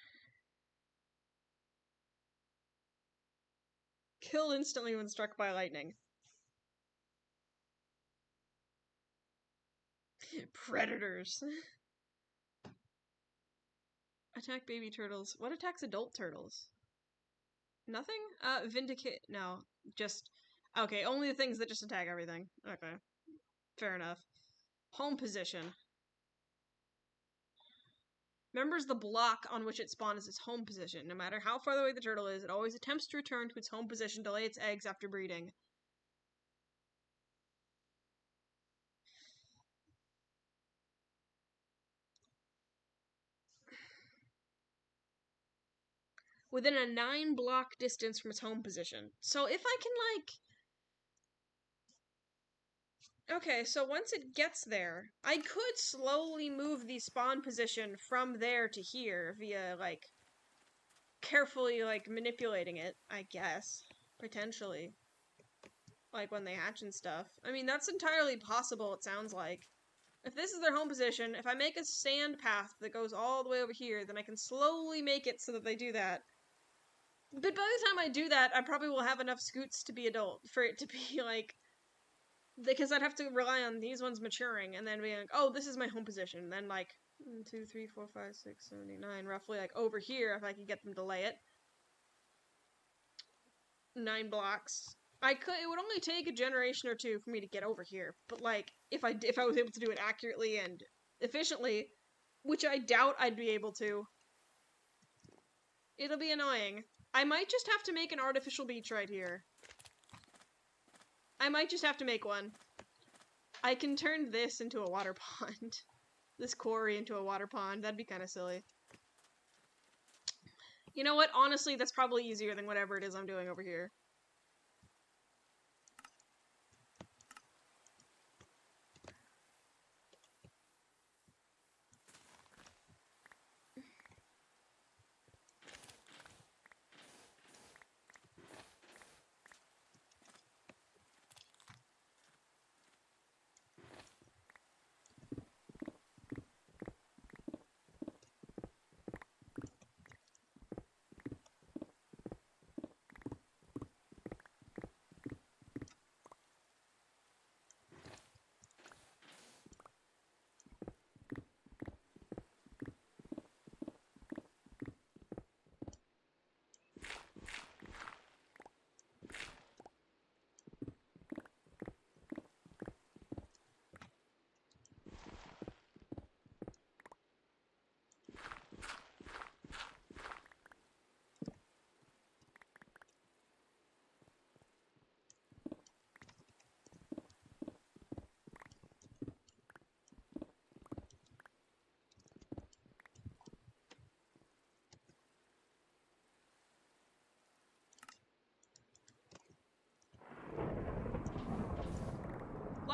Kill instantly when struck by lightning. Predators. Attack baby turtles. What attacks adult turtles? Nothing? Vindicate. No. Just. Okay, only the things that just attack everything. Okay. Fair enough. Home position. Remembers the block on which it spawned as its home position. No matter how far away the turtle is, it always attempts to return to its home position to lay its eggs after breeding. Within a 9-block distance from its home position. So if I can, like... Okay, so once it gets there, I could slowly move the spawn position from there to here via, like, carefully, like, manipulating it, I guess. Potentially. Like, when they hatch and stuff. I mean, that's entirely possible, it sounds like. If this is their home position, if I make a sand path that goes all the way over here, then I can slowly make it so that they do that. But by the time I do that, I probably will have enough scoots to be adult, for it to be, like... Because I'd have to rely on these ones maturing, and then being like, oh, this is my home position. And then, like, 1, 2, 3, 4, 5, 6, 7, 8, 9, roughly, like, over here, if I could get them to lay it. 9 blocks. It would only take a generation or two for me to get over here. But, like, if I was able to do it accurately and efficiently, which I doubt I'd be able to, it'll be annoying. I might just have to make an artificial beach right here. I might just have to make one. I can turn this into a water pond. This quarry into a water pond. That'd be kind of silly. You know what? Honestly, that's probably easier than whatever it is I'm doing over here.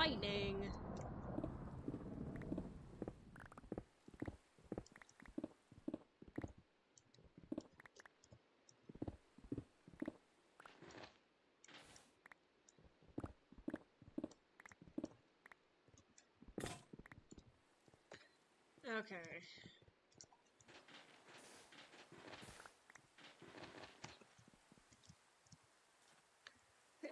lightning. Okay.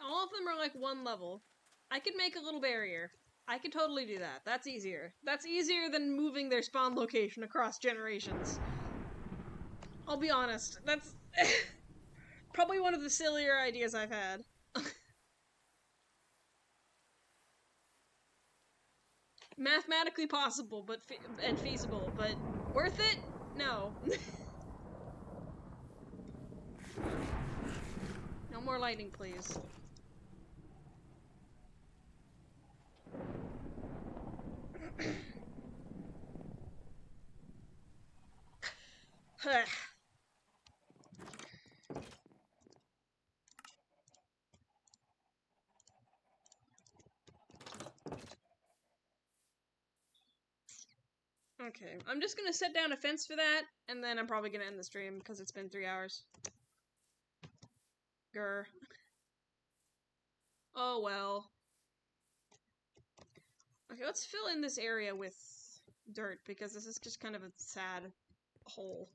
All of them are like one level. I could make a little barrier. I could totally do that. That's easier. That's easier than moving their spawn location across generations. I'll be honest. That's probably one of the sillier ideas I've had. Mathematically possible, but and feasible, but worth it? No. No more lightning, please. Okay, I'm just gonna set down a fence for that, and then I'm probably gonna end the stream, because it's been 3 hours. Grr. Oh well. Okay, let's fill in this area with dirt, because this is just kind of a sad hole.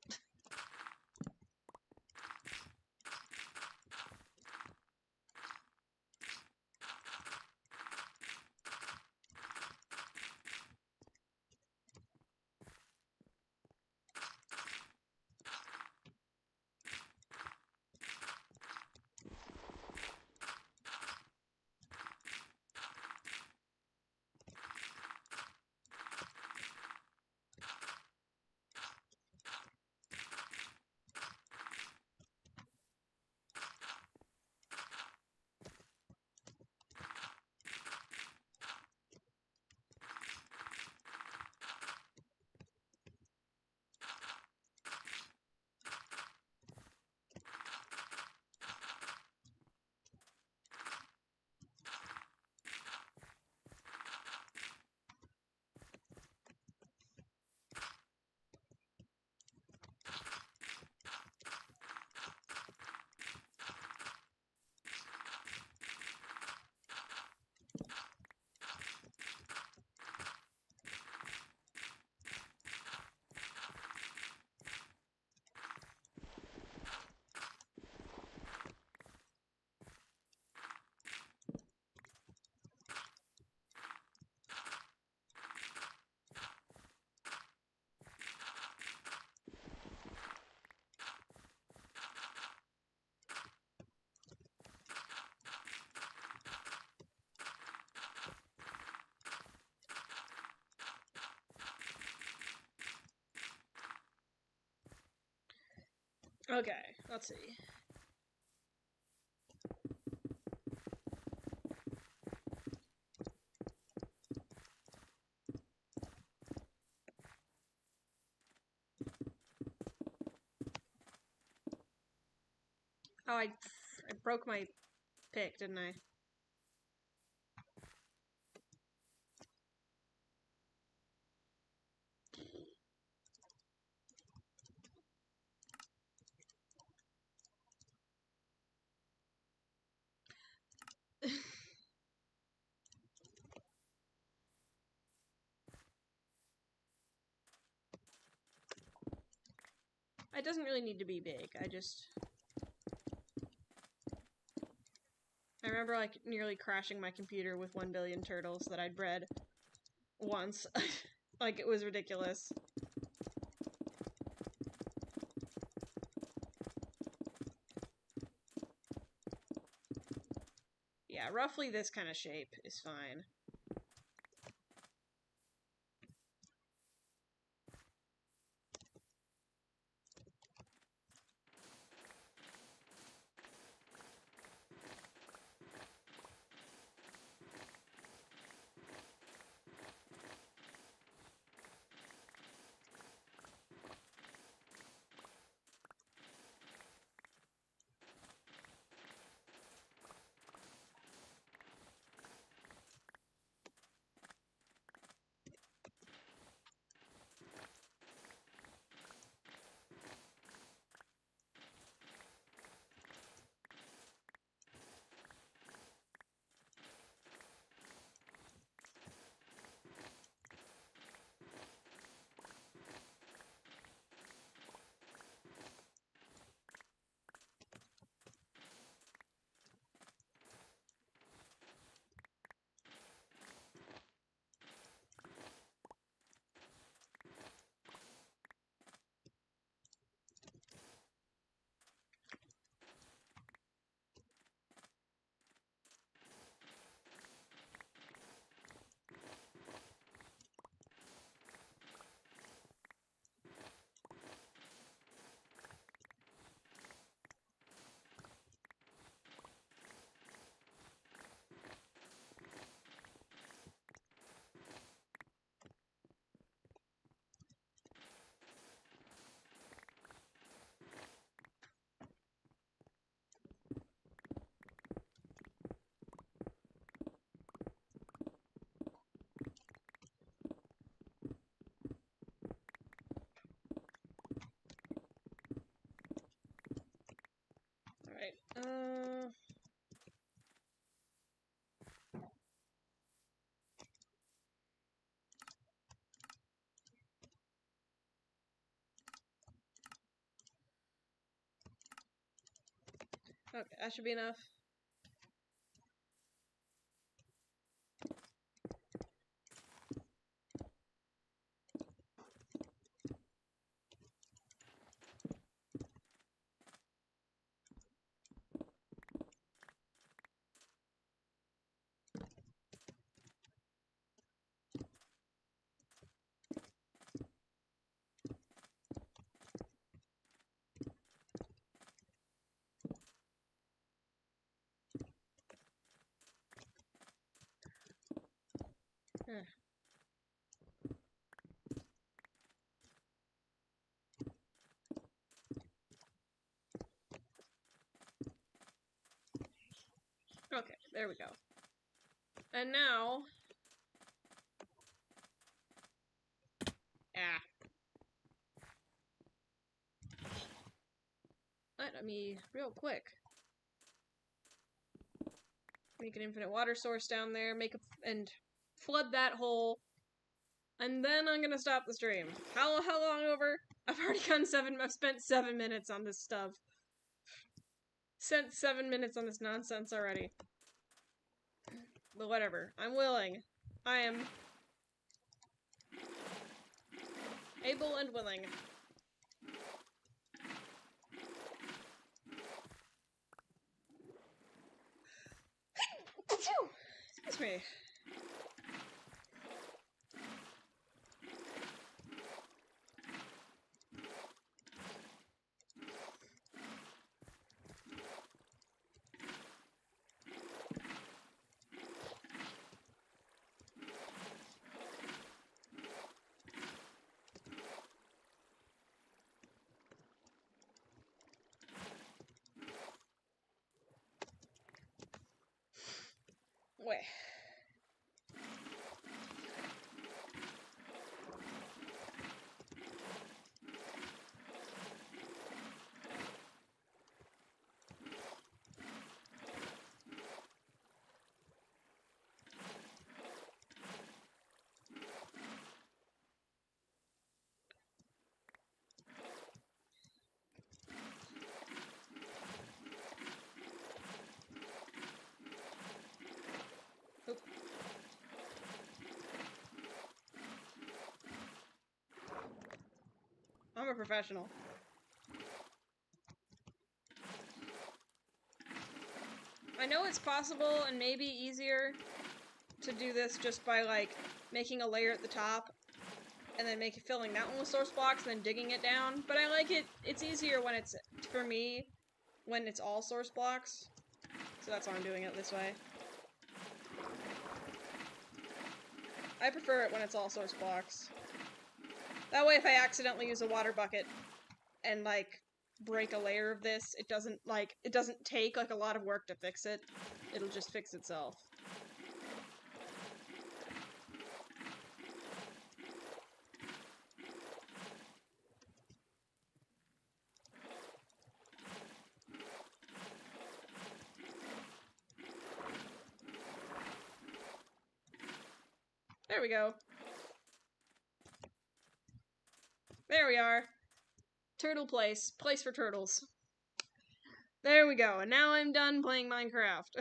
Okay, let's see. Oh, I broke my pick, didn't I? It doesn't really need to be big, I remember, like, nearly crashing my computer with 1 billion turtles that I'd bred once. Like, it was ridiculous. Yeah, roughly this kind of shape is fine. Okay, that should be enough. Okay, there we go. And now... Let me, real quick, make an infinite water source down there, and flood that hole, and then I'm gonna stop the stream. How long over? I've already I've spent 7 minutes on this stuff. Spent 7 minutes on this nonsense already. But whatever, I'm willing. I am able and willing. Excuse me. Wait. Oop. I'm a professional. I know it's possible and maybe easier to do this just by, like, making a layer at the top and then filling that one with source blocks and then digging it down, but I like it. It's easier when it's, for me, when it's all source blocks. So that's why I'm doing it this way. I prefer it when it's all source blocks. That way if I accidentally use a water bucket and, like, break a layer of this, it doesn't take, like, a lot of work to fix it. It'll just fix itself. There we go. There we are. Turtle place. Place for turtles. There we go, and now I'm done playing Minecraft.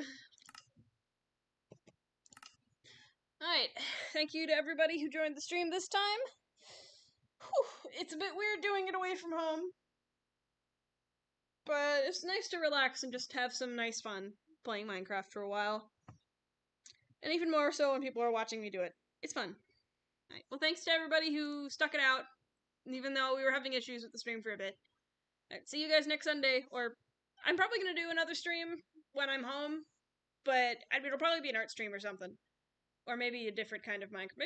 Alright, thank you to everybody who joined the stream this time. Whew, it's a bit weird doing it away from home. But it's nice to relax and just have some nice fun playing Minecraft for a while. And even more so when people are watching me do it. It's fun. Alright, well thanks to everybody who stuck it out, even though we were having issues with the stream for a bit. Alright, see you guys next Sunday, or I'm probably gonna do another stream when I'm home, but it'll probably be an art stream or something. Or maybe a different kind of Minecraft. Maybe